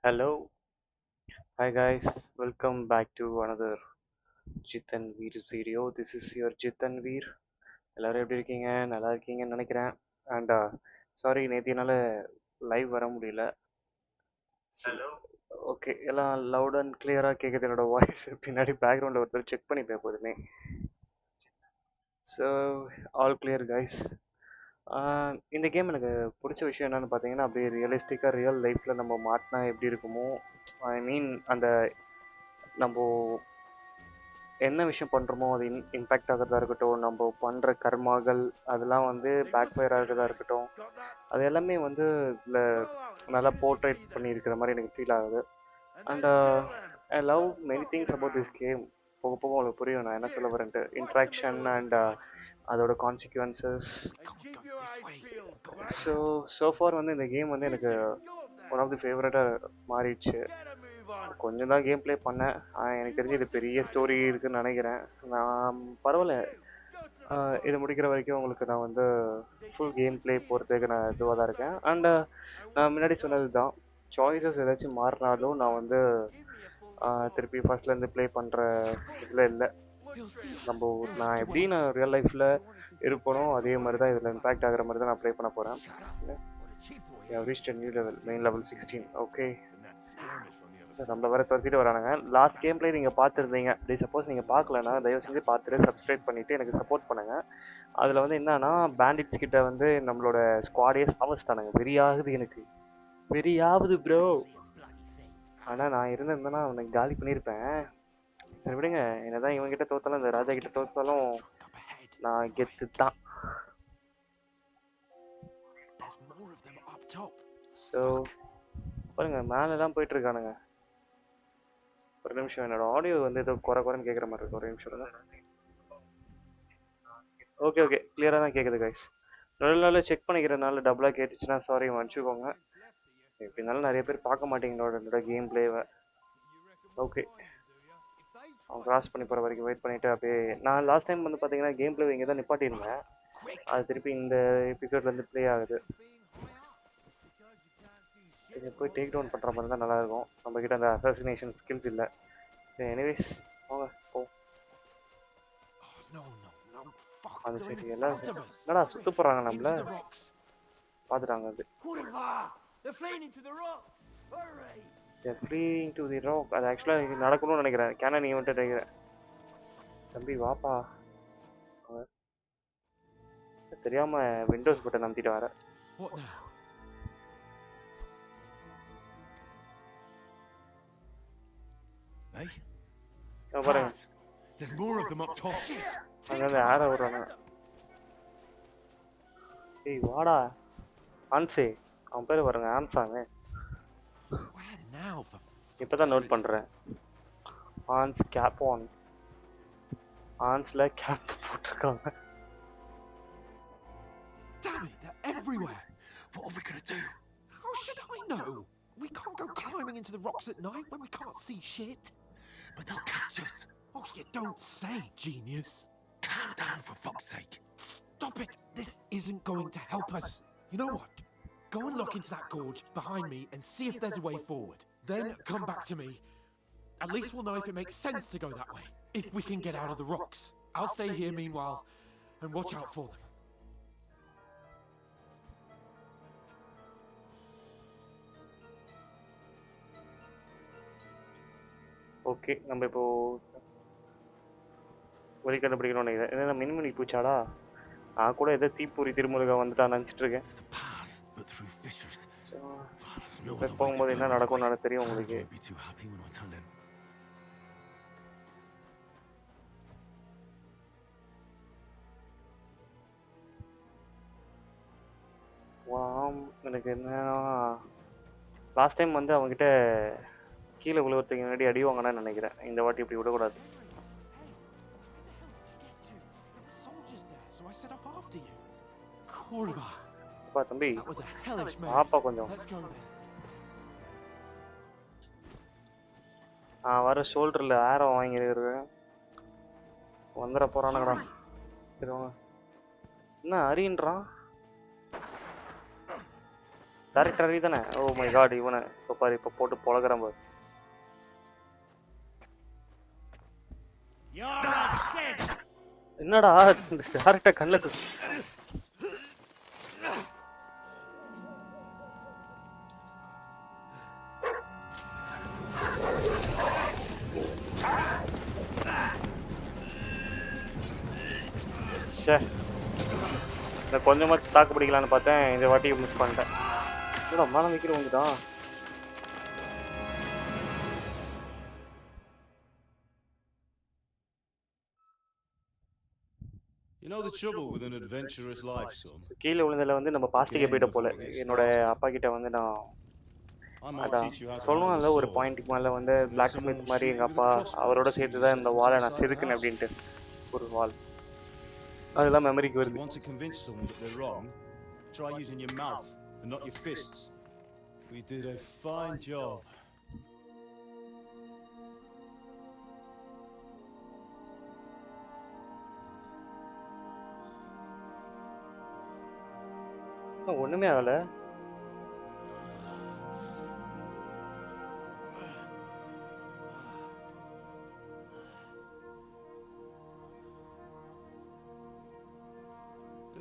Hello, hi guys, welcome back to another Jithan Veer video. This is your Jithan Veer. எல்லாரும் எப்படி இருக்கீங்க? நல்லா இருக்கீங்கன்னு நினைக்கிறேன். அண்ட் சாரி நேற்று என்னால் லைவ் வர முடியல. ஹலோ. ஓகே, எல்லாம் லவுட் அண்ட் கிளியராக கேட்குது என்னோட வாய்ஸ். பின்னாடி பேக்ரவுண்டில் ஒருத்தர் செக் பண்ணிப்பேன் எப்போதுமே. So all clear guys. இந்த கேம் எனக்கு பிடிச்ச விஷயம் என்னென்னு பார்த்தீங்கன்னா அப்படியே ரியலிஸ்டிக்காக ரியல் லைஃப்பில் நம்ம மாட்டினா எப்படி இருக்குமோ ஐ மீன் அந்த நம்ம என்ன விஷயம் பண்ணுறோமோ அது இம்பேக்ட் ஆகிறதா இருக்கட்டும், நம்ம பண்ணுற கர்மாக்கள் அதெல்லாம் வந்து பேக் ஃபயர் ஆகிறதா இருக்கட்டும், அது எல்லாமே வந்து இதில் நல்லா போர்ட்ரேட் பண்ணியிருக்கிற மாதிரி எனக்கு ஃபீல் ஆகுது. And I love many things about this game. போக போக உங்களுக்கு புரியும் நான் என்ன சொல்ல வரேன்ட்டு. இன்ட்ராக்ஷன் அண்ட் அதோட கான்சிக்வன்சஸ். ஸோ ஃபார் வந்து இந்த கேம் வந்து எனக்கு ஒன் ஆஃப் தி ஃபேவரட்டாக மாறிடுச்சு. கொஞ்சம் தான் கேம் ப்ளே பண்ணேன். எனக்கு தெரிஞ்சு இது பெரிய ஸ்டோரி இருக்குதுன்னு நினைக்கிறேன். நான் பரவாயில்ல, இது முடிக்கிற வரைக்கும் உங்களுக்கு நான் வந்து ஃபுல் கேம் ப்ளே போகிறதுக்கு நான் இதுவாக தான் இருக்கேன். அண்டு நான் முன்னாடி சொன்னது தான், சாய்ஸஸ் ஏதாச்சும் மாறினாலும் நான் வந்து திருப்பி ஃபர்ஸ்ட்லேருந்து ப்ளே பண்ணுற இதில் இல்லை. நான் எப்படி நான் ரியல் லைஃப்பில் இருப்பனோ அதே மாதிரி தான் இதில் இம்பேக்ட் ஆகிற மாதிரி தான் நான் ப்ளே பண்ண போகிறேன். Reach new level, main level 16. Okay, நம்ம வேறு துரத்திட்டு வரானுங்க. லாஸ்ட் கேம் ப்ளே நீங்கள் பார்த்துருந்தீங்க. அப்படி சப்போஸ் நீங்கள் பார்க்கலன்னா தயவு செஞ்சு பார்த்துட்டு சப்ஸ்கிரைப் பண்ணிவிட்டு எனக்கு சப்போர்ட் பண்ணுங்கள். அதில் வந்து என்னன்னா பேண்டிட்ஸ் கிட்ட வந்து நம்மளோட ஸ்குவாடே சாவஸ்தானுங்க. வெறியாகுது எனக்கு, வெறியாகுது ப்ரோ. ஆனால் நான் இருந்திருந்தேன்னா அவனுக்கு காலி பண்ணியிருப்பேன். சரி விடுங்க, என்னதான் இவங்ககிட்ட தோத்தாலும் இந்த ராஜா கிட்ட தோத்தாலும் நான் கெத்து தான். ஸோ பாருங்க, மேலெல்லாம் போயிட்டு இருக்கானுங்க. ஒரு நிமிஷம், என்னோட ஆடியோ வந்து ஏதோ குறைன்னு கேட்குற மாதிரி இருக்கு. ஒரு நிமிஷம் தான். ஓகே ஓகே, கிளியராக தான் கேட்குது கைஸ். நாள் செக் பண்ணிக்கிறதுனால டபுளாக கேட்டுச்சுன்னா சாரி மன்னிச்சுக்கோங்க. எப்படினாலும் நிறைய பேர் பார்க்க மாட்டேங்களோட என்னோட கேம் பிளேவை. ஓகே, அவன் கிராஸ் பண்ணி போகிற வரைக்கும் வெயிட் பண்ணிவிட்டு அப்படியே நான் லாஸ்ட் டைம் வந்து பார்த்தீங்கன்னா கேம் பிளே இங்கே தான் நிப்பாட்டியிருந்தேன். அது திருப்பி இந்த எபிசோட்லேருந்து ப்ளே ஆகுது. இதை போய் டேக் டவுன் பண்ணுற மாதிரி தான் நல்லாயிருக்கும். நம்மக்கிட்ட அந்த அசாசினேஷன் ஸ்கில்ஸ் இல்லை. எனிவேஸ் வாங்க போ. அது சரி, எல்லாம் என்னடா சுத்த போகிறாங்க, நம்மள பார்த்துட்டாங்க. அது fleeing to the rock. அது ஆக்சுவலாக நடக்கணும்னு நினைக்கிறேன். கேனன் ஈவெண்ட்டு நினைக்கிறேன். தம்பி வாப்பா, தெரியாமல் விண்டோஸ் பட்டன் நம்பிட்டு வரேன். பாருங்க, அங்கேருந்து ஆட விடுறாங்க. ஏய் வாடா ஆன்சே, அவன் பேர் பாருங்க, ஆன்சாங்க. இப்போதான் நோட் பண்ணுறேன். ஆன்ஸ் கேப் ஆன். ஆன்ஸில் கேப் போட்டிருக்காங்க. Damn it, they're everywhere. What are we gonna do? How should I know? We can't go climbing into the rocks at night when we can't see shit. But they'll catch us. Oh, you don't say, genius. Calm down, for fuck's sake. Stop it. This isn't going to help us. You know what? Go and look into that gorge behind me and see if there's a way forward. Then come back to me. At least we'll know if it makes sense to go that way. If we can get out of the rocks. I'll stay here meanwhile and watch out for them. Okay, நம்ம இப்போ வழி கண்டுபிடிக்கணும்னு நினைக்கிறேன். என்ன மின்மினி பூச்சாடா? நான் கூட எதோ தீப்பூரி திருமுருகா வந்துட்டான்னு நினச்சிட்டு இருக்கேன். போகும்போது என்ன நடக்கும்னு தெரியும் உங்களுக்கு. எனக்கு என்னன்னா லாஸ்ட் டைம் வந்து அவங்ககிட்ட கீழே விழுவத்துக்கு முன்னாடி அடி வாங்கினான்னு நினைக்கிறேன். இந்த வாட்டி இப்படி விடக்கூடாது. அப்பா தம்பி பாப்பா கொஞ்சம் வர ஷோல்டரில் ஆரோ வாங்கிருக்கிறேன். வந்துட போகிறானுங்கடா. சரி வாங்க. என்ன அரின்றான்? டேரக்டர் தானே? ஓ மை காட், இவனை இப்போ பாரு, இப்போ போட்டு பொழக்கிறேன் பாரு. என்னடா டேரக்டர் கண்ணில் இந்த கொஞ்சமாச்சு தாக்கு பிடிக்கலான்னு பார்த்தேன், இந்த வாட்டியை மிஸ் பண்ணிட்டேன். என்னடா மேலே நிற்கிறவங்க தான். You know the trouble with an adventurous life, son? கீழே விழுந்ததில் வந்து நம்ம பாஸ்டிக்கே போயிட்ட போல. என்னோட அப்பா கிட்ட வந்து நான் அதான் சொல்லுவாங்கல்ல, ஒரு பாயிண்ட்டுக்கு மேலே வந்து பிளாக் ஸ்மித் மாதிரி எங்கள் அப்பா அவரோட சேர்த்து தான் இந்த வாலை நான் செதுக்குனேன் அப்படின்ட்டு ஒரு வால். அதெல்லாம் மெமரிக்கு வருது. Want to convince someone that they're wrong? Try using your mouth and not your fists. We did a fine job. ஒண்ணுமே ஆகல.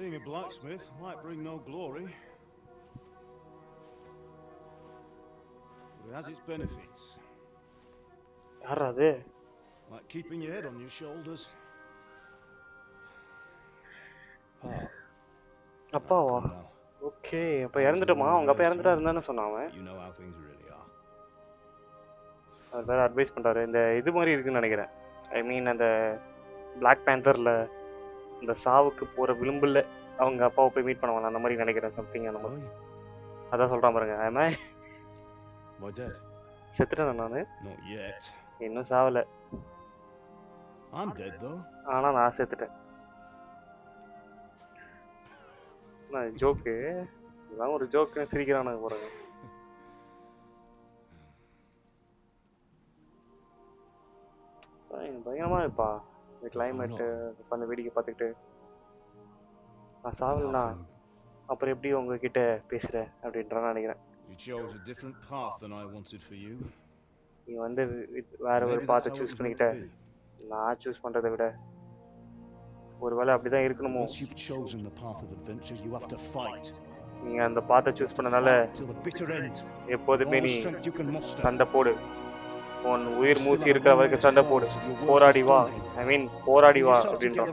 Being a blacksmith might bring no glory, but it has its benefits. யாரா அது? Like keeping your head on your shoulders. அப்பாவா? Okay, அப்ப இறந்துட்டோமா? அவங்க அப்பா இறந்துட்டாருன்னு சொன்னான். You know how things really are. அது வேற அட்வைஸ் பண்றாரு. இந்த இது மாதிரி இருக்குன்னு நினைக்கிறேன். ஐ மீன் அந்த பிளாக் பேந்தர்ல இந்த சாவுக்கு போற விளிம்புல அவங்க அப்பாவை போய் மீட் பண்ணுவாங்க, அந்த மாதிரி நினைக்கிறேன். சம்திங் அந்த மாதிரி. அதான் சொல்றான் பாருங்க. ஆமா, My dad. செத்துட்டேன் நானு. Not yet. இன்னும் சாவல. I'm dead though. ஆனா நான் செத்துட்டேன். ஜோக்கு இதெல்லாம் ஒரு ஜோக்கு சிரிக்கிறானுங்க பாருங்க. பயங்கரமா இருப்பா இந்த கிளைமேட்டு, அந்த வேடிக்கை பார்த்துக்கிட்டு. நான் சாவலண்ணா அப்புறம் எப்படி உங்ககிட்ட பேசுற அப்படின்றான்னு நினைக்கிறேன். You chose a different path than I wanted for you. நீ வந்து வேற ஒரு பாத்தை சூஸ் பண்ணிக்கிட்ட. நான் சூஸ் பண்றதை விட ஒருவேளை அப்படிதான் இருக்கணுமோ? Once you've chosen the path of adventure, you have to fight. நீங்க அந்த பாத்தை சூஸ் பண்ணனால Till the bitter end. எப்போதுமே All the நீ strength you can muster. சண்டை போடு. உன் உயிர் மூச்சு இருக்கிற வரைக்கும் சண்டை போடு. போராடி வா. ஐ மீன் போராடி வா அப்படின்றான்.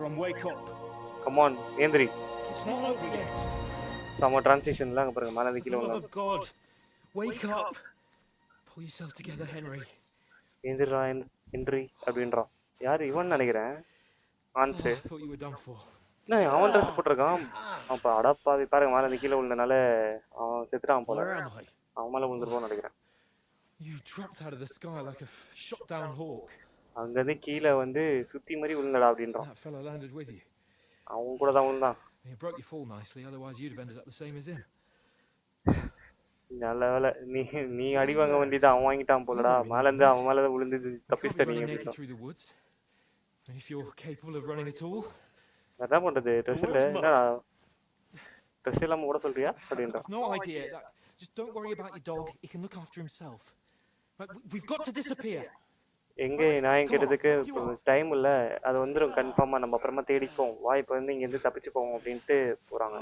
Come on ஏந்திரி. It's not over yet. சம டிரான்சிஷன்ல அங்க பாருங்க, மேல கீழ Love வந்தாங்க. of God, wake up. Pull yourself together, Henry. ஏந்திரா ஹென்றி அப்படின்றான். யாரு இவன் நினைக்கிறேன். ஆன்சு. I thought you were done for. என்ன அவன் ட்ரெஸ் போட்டிருக்கான். அப்ப அடப்பாவி பாருங்க, மேல கீழ விழுந்தனால அவன் செத்துட்டான் போல. Where am I? அவன் மேல விழுந்துருப்பான்னு நினைக்கிறேன். You dropped out of the sky like a shot down hawk. அங்கேருந்து கீழே வந்து சுத்தி மாதிரி விழுந்தடா அப்படின்றான். That fellow landed with you. அவன் கூட தான் விழுந்தான். You broke your fall nicely, otherwise you'd have ended up the same as him. நல்ல வேலை நீ அடி வாங்க வேண்டியது அவன் வாங்கிட்டான் போலடா. மேல இருந்து அவன் மேல விழுந்து தப்பிச்சிட்ட நீ. Naked through the woods. And if you're capable of running at all, என்ன பண்றது? ட்ரெஸ் இல்ல. என்னடா ட்ரெஸ் இல்லாம கூட சொல்றியா அப்படின்றான். no idea. Just don't worry about your dog. He can look after himself. But we've got to disappear. எங்க நான் கேட்டதுக்கு டைம் இல்ல, அது வந்துடும் கன்ஃபார்மா, நம்ம அப்புறமா தேடிப்போம், வா இப்ப வந்து இங்க இருந்து தப்பிச்சு போவோம் அப்படின்ட்டு போறாங்க.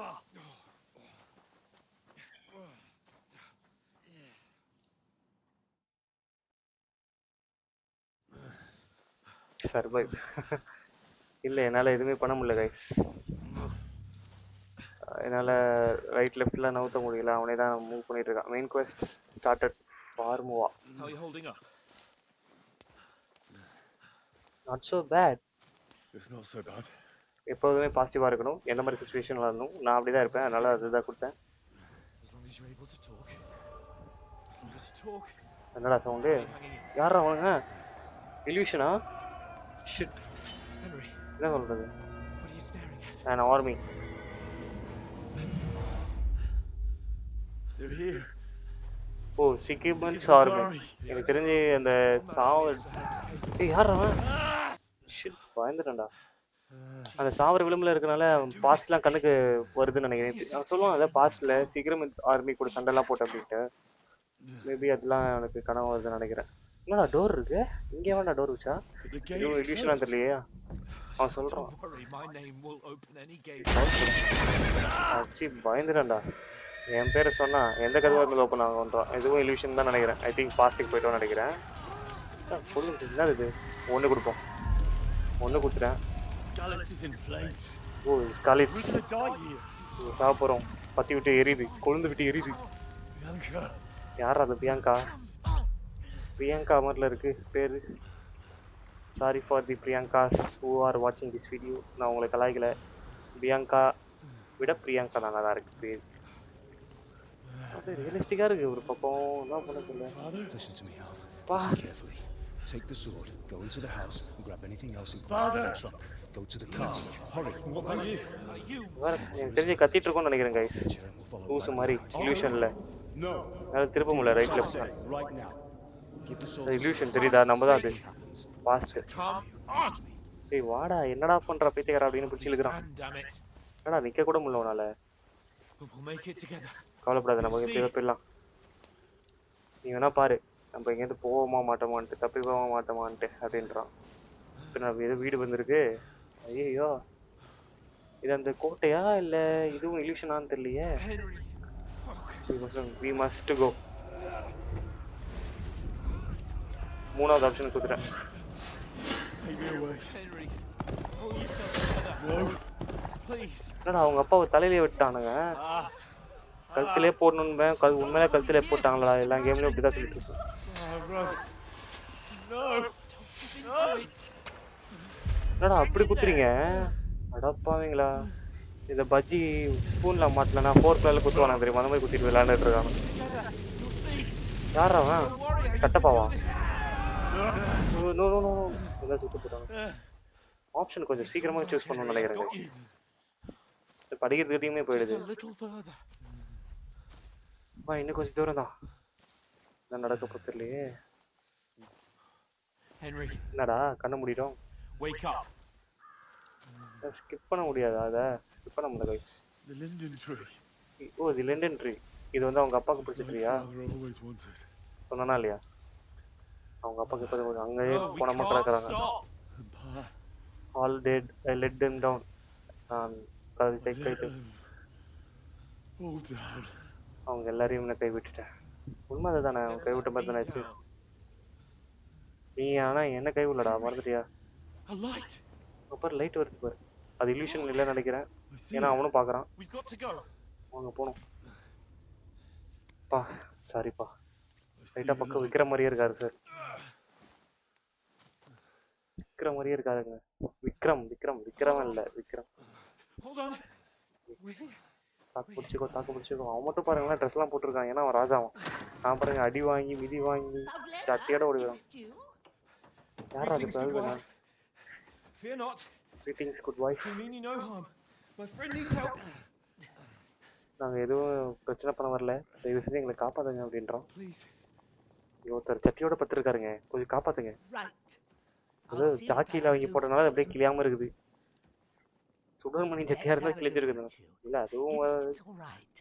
சர்வைவ். இல்ல என்னால எதுவுமே பண்ண முடியல கைஸ். என்னால ரைட் லெஃப்ட்ல நவுத்த முடியல. அவனே தான் மூவ் பண்ணிட்டு இருக்கான். மெயின் குவெஸ்ட் ஸ்டார்டட் ஃபார்முவா. How are you holding up? Not so bad. It's not so bad. எப்போதுமே பாசிட்டிவா இருக்கணும், எந்த மாதிரி சுச்சுவேஷன்ல இருந்தும் நான் அப்படிதான் இருப்பேன். அதனால அதுதான் கொடுத்தேன். As long as you're able to talk. Just talk. என்னடா சவுண்டு? யாரா அவனுங்க? இல்யூஷனா? ஷிட். Henry, என்ன சொல்றது? what are you staring at? An army. They're here. Oh சிக்கிமன்ஸ் ஆர்மி. எனக்கு தெரிஞ்சு அந்த சாவு. ஏய் யாரா அவன்? ஷிட் பயந்துட்டேன்டா. அந்த சாவர விளிம்புல இருக்கனால பாஸ்ட்லாம் கண்ணுக்கு வருதுன்னு நினைக்கிறேன். அவன் சொல்லுவான் அதான் பாஸ்ட்ல சீக்கிரம் ஆர்மி கூட சண்டைலாம் போட்ட அப்படின்ட்டு. மேபி அதெல்லாம் எனக்கு கனவு வருதுன்னு நினைக்கிறேன். என்னடா டோர் இருக்கு? இங்கே வேணா டோர் வச்சா? But the gate இதுவும் is இல்யூஷனா closed. தெரியலையே. அவன் சொல்றான். Don't worry, my name will open any gate. அச்சி பயந்துடா. என் பேரை சொன்னா எந்த கதவு இருந்தாலும் ஓப்பன் ஆகும்ன்றான். இதுவும் இல்யூஷன் தான் நினைக்கிறேன். ஐ திங்க் பாஸ்ட்டுக்கு போயிட்டோம்னு நினைக்கிறேன். என்ன இது? ஒன்று கொடுப்போம். ஒன்று கொடுத்துறேன். Scarlet is in flames. O ஸ்காலிட். We're gonna die here. சாப்பிட்றோம். பற்றி விட்டு எரியுது. கொழுந்து விட்டு எரியுது. Bianca. யார் அது? பிரியங்கா. பிரியங்கா மாதிரில இருக்கு பேரு. Sorry for the Priyanka's who are வாட்சிங் திஸ் வீடியோ. நான் உங்களை கலாய்க்கல. பிரியங்கா விட பிரியங்கா நல்லா தான் இருக்கு பேர். அது ரியலிஸ்டிக்காக இருக்கு ஒரு பக்கம். என்ன பண்ணதில்லை. Father, listen to me, Hal. Pa. Listen carefully. Take the sword, go into the house, and grab anything else and put it in the truck. Go to the car. Hurry. What about you? வேற எனக்கு தெரிஞ்சு கத்திட்டு இருக்கோம்னு நினைக்கிறேன் guys. Sharon will follow loose right மாதிரி behind. இல்யூஷன்ல. No. அதாவது திருப்ப முடியல right I left. say, right now. Give the sword. அது illusion தெரியுதா? நம்ம தான் அது. happens. பாஸ்ட். Come on! டேய் வாடா என்னடா பண்ற பைத்தியக்காரா அப்படின்னு பிடிச்சி இழுக்கிறான். Stand, damn it. என்னடா நிக்க கூட முடியல உன்னால. We'll make it together. கவலைப்படாத நம்ம எப்படியோ போயிடலாம். நீ வேணா பாரு நம்ம எங்கேருந்து போவோமா மாட்டோமான்ட்டு தப்பிப்போமா மாட்டோமான்ட்டு அப்படின்றான். இப்போ நான் ஏதோ வீடு வந்திருக்கு. ஐயோ இது அந்த கோட்டையா இல்லை இதுவும் இல்யூஷனான்னு தெரியலையே. Henry, focus. We must go. மூணாவது ஆப்ஷன் கொடுத்துட்டேன். Take me away. Henry, pull yourself together. No. Please. என்னடா அவங்க அப்பாவை தலையிலே விட்டானுங்க. கழுத்திலே போடணுன்னு உண்மையிலே கழுத்திலே போட்டாங்களா? எல்லா கேம்லயும் அப்படிதான் சொல்லிட்டு இருக்கேன். Run. No. Into it. என்னடா அப்படி குத்துறீங்க? அடப்பாவீங்களா? இதை பஜ்ஜி ஸ்பூன்ல மாட்டலன்னா 4 கலர்ல குத்துவானா தெரியுமா? அந்த மாதிரி குத்திட்டு விளையாண்டுட்டு இருக்காங்க. Together. You'll see. யாரா அவன்? Don't worry, I can கட்டப்பாவா? do this. No no no இதான் சுட்டு போட்டாங்க. ஆப்ஷன் கொஞ்சம் சீக்கிரமா சூஸ் பண்ணணும்னு நினைக்கிறேன். Got you. படிக்கிறதுக்கிட்டையுமே Just போயிடுது. a little further. இன்னும் கொஞ்சம் தூரம் தான். நான் நடக்க போத்திரலையே. Henry, என்னடா கண்ண முடியும். wake up. ஸ்கிப் பண்ண முடியாதா? அதை ஸ்கிப் பண்ண முடியல கைஸ். The linden tree. ஓ இது லண்டன் ட்ரீ. இது வந்து அவங்க அப்பாவுக்கு பிடிச்ச ட்ரீயா? Father always wanted. சொன்னா இல்லையா? அவங்க அப்பாவுக்கு இப்போ அங்கேயே No, we போன மட்டும் can't இருக்கிறாங்க. stop. And Pa. All dead I let them down. நான் Let them all down. அவங்க எல்லாரையும் நான் கைவிட்டுட்டேன். உண்மை அதுதானே? அவன் கைவிட்ட மாதிரி தானே ஆச்சு. நீ ஆனா என்ன கைவிடலடா மறந்துட்டியா? A light. அப்புறம் லைட் வருது பாரு. அது இல்யூஷன் இல்லைன்னு நினைக்கிறேன். I see. ஏன்னா அவனும் பார்க்குறான். We've got to go. வாங்க போகணும். பா சாரிப்பா. I see லைட்டாக the பக்கம் light. விற்கிற மாதிரியே இருக்காரு சார். விற்கிற மாதிரியே இருக்காருங்க. விக்ரம் இல்லை விக்ரம். Hold on. We're தாக்கு பிடிச்சிக்கோ. அவன் மட்டும் பாருங்களேன் ட்ரெஸ்லாம் போட்டிருக்கான். ஏன்னா அவன் ராஜாவன். நான் பாருங்க அடி வாங்கி மிதி வாங்கி சட்டியோட ஓடுகிறான். யார் அது? Greetings, good wife. Fear not. Greetings, good wife. We mean you no harm. My friend needs help. நாங்கள் எதுவும் பிரச்சனை பண்ண வரல. தயவு செஞ்சு எங்களை காப்பாத்துங்க அப்படின்றோம். Please. ஒருத்தர் சட்டியோட பத்திருக்காருங்க. கொஞ்சம் காப்பாத்துங்க. Right. அது ஜாக்கியில் அவங்க போட்டனால அது அப்படியே கிளியாம இருக்குது. சுடர்மணி சட்டியா இருந்தா கிழிஞ்சிருக்குது. இல்ல அதுவும் It's all right.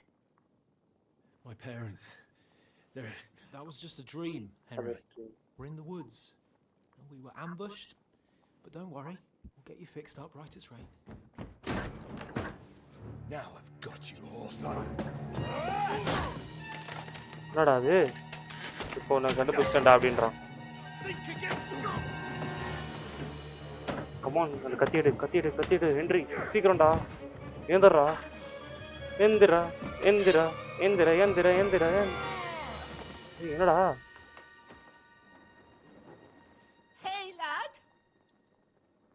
My parents. That was just a dream, Henry. We're in the woods. We were ambushed. But don't worry. We'll get you fixed up right as rain. Now I've got you all, sons. என்னடா அது? இப்போ நான் கண்டுபிடிச்சிட்டேன்டா அப்படின்றான். Think again, son. Come on அந்த கத்திடு Henry சீக்கிரம்டா. ஏந்திரா. என்னடா? Hey, lad.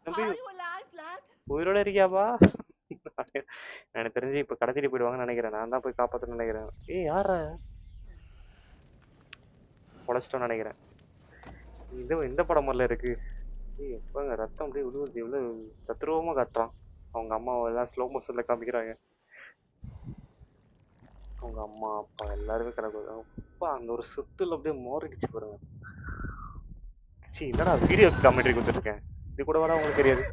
தம்பி Are you alive, lad? உயிரோட இருக்கியாப்பா? எனக்கு தெரிஞ்சு இப்ப கடத்திட்டு போயிடுவாங்கன்னு நினைக்கிறேன். நான் தான் போய் காப்பாத்தணும்னு நினைக்கிறேன். யாரா? பொழைச்சிட்டோன்னு நினைக்கிறேன். இது இந்த படம் மாதிரில இருக்கு. எப்பங்க ரத்தம் அப்படியே விழுவுறது எவ்வளவு தத்ரூபமா காட்டுறான். அவங்க அம்மாவை எல்லாம் ஸ்லோ மோஷன்ல காமிக்கிறாங்க. அவங்க அம்மா அப்பா எல்லாருமே கிடக்குது. அப்பா அந்த ஒரு சுத்துல அப்படியே மோரிடுச்சு பாருங்க. என்னடா வீடியோ காமெண்ட்ரி கொடுத்துருக்கேன். இது கூட வர உங்களுக்கு தெரியாது.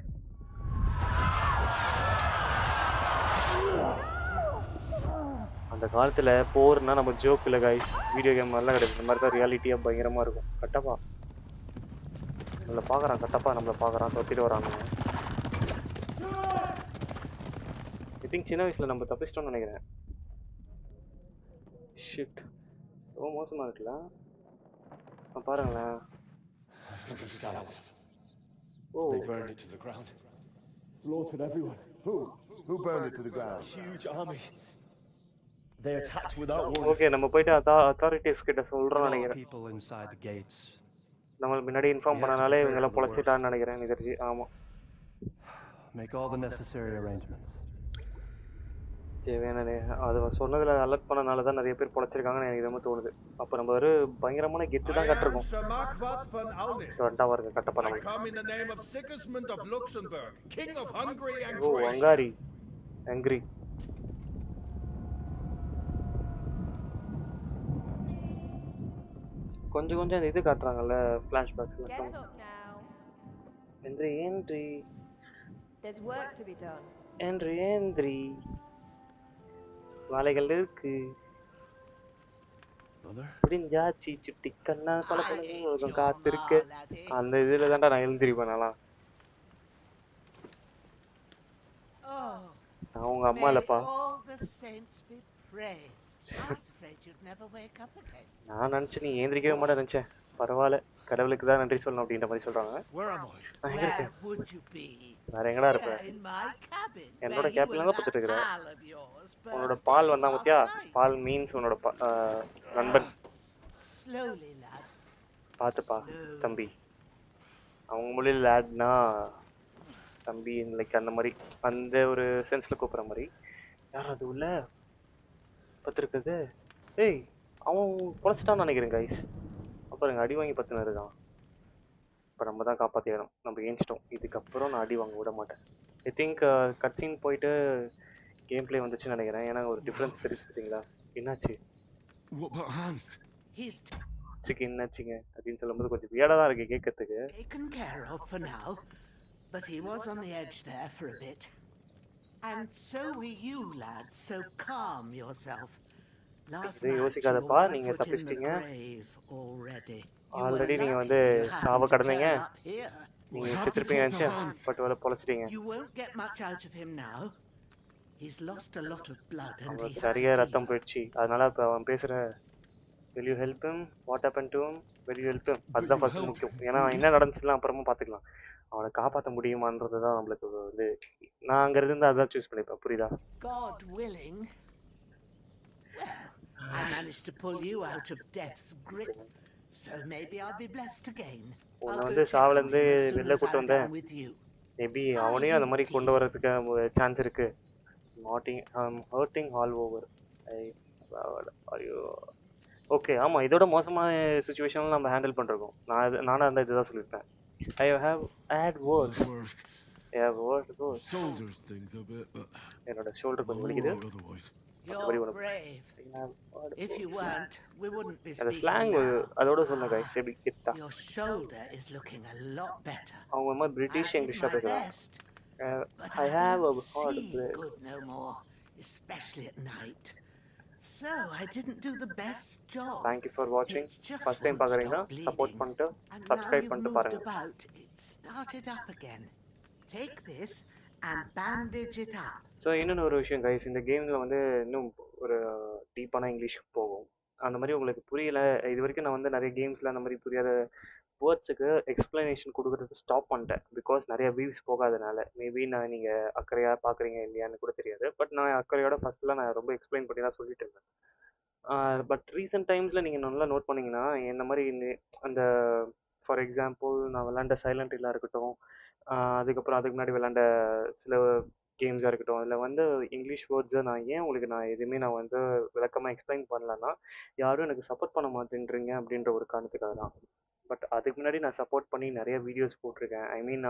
அந்த காலத்தில் போர்னா நம்ம ஜோக் இல்லை கைஸ், வீடியோ கேம் மாதிரிலாம் கிடையாது. இந்த மாதிரி தான் ரியாலிட்டியாக பயங்கரமாக இருக்கும். கட்டப்பா நம்மளை பார்க்குறான், கட்டப்பா நம்மளை பார்க்குறான், தொத்திட்டு வரானுங்க. ஐ திங்க் சின்ன வயசில் நம்ம தப்பிச்சிட்டோம்னு நினைக்கிறேன். ஷிட், ரொம்ப மோசமாக இருக்குல்ல. பாருங்களேன். ஓ They burned it to the ground. Slaughtered everyone. Who burned it to the ground? Huge army. They attacked without warning. Okay, நம்ம போயிட்டு அத்தாரிட்டிஸ் கிட்ட சொல்கிறோம்னு நினைக்கிறேன். People inside the gates. நம்மளுக்கு முன்னாடி இன்ஃபார்ம் பண்ணனாலே இவங்கெல்லாம் பொழைச்சிட்டான்னு நினைக்கிறேன் எனக்கு தெரிஞ்சு. ஆமாம், Make all the necessary arrangements. சரி வேணே, அது சொன்னதில் அலர்ட் பண்ணனால தான் நிறைய பேர் பொழைச்சிருக்காங்கன்னு எனக்கு ரொம்ப தோணுது. அப்போ நம்ம ஒரு பயங்கரமான கெத்து தான் கட்டிருக்கோம். Sir Marquardt von Aulis. ரெண்டாவா இருக்கு கட்டப்பா I நம்மளுக்கு. come in the name of Sigismund of Luxembourg, King of Hungary and O Croatia. அங்காரி அங்கிரி. கொஞ்சம் கொஞ்சம் அந்த இது காட்டுறாங்கல்ல ஃப்ளாஷ்பேக்ஸ்ல. Get up now. எந்திரி ஏந்திரி There's work to be done. ஏந்திரி ஏந்திரி, வேலைகள் இருக்கு. முடிஞ்சாச்சு சுட்டி கண்ணா பல பல காத்து இருக்கு. அந்த இதுல தான்டா நான் எழுந்திரிப்பேன். நல்லா Oh, நான் உங்க அம்மா may இல்லப்பா. all the saints be praised. I was afraid you'd never wake up again. நான் நினைச்சு நீ ஏந்திரிக்கவே மாட்டேன் நினைச்சேன். பரவாயில்ல, கடவுளுக்கு தான் நன்றி சொல்லணும் அப்படின்ற மாதிரி சொல்றாங்க. Where am I? நான் எங்க Where இருக்கேன்? would you be? வேற எங்கடா இருப்பேன்? In my cabin. என்னோட where you கேபின்ல and தான் பத்துட்டு that இருக்கிறேன். pal of yours உன்னோட burst பால் in வந்தா last பத்தியா? night. பால் மீன்ஸ் உன்னோட நண்பன். Slowly, lad. பார்த்துப்பா தம்பி. அவங்க மொழியில் லேட்னா தம்பி, லைக் அந்த மாதிரி, அந்த ஒரு சென்ஸில் கூப்பிட்ற மாதிரி. யார் அது உள்ள பத்துருக்குது? ஏய், அவன் பொழைச்சிட்டான்னு நினைக்கிறேன் கைஸ். அப்புறம் அடி வாங்கி பத்துன்னு இருக்கான். இப்போ நம்ம தான் காப்பாற்றிடணும். நம்ம ஏஞ்சிட்டோம். இதுக்கப்புறம் நான் அடி வாங்க விட மாட்டேன். ஐ திங்க் கட்சீன் போயிட்டு கேம் பிளே வந்துச்சுன்னு நினைக்கிறேன். ஏன்னா ஒரு டிஃப்ரென்ஸ் தெரியுது பார்த்தீங்களா? என்னாச்சு What about Hans? He's என்னாச்சுங்க அப்படின்னு சொல்லும்போது கொஞ்சம் வியடாக தான் இருக்குது கேட்கறதுக்கு. taken care of for now, but he was on the edge there for a bit. And so were you, lad, so calm yourself. Last இதை night you யோசிக்காதப்பா, were நீங்க foot in the தப்பிச்சிட்டீங்க. grave already. Already You நீங்க were வந்து lucky you happened சாவ to கடந்தீங்க. turn up here. நீங்க have to செத்துருப்பீங்க talk to நினைச்சேன், Hans. But வேலை பொழைச்சிட்டீங்க. You won't get much out of him now. He's lost a lot of blood and he அவனுக்கு has நிறைய a ரத்தம் fever. போயிடுச்சு. அதனால இப்போ அவன் பேசுற will you help him, what happened to him, will you help him, அதுதான் first முக்கியம். ஏன்னா என்ன நடந்துச்சுலாம் அப்புறமா பார்த்துக்கலாம். அவனை காப்பாற்ற முடியுமான்றது தான் நம்மளுக்கு வந்து, நான் அங்கே இருந்து அதான் சூஸ் பண்ணிப்பேன். புரியுதா? God willing. Well, I managed to pull you out of death's grip, so maybe I'll be blessed again. உன்னை I'll வந்து go check on சாவிலேருந்து him as soon வெளில as கூட்டு I'm வந்தேன். done with you. மேபி அவனையும் அந்த மாதிரி கொண்டு வரதுக்கு சான்ஸ் இருக்கு. Hurting all over. ஐயோ ஓகே, ஆமாம், இதோட மோசமான சுச்சுவேஷனில் நம்ம ஹேண்டில் பண்ணிருக்கோம். நானாக இருந்தால் இதுதான் சொல்லியிருப்பேன். I have had words. Worst. Shoulders things a bit, but என்னோட ஷோல்டர் I'm கொஞ்சம் all வலிக்குது. right otherwise. You're brave. If you weren't, we wouldn't be அந்த speaking ஸ்லாங் now. அதோட சொன்ன கைஸ் எப்படி கிட்டா. Your shoulder is looking a lot better. அவங்க மாதிரி I British did இங்கிலீஷில் my பேசுகிறாங்க. best, but I I have a don't hard see good no more, especially at night. So I didn't do the best job. Thank you for வாட்சிங். It just first time won't பார்க்குறீங்கன்னா stop support bleeding. பண்ணிட்டு And now subscribe you've பண்ணிட்டு moved பாருங்கள். about, it started up again. Take this and bandage it up. So இன்னொன்று ஒரு விஷயம் guys, இந்த கேமில் வந்து இன்னும் ஒரு டீப்பான இங்கிலீஷ் போகும். அந்த மாதிரி உங்களுக்கு புரியல, இது வரைக்கும் நான் வந்து நிறைய கேம்ஸில் அந்த மாதிரி புரியாத வேர்ட்ஸுக்கு எக்ஸ்ப்ளனேஷன் கொடுக்குறது ஸ்டாப் பண்ணிட்டேன். பிகாஸ் நிறைய வியூஸ் போகாதனால. மேபி நான் நீங்கள் அக்கறையாக பார்க்குறீங்க இல்லையான்னு கூட தெரியாது. பட் நான் அக்கறையோட ஃபஸ்ட்டில் நான் ரொம்ப எக்ஸ்பிளைன் பண்ணி தான் சொல்லிட்டு இருந்தேன். பட் ரீசெண்ட் டைம்ஸில் நீங்கள் நல்லா நோட் பண்ணிங்கன்னா இந்த மாதிரி அந்த ஃபார் எக்ஸாம்பிள் நான் விளாண்ட சைலண்ட் ஹில்லாக இருக்கட்டும், அதுக்கப்புறம் அதுக்கு முன்னாடி விளாண்ட சில கேம்ஸாக இருக்கட்டும், அதில் வந்து இங்கிலீஷ் வேர்ட்ஸை நான் எதுவுமே நான் வந்து விளக்கமாக எக்ஸ்பிளைன் பண்ணலன்னா, யாரும் எனக்கு சப்போர்ட் பண்ண மாட்டேன்றீங்க அப்படின்ற ஒரு காரணத்துக்காக தான். பட் அதுக்கு முன்னாடி நான் சப்போர்ட் பண்ணி நிறைய வீடியோஸ் போட்டிருக்கேன். ஐ மீன்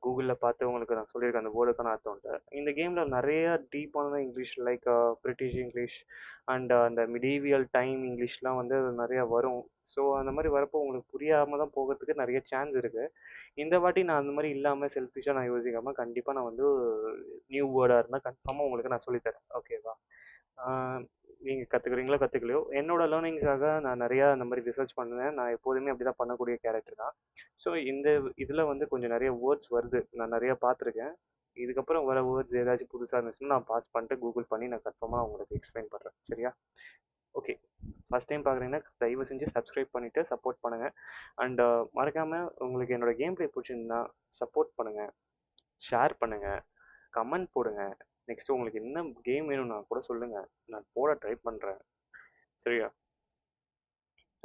கூகுளில் பார்த்து உங்களுக்கு நான் சொல்லியிருக்கேன் அந்த வேர்டுக்கான அர்த்தம்ட்டு. இந்த கேமில் நிறைய டீப்பான English, like British English and அந்த மிடீவியல் டைம் இங்கிலீஷ்லாம் வந்து நிறைய வரும். ஸோ அந்த மாதிரி வரப்போ உங்களுக்கு புரியாமல் தான் போகிறதுக்கு நிறைய சான்ஸ் இருக்குது. இந்த வாட்டி நான் அந்த மாதிரி இல்லாமல் செல்ஃபிஷாக நான் யோசிக்காமல் கண்டிப்பாக நான் வந்து நியூ வேர்டாக இருந்தால் கன்ஃபார்மாக உங்களுக்கு நான் சொல்லித்தரேன். ஓகேவா? நீங்கள் கற்றுக்குறீங்களோ கற்றுக்கலையோ என்னோட லேர்னிங்ஸாக நான் நிறையா இந்த மாதிரி ரிசர்ச் பண்ணுவேன். நான் எப்போதுமே அப்படி தான் பண்ணக்கூடிய கேரக்டர் தான். ஸோ இந்த இதில் வந்து கொஞ்சம் நிறைய வேர்ட்ஸ் வருது, நான் நிறையா பார்த்துருக்கேன். இதுக்கப்புறம் வர வேர்ட்ஸ் ஏதாச்சும் புதுசாக இருந்துச்சுன்னா நான் பாஸ் பண்ணிட்டு கூகுள் பண்ணி நான் கன்ஃபார்மாக உங்களுக்கு எக்ஸ்பிளைன் பண்ணுறேன். சரியா? ஓகே. ஃபஸ்ட் டைம் பார்க்குறீங்கன்னா தயவு செஞ்சு சப்ஸ்கிரைப் பண்ணிவிட்டு சப்போர்ட் பண்ணுங்கள். அண்ட் மறக்காமல் உங்களுக்கு என்னோடய கேம் ப்ளே பிடிச்சிருந்தா சப்போர்ட் பண்ணுங்கள், ஷேர் பண்ணுங்கள், கமெண்ட் போடுங்க. நெக்ஸ்ட்டு உங்களுக்கு என்ன கேம் வேணும்னா கூட சொல்லுங்கள், நான் போட ட்ரை பண்ணுறேன். சரியா?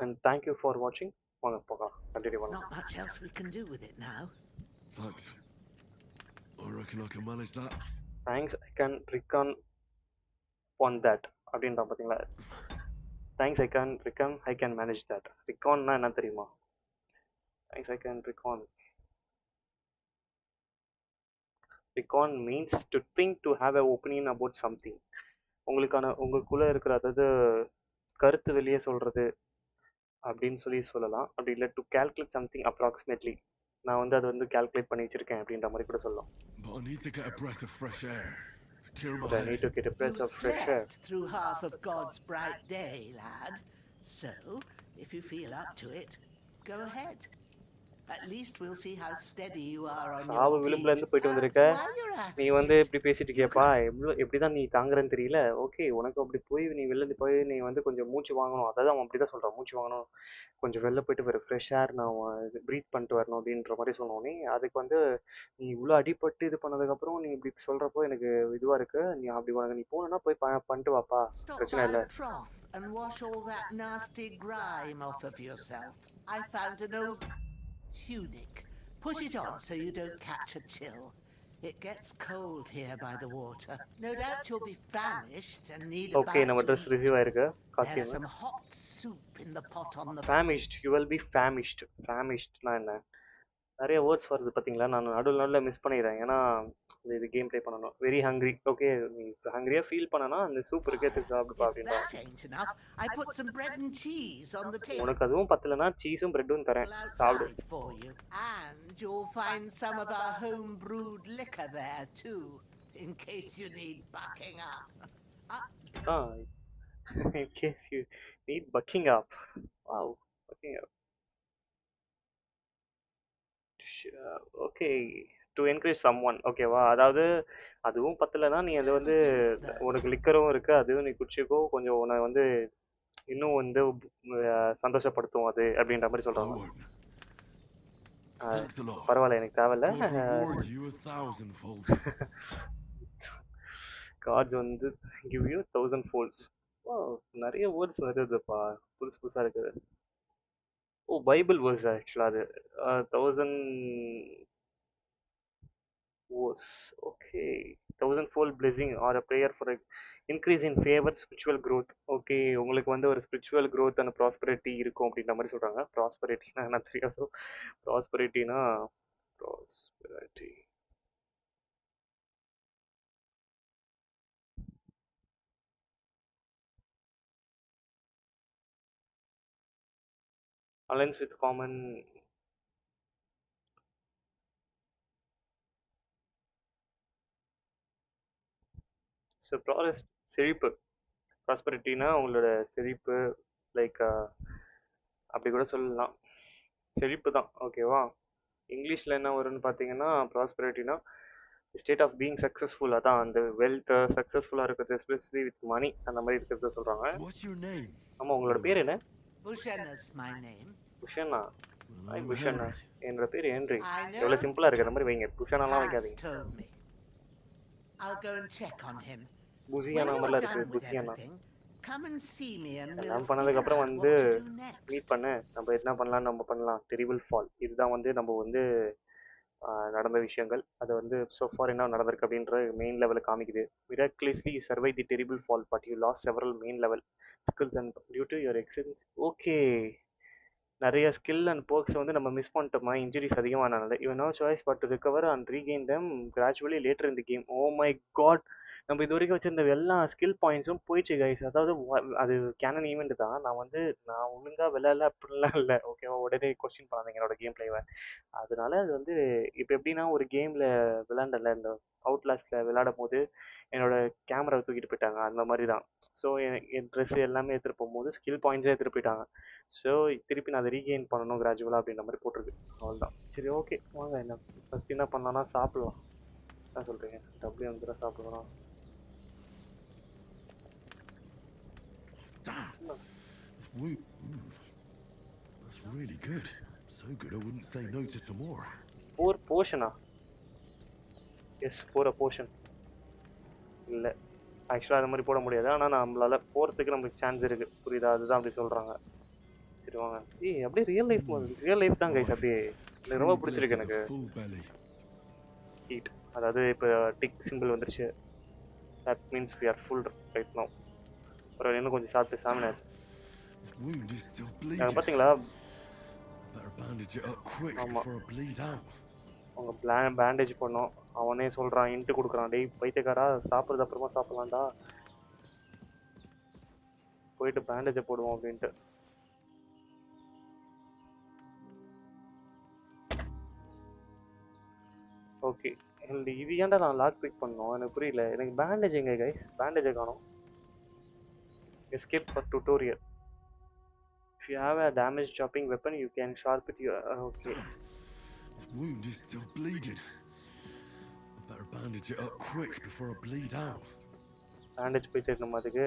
அண்ட் தேங்க்யூ ஃபார் வாட்சிங். வாங்க போகலாம், கண்டினியூ பண்ணலாம். Not much else we can do with it now. Thanks. I reckon I can manage that. Thanks I can reckon on that அப்படின்றா பார்த்தீங்களா? Thanks I can manage that. ரிகான்னா என்ன தெரியுமா? Thanks I can reckon. Reckon means to think, to have a opinion about something. உங்களுக்குள்ளே இருக்கிற அதாவது கருத்து வெளியே சொல்கிறது அப்படின்னு சொல்லலாம். அப்படி இல்லை டு கால்குலேட் சம்திங் அப்ராக்சிமேட்லி. நான் வந்து அதை வந்து கால்குலேட் பண்ணி வச்சிருக்கேன் அப்படின்ற மாதிரி கூட சொல்லலாம். But I need to get a breath of fresh air to clear my But I need head. to get a breath You of fresh air. slept through half of God's bright day, lad. So, if you feel up to it, go ahead. At least we'll see how steady you are on சாவு your விளிம்புல இருந்து feet. போயிட்டு வந்திருக்க. While you're at நீ it, வந்து இப்படி பேசிட்டு இருக்கியப்பா, எப்படிதான் நீ தாங்குறன்னு தெரியல. ஓகே, உனக்கு அப்படி போய் நீ வெளில போய் நீ வந்து கொஞ்சம் மூச்சு வாங்கணும். அதாவது அவன் அப்படிதான் சொல்றான், மூச்சு வாங்கணும், கொஞ்சம் வெளில போயிட்டு ஒரு ஃப்ரெஷ் ஏர் நான் ப்ரீத் பண்ணிட்டு வரணும் அப்படின்ற மாதிரி சொன்னோம். நீ அதுக்கு வந்து நீ இவ்வளோ அடிபட்டு இது பண்ணதுக்கப்புறம் நீ இப்படி சொல்கிறப்போ எனக்கு இதுவாக இருக்கு. நீ அப்படி உனக்கு நீ போகணுன்னா போய் பண்ணிட்டு வாப்பா, stop பிரச்சனை by இல்லை. the trough and wash all that nasty grime off of yourself. I found an old tunic. Put it on so you don't catch a chill. It gets cold here by the water. No doubt you'll be famished and need a okay, bite நம்ம to dress eat. Receive ஆயிருக்கு. There's costume some hot soup in the pot on the famished. You will be famished. ஃபேமிஷ்ட்னா என்ன? நிறைய words வருது பார்த்தீங்களா? நான் நடுவில் miss பண்ணிடுறேன். ஏன்னா இது கேம் ப்ளே பண்ணணும். Very hungry. ஓகே, நீ ஹங்க்ரியாக ஃபீல் பண்ணனா அந்த சூப் இருக்கே சாப்பிடுப்பா If அப்படின்னா. that ain't enough, I put some bread and cheese on the table உனக்கு அதுவும் பத்தலைன்னா சீஸும் ப்ரெட்டும் தரேன், சாப்பிடு. outside for you. And you'll find some of our home-brewed liquor there too, in case you need bucking up. Ah in case you need bucking up. Wow, bucking up. Okay, to encourage someone. ஓகேவா? அதாவது அதுவும் பத்தலைன்னா நீ அது வந்து உனக்கு லிக்கரும் இருக்கு, அதுவும் நீ குடிச்சிக்கோ, கொஞ்சம் உன்னை வந்து இன்னும் வந்து சந்தோஷப்படுத்தும் அது அப்படின்ற மாதிரி I சொல்கிறாங்க. won't. Thanks a lot. பரவாயில்ல, எனக்கு தேவையில்ல. God reward you 1,000-fold. Gods வந்து கிவ் யூ 1000 folds. ஓ, நிறைய வேர்ட்ஸ் வருதுப்பா, புதுசு புதுசாக இருக்குது. ஓ, பைபிள் வேர்ஸ் ஆக்சுவலாக அது 1000 words. Okay, 1000-fold blessing or a prayer for a increase in favor, spiritual growth. Okay, உங்களுக்கு வந்து ஒரு ஸ்பிரிச்சுவல் growth and prosperity இருக்கும் அப்படின்ற மாதிரி சொல்கிறாங்க. ப்ராஸ்பரிட்டினா என்ன தெரியும்? ஸோ ப்ராஸ்பரிட்டினா prosperity aligns with common. So செழிப்பு. ப்ராஸ்பரிட்டினா உங்களோட செழிப்பு, லைக் அப்படி கூட சொல்லலாம். செழிப்பு தான். ஓகேவா? இங்கிலீஷில் என்ன வரும்னு பார்த்தீங்கன்னா ப்ராஸ்பரிட்டினா ஸ்டேட் ஆஃப் பீயிங் சக்ஸஸ்ஃபுல். அதான் அந்த வெல்த் சக்ஸஸ்ஃபுல்லாக இருக்கிறது, எஸ்பெஷலி வித் மணி அந்த மாதிரி இருக்கிறத சொல்கிறாங்க. What's your name? ஆமாம், உங்களோட பேர் என்ன? Bushena's my name. புஷனா. Well, hi I'm புஷனா. Henry. என்னோட பேர் ஹென்றி. I know. எவ்வளோ சிம்பிளாக இருக்கிற மாதிரி வைங்க, புஷனாலாம் Hans வைக்காதீங்க. told me. I'll go and check on him. When புசியானா you're மாதிரிலாம் done இருக்குது, with புசியானா. everything, come and see me and we'll எல்லாம் figure பண்ணதுக்கப்புறம் out வந்து what to do next. Meet பண்ண நம்ம என்ன பண்ணலாம், நம்ம பண்ணலாம். டெரிபிள் ஃபால், இதுதான் வந்து நம்ம வந்து நடந்த விஷயங்கள். அது வந்து so far என்ன நடந்திருக்கு அப்படின்ற மெயின் லெவலில் காமிக்குது. miraculously you survived the terrible fall but you lost several main level skills and due to your excellence. Okay, நிறைய ஸ்கில் அண்ட் பர்க்ஸ் வந்து நம்ம மிஸ் பண்ணிட்டோமா, இன்ஜுரிஸ் அதிகமானனால. You no choice but to recover and regain them gradually later in the game. Oh my god, நம்ம இது வரைக்கும் வச்சிருந்த எல்லா ஸ்கில் பாயிண்ட்ஸும் போயிடுச்சு கைஸ். அதாவது அது கேனன் ஈவெண்ட் தான். நான் ஒழுங்கா விளையாடல அப்படிலாம் இல்லை, ஓகேவா? உடனே கொஸ்டின் பண்ணாதீங்க என்னோட கேம் பிளேவை. அதனால அது வந்து இப்போ எப்படின்னா, ஒரு கேமில் விளையாண்டல, இந்த அவுட்லாஸ்ட்டில் விளையாடும் போது என்னோட கேமராவை தூக்கிட்டு போயிட்டாங்க, அந்த மாதிரி தான். ஸோ என் ட்ரெஸ் எல்லாமே எடுத்துகிட்டு போகும்போது ஸ்கில் பாயிண்ட்ஸே எடுத்துகிட்டு போயிட்டாங்க. ஸோ திருப்பி நான் அதை ரீகெயின் பண்ணணும் கிராஜுவலாக அப்படின்ற மாதிரி போட்டிருக்கு. அவ்வளோதான். சரி, ஓகே, வாங்க. என்ன ஃபஸ்ட் என்ன பண்ணலாம்னா சாப்பிட்லாம். என்ன சொல்கிறீங்க? டபுள்யூ வந்துட சாப்பிடலாம். That's really good. So good I wouldn't say no to some more. போஷனா? எஸ், போகிற போஷன் இல்லை. ஆக்சுவலாக அது மாதிரி போட முடியாது, ஆனால் நம்மளால் போகிறதுக்கு நமக்கு சான்ஸ் இருக்குது, புரியுதா? அதுதான் அப்படி சொல்கிறாங்க. சரி வாங்க. அப்படியே ரியல் லைஃப் தான் கைஸ். அப்படியே எனக்கு ரொம்ப பிடிச்சிருக்கு எனக்கு. ஹீட், அதாவது இப்போ டிக் சிம்பிள் வந்துருச்சு. That means we are full right now. அப்புறம் இன்னும் கொஞ்சம் சாப்பிட்டு சாமினார். பார்த்தீங்களா? ஆமாம், அவங்க பேண்டேஜ் பண்ணோம். அவனே சொல்கிறான், இன்ட்டு கொடுக்குறான். டேய் பைத்தியக்காரா, சாப்பிட்றது அப்புறமா சாப்பிட்லாம்டா, போயிட்டு பேண்டேஜை போடுவோம் அப்படின்ட்டு. ஓகே, இது ஏன்டா நான் லாக் பிக் பண்ணோம் எனக்கு புரியல. எனக்கு பேண்டேஜ் எங்கே கைஸ்? பேண்டேஜை காணோம். Escape for tutorial. If you have a damage chopping weapon, you can sharpen your... Okay. His wound is still bleeding. I better bandage it up quick before I bleed out. Bandage போய் தேடணும் அதுக்கு.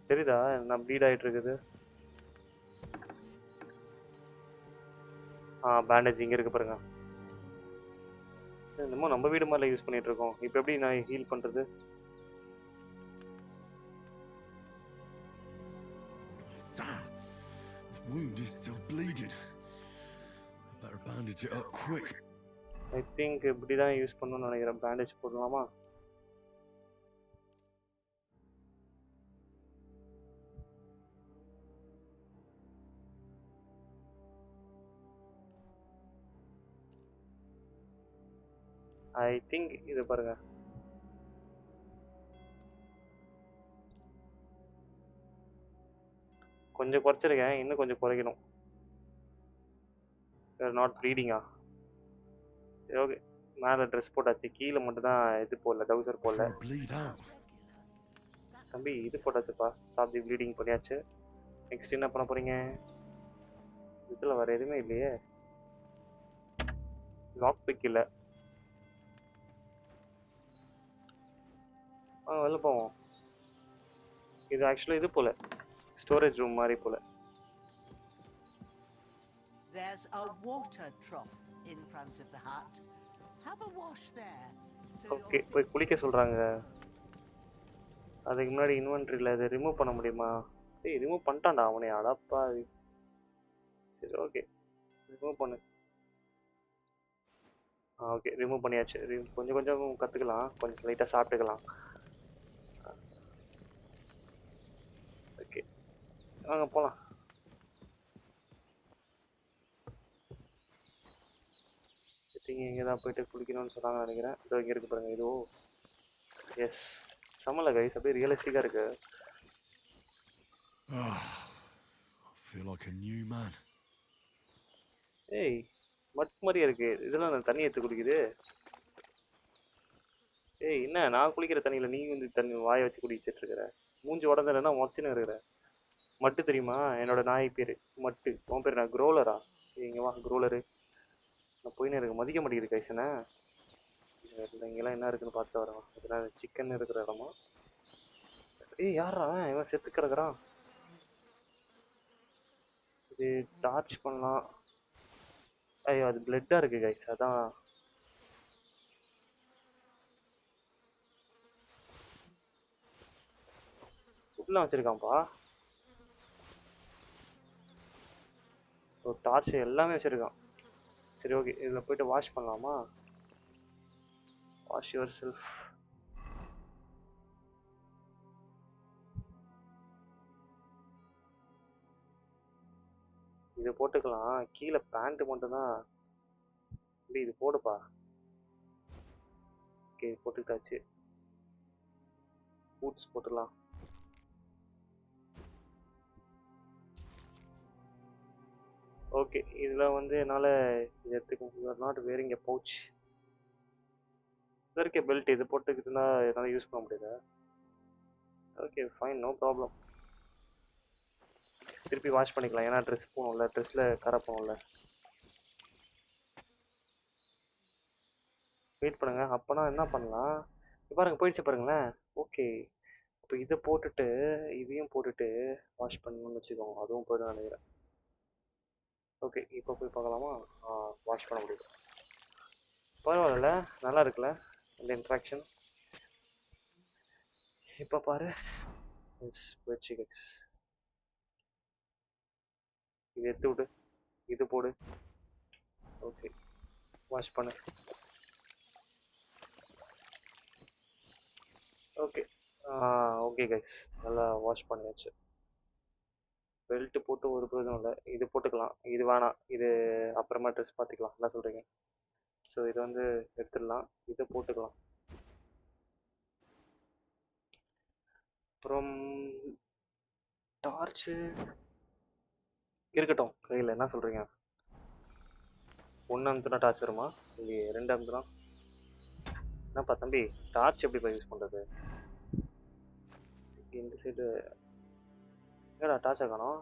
தெரியுதா நான் pleat ஆகிட்டு இருக்குது? Bandage இங்கே இருக்கு பாருங்க. என்னமோ நம்ம வீடு மாதிரில யூஸ் பண்ணிட்டு இருக்கோம். இப்போ எப்படி நான் ஹீல் பண்ணுறது? Wound is still bleeding. I better bandage it up quick. I think இப்படி தான் யூஸ் பண்ணணும்னு நினைக்கிறேன். பேண்டேஜ் போடலாமா? ஐ திங்க் இது பாருங்க. கொஞ்சம் குறைச்சிருக்கேன், இன்னும் கொஞ்சம் குறைக்கணும். நாட் ப்ளீடிங்கா? சரி, ஓகே. மேலே ட்ரெஸ் போட்டாச்சு, கீழே மட்டும் தான் இது போடல, டவுசர் போடல. தம்பி இது போட்டாச்சுப்பா, ஸ்டாப் தி ப்ளீடிங் பண்ணியாச்சு. நெக்ஸ்ட் என்ன பண்ண போறீங்க? இதில் வேறு எதுவுமே இல்லையே. லாக் பிக் இல்லை. வெளில போவோம். இது ஆக்சுவலாக இது போல ஸ்டோரேஜ் ரூம் மாதிரி போல. There's a water trough in front of the hut. Have a wash there. Okay, போய் குளிக்க சொல்றாங்க. அதுக்கு முன்னாடி இன்வென்ட்ரியில் இதை ரிமூவ் பண்ண முடியுமா? ரிமூவ் பண்ணிட்டான்டா அவனே, அடப்பா. சரி, ஓகே, ரிமூவ் பண்ணு. ஓகே, ரிமூவ் பண்ணியாச்சு. கொஞ்சம் கொஞ்சம் கற்றுக்கலாம், கொஞ்சம் லைட்டாக சாப்பிட்டுக்கலாம். ஓகே, வாங்க போகலாம். இங்கே தான் போயிட்டு குளிக்கணும்னு சொன்னாங்க நினைக்கிறேன். இதோ இங்கே இருக்கு பாருங்க. இதோ எஸ், சமல கைஸ், அப்படியே ரியலிஸ்டிக்காக இருக்கு. I feel like a new man. ஏய், மட் மாதிரியே இருக்கு. இதெல்லாம் நான் தண்ணி எடுத்து குடிக்குது. ஏய், என்ன நான் குளிக்கிற தண்ணியில் நீ வந்து தண்ணி வாயை வச்சு குடிச்சிட்டு இருக்கிற? மூஞ்சி உடந்தேன்னா மொச்சின்னு இருக்கிற. மட்டு தெரியுமா? என்னோட நாய் பேர் மட்டு. உன் பேர் நான் குரோலரா? இங்கே வா குரோலரு. நான் போயின்னு இருக்கு, மதிக்க மாட்டேங்குது கைசனை. இங்கெல்லாம் என்ன இருக்குன்னு பார்த்து வரேன். இதெல்லாம் சிக்கன் இருக்கிற இடமா? ஏய், யாரா இவன் செத்து கிடக்குறான்? இது டார்ச் பண்ணலாம். ஐயோ, அது பிளட்டாக இருக்கு கைஸ், அதான். ஃபுட்லாம் வச்சுருக்கான்ப்பா. டார்ச் எல்லாமே வச்சுருக்கான். சரி, ஓகே, இதில் போயிட்டு வாஷ் பண்ணலாமா? Wash your self. இது போட்டுக்கலாம். கீழே பேண்ட்டு மட்டும்தான். இது போடுப்பா. ஓகே போட்டுட்டாச்சு. பூட்ஸ் போட்டுடலாம். ஓகே இதில் வந்து என்னால் இது எடுத்துக்க நாட் வேரிங் எ பவுச். இதில் இருக்க பெல்ட் இது போட்டுக்கிட்டு இருந்தால் என்னால் யூஸ் பண்ண முடியுதா? Okay fine, no problem. திருப்பி வாஷ் பண்ணிக்கலாம், ஏன்னா ட்ரெஸ் போகணும்ல, ட்ரெஸ்ஸில் கரை போகணும்ல. வெயிட் பண்ணுங்க. அப்போனா என்ன பண்ணலாம், பாருங்க போயிடுச்சு பாருங்களேன். ஓகே இப்போ இதை போட்டுட்டு இதையும் போட்டுட்டு வாஷ் பண்ணணும்னு வச்சுக்கோங்க, அதுவும் போய்டும் நினைக்கிறேன். ஓகே இப்போ போய் பார்க்கலாமா? வாஷ் பண்ண முடியுது. பரவாயில்ல, நல்லா இருக்குல்ல இந்த இன்ட்ராக்ஷன். இப்போ பாரு இது எடுத்து விடு, இது போடு. ஓகே வாஷ் பண்ணு. ஓகே ஓகே கைஸ், நல்லா வாஷ் பண்ணியாச்சு. பெல்ட் போட்டு ஒரு பிரயோஜனம் இல்லை, இது போட்டுக்கலாம். இது வேணாம், இது அப்புறமா ட்ரெஸ் பார்த்துக்கலாம். என்ன சொல்கிறீங்க? ஸோ இது வந்து எடுத்துடலாம், இதை போட்டுக்கலாம். அப்புறம் டார்ச்சு இருக்கட்டும் கையில், என்ன சொல்கிறீங்க? ஒன்று அமுத்துனா டார்ச் வருமா? இல்லையே, 2 அமுத்துனா. என்னப்பா தம்பி, டார்ச் எப்படிப்பா யூஸ் பண்ணுறது? இந்த சைடு ஏடா டார்ச்சை காணோம்.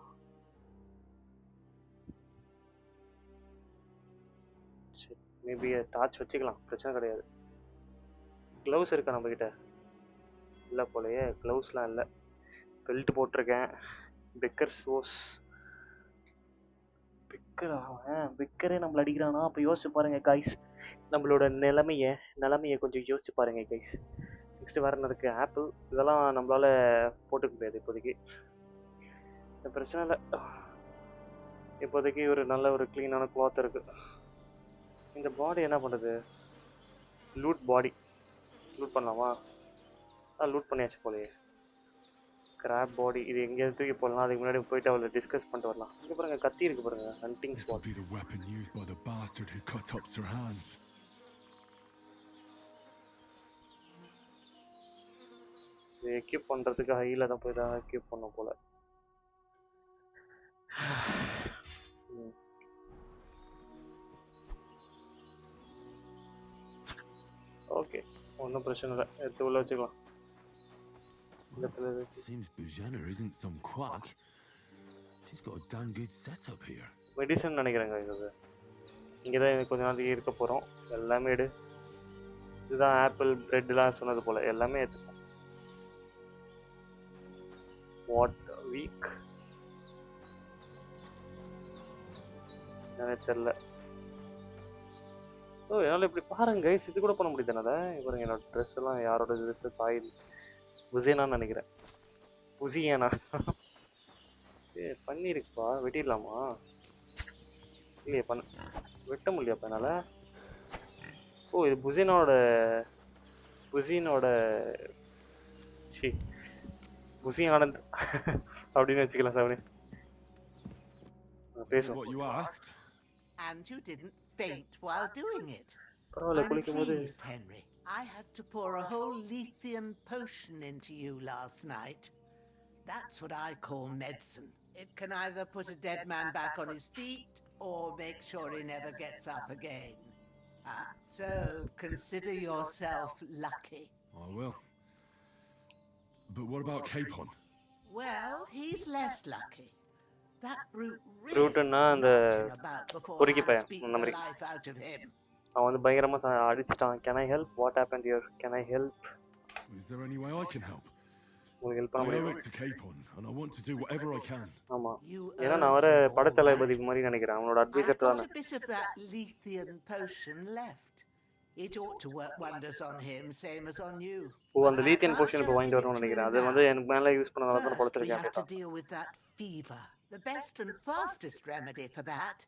சரி மேபி டார்ச் வச்சுக்கலாம், பிரச்சனை கிடையாது. க்ளவுஸ் இருக்கா நம்மக்கிட்ட? இல்லை போலையே, க்ளவுஸ்லாம் இல்லை. பெல்ட் போட்டிருக்கேன். Beggar sous. பெக்கரே நம்மளை அடிக்கிறானா? அப்போ யோசிச்சு பாருங்க கைஸ், நம்மளோட நிலைமையை கொஞ்சம் யோசிச்சு பாருங்க கைஸ். நெக்ஸ்ட் வேறு என்ன இருக்குது? ஆப்பிள். இதெல்லாம் நம்மளால போட்டுக்க முடியாது இப்போதைக்கு, இந்த பிரச்சனை இல்லை. இப்போதைக்கு ஒரு நல்ல ஒரு க்ளீனான கிளாத் இருக்குது. இந்த பாடி என்ன பண்ணுறது? லூட் பாடி லூட் பண்ணலாமா? லூட் பண்ணியாச்சு போலையே. கிராப் பாடி, இது எங்கேயாவது தூக்கி போடலாம். அதுக்கு முன்னாடி போயிட்டு அவளை டிஸ்கஸ் பண்ணிட்டு வரலாம். இங்கே பாருங்க, கத்தி இருக்கு பாருங்க, hunting This will spot. be the weapon used by the bastard who cut up Sir Hans. இது எக்யூப் பண்ணுறதுக்கு ஹையில் தான் போய் தான் எக்யூப் பண்ணும் போல். ஓகே ஒன்றும் பிரச்சனை இல்லை, எடுத்து உள்ள வச்சுக்கலாம். Seems Boshena isn't some quack. She's got a damn good setup here. Medicine நினைக்கிறேங்க இது. இங்கே தான் கொஞ்ச நாளைக்கு இருக்க போகிறோம். எல்லாமே எடு. இதுதான் ஆப்பிள் பிரெட்லாம் சொன்னது போல், எல்லாமே எடுத்துப்போம். வாட் வீக் எனக்கு தெரில. என்னால் இப்படி பாருங்க கைஸ், இது கூட பண்ண முடியுது என்னால். பாருங்க என்னோட ட்ரெஸ் எல்லாம் யாரோட ட்ரெஸ்ஸு? சாயில் புசேனான்னு நினைக்கிறேன். புசியேனா பண்ணிருக்குப்பா. வெட்டிடலாமா? இல்லையே, வெட்ட முடியாப்பா என்னால். இது புசினோட சி புசி ஆனந்த் அப்படின்னு வச்சுக்கலாம் சார். பேசுவோம். What you asked? And you didn't faint while doing it. பரவாயில்ல, I'm குளிக்கும் போது. pleased, Henry. I had to pour a whole Lethean potion into you last night. That's what I call medicine. It can either put a dead man back on his feet or make sure he never gets up again. So consider yourself lucky. I will. But what about Capon? Well, he's less lucky. That brute Brute-னா அந்த பொறுக்கி பையன் அந்த மாதிரி. life out of him. அவன் வந்து பயங்கரமா அடிச்சிட்டான். Can I help? What happened here? Can I help? Is there any way I can help? உங்களுக்கு ஹெல்ப் I பண்ண owe முடியுமா? it to Capon, and I want to do whatever I can. ஆமா, You ஏன்னா நான் வர படத்தளபதி மாதிரி நினைக்கிறேன். அவனோட I've அட்வைசர் got தானே. a bit of that Lethean potion left. It ought to work wonders on him, same as on you. அந்த லீத்தியன் portion இப்போ வாங்கிட்டு வரணும்னு நினைக்கிறேன். அது வந்து எனக்கு மேலே யூஸ் பண்ண நல்லா தான் First, we படுத்திருக்கேன். have to deal with that fever. The best and fastest remedy for that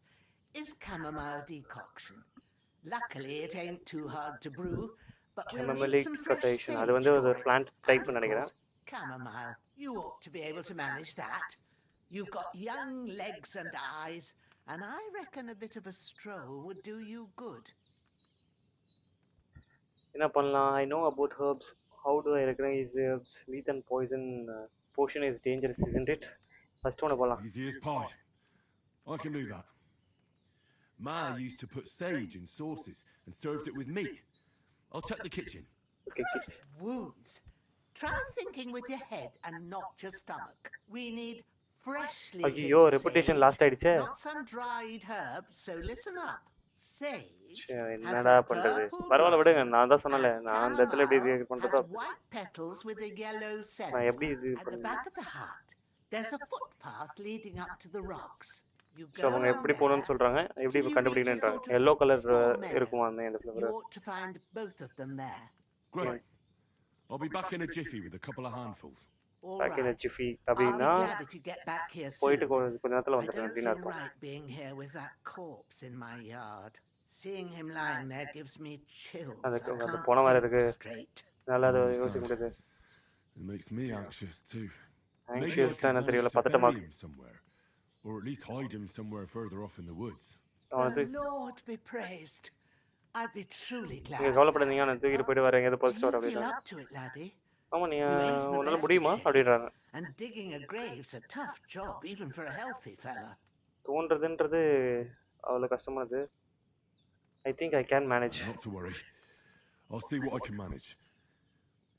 is chamomile decoction. Luckily, it ain't too hard to brew, but we'll Chamomile need some fresh decoction. sage அது வந்து ஒரு for it. plant type And of நினைக்கிறேன். course, chamomile. You ought to be able to manage that. You've got young legs and eyes, and I reckon a bit of a stroll would do you good. என்ன பண்ணலாம்? I know about herbs. How do I recognize herbs? Leaf and poison potion is dangerous, isn't it? First one போலாம். Easy as pie. I can do that. Ma used to put sage in sauces and served it with meat. I'll check the kitchen. Okay, Gross wounds. Try thinking with your head and not your stomach. We need freshly ஐயோ picked ரெpuடேஷன் sage, last ஆயிடுச்சே. not some dried herb, so listen up. Sage has என்னடா a பண்றது? purple பரவாயில்ல விடுங்க. blossom நான் தான் சொன்னல. and நான் அந்த இடத்துல எப்படி இது chamomile பண்றதோ has white petals with a yellow நான் center. எப்படி இது At the பண்ணுவேன்? back of the hut, there's a footpath leading up to the rocks. You so go அவங்க along எப்படி there போகணும்னு சொல்றாங்க, எப்படி till you reach a கண்டுபிடிக்கணுன்றாங்க. sort of yellow colour small meadow. இருக்குமா அந்த இந்த You flower? ought to find both of them there. Great. I'll be back in a jiffy with a couple of handfuls. All back in right. Jiffy I'll be அப்படின்னா glad if you get back here போயிட்டு soon. கொஞ்ச நேரத்துல I வந்துடுறேன் don't அப்படின்னு feel அர்த்தம். right being here with that corpse in my yard. Seeing him lying there gives me chills. I அந்த can't போன மாதிரி think இருக்கு. straight. நல்லா அதை Understand. யோசிக்க முடியுது. It makes me anxious too. Maybe I anxious could தான் என்ன தெரியல manage to பதட்டமா bury him somewhere, or at least hide him somewhere further off in the woods. அவனுக்கு The Lord be praised. I'd be truly glad. நீங்க of கவலைப்படாதீங்க, that. நான் தூக்கிட்டு போயிட்டு வரேன் எங்கேயாவது Do போஸ்ட் வர you feel அப்படின்னா. up to it, laddie? ஆமா நீ You ain't in the உன்னால best முடியுமா of shape, அப்படின்றாங்க. and digging a grave's a tough job, even for a healthy fella. தோன்றதுன்றது அவ்வளோ கஷ்டமானது. I think I can manage. Not to worry. I'll see what I can manage.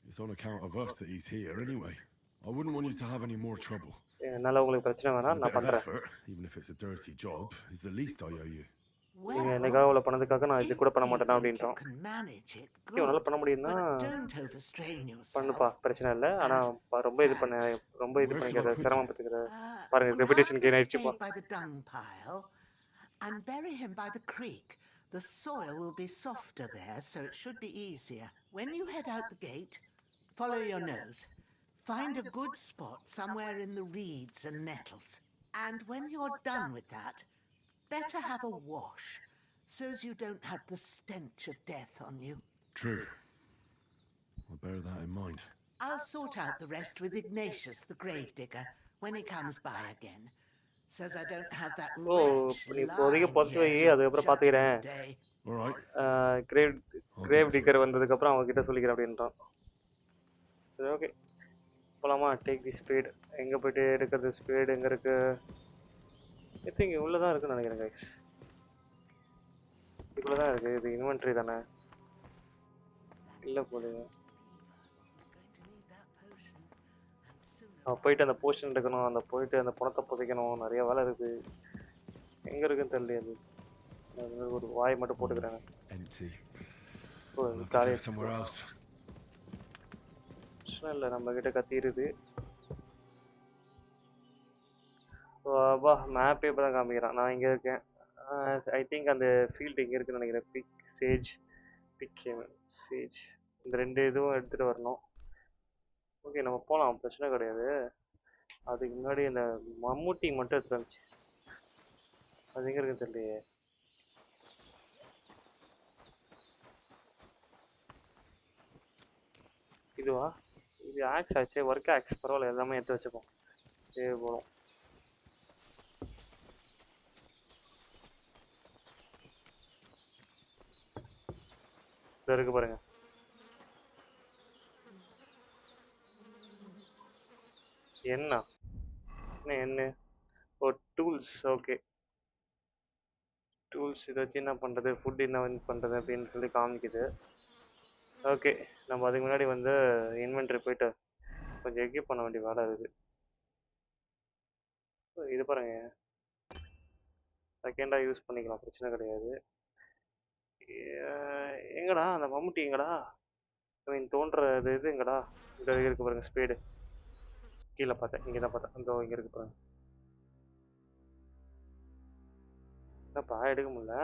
It's on account of us that he's here anyway. I wouldn't want you to have any more trouble. என்னால் உங்களுக்கு பிரச்சனை வேணாம், A நான் bit of பண்ணுறேன். effort, even if it's a dirty job, is the least I owe you. நீங்கள் Well, என்னைக்காக அவ்வளோ பண்ணதுக்காக நான் இது if கூட பண்ண you மாட்டேனா think அப்படின்ட்டோம். you can manage it, okay உன்னால் good. பண்ண முடியும்னா But don't overstrain பண்ணுப்பா, yourself. பிரச்சனை இல்லை. ஆனால் ரொம்ப இது பண்ண ரொம்ப இது Where should I பண்ணிக்கிற put him? சிரமப்பட்டுக்கிற பாருங்க reputation gain Grab the ஆயிடுச்சுப்பா. spade by the dung pile and bury him by the creek. The soil will be softer there, so it should be easier. When you head out the gate, follow your nose. Find a good spot somewhere in the reeds and nettles. And when you're done with that, better have a wash, so as you don't have the stench of death on you. True. I'll bear that in mind. I'll sort out the rest with Ignatius, the gravedigger, when he comes by again, so as I don't have that oh wretch நீ இப்போதைக்கு lying பொறுத்து வை, here till அதுக்கப்புறம் பார்த்துக்கிறேன். Judgment Day. All right. Grave digger வந்ததுக்கப்புறம் அவங்ககிட்ட சொல்லிக்கிறேன் அப்படின்றான். சரி ஓகே போகலாமா? Take the spade. எங்கே போயிட்டு எடுக்கிறது ஸ்பேடு எங்கே இருக்கு? ஐ திங்க் இவ்வளோ தான் இருக்குன்னு நினைக்கிறேன் கைஸ். இவ்வளோ தான் இருக்குது. இது இன்வென்ட்ரி தானே? இல்லை போல. போயிட்டு அந்த போர்ஷன் எடுக்கணும், அந்த போயிட்டு அந்த பணத்தை புதைக்கணும், நிறைய வேலை இருக்குது. எங்கே இருக்குன்னு தெரியல. அது ஒரு வாய் மட்டும் போட்டுக்கிறாங்க. Empty. O I'll have to go காலையில் somewhere else. பிரச்சனை இல்லை, நம்மக்கிட்ட கத்திடுது. வா மேப்பே இப்போ தான் காமிக்கிறான். நான் இங்கே இருக்கேன். ஐ திங்க் அந்த ஃபீல்டு இங்கே இருக்குன்னு நினைக்கிறேன். பிக் சேஜ் இந்த ரெண்டு இதுவும் எடுத்துகிட்டு வரணும். ஓகே நம்ம போகலாம், பிரச்சனை கிடையாது. அதுக்கு முன்னாடி இந்த மம்முட்டி மட்டும் எடுத்துட்டு வந்துச்சு. அது எங்கே இருக்குன்னு தெரியலையே. இதுவா? இது ஆக்ஸ் ஆச்சு. ஒர்க் ஆக்ஸ் பரவாயில்ல, எல்லாமே எடுத்து வச்சுப்போம். சரி போகிறோம். இது இருக்கு பாருங்க. என்ன ஓ டூல்ஸ். ஓகே டூல்ஸ் இதை வச்சு என்ன பண்ணுறது, ஃபுட் என்ன பண்ணுறது அப்படின்னு சொல்லி காமிக்குது. ஓகே நம்ம அதுக்கு முன்னாடி வந்து இன்வென்ட்ரி போயிட்டு கொஞ்சம் எக்யூப் பண்ண வேண்டிய வேலை இருக்குது. இது பாருங்க, செகண்டாக யூஸ் பண்ணிக்கலாம், பிரச்சனை கிடையாது. எங்கடா அந்த மம்முட்டி எங்கடா? மீன் தோன்ற இது எங்கடா? இங்கே இருக்கு பாருங்க ஸ்பீடு. கீழே பார்த்தேன், இங்கே தான் பார்த்தேன். அந்த இங்கே இருக்கு பாருங்க. என்னப்பா எடுக்க முடியல?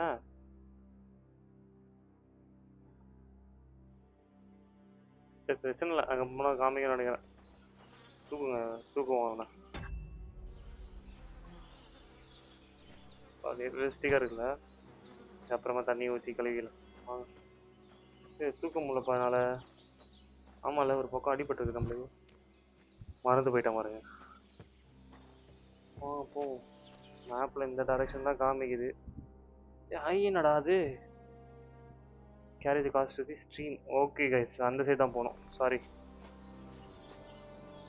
சரி பிரச்சனை இல்லை, அங்கே போனால் காமிக்கணும்னு நினைக்கிறேன். தூக்குவோம் அவனை. அது ரிஸ்டிக்காக இருக்குல்ல, அப்புறமா தண்ணி ஊற்றி கழுவிக்கலாம். வாங்க. சரி தூக்க முடியலப்பா அதனால். ஆமாம்ல ஒரு பக்கம் அடிபட்டுருக்கு நம்மளுக்கு, மறந்து போயிட்டேன் பாருங்க. போ மேப்பில் இந்த டைரக்ஷன் தான் காமிக்குது. என்னடா அது carry the cost to the stream. Okay guys, அந்த சைடு தான் போகணும். சாரி.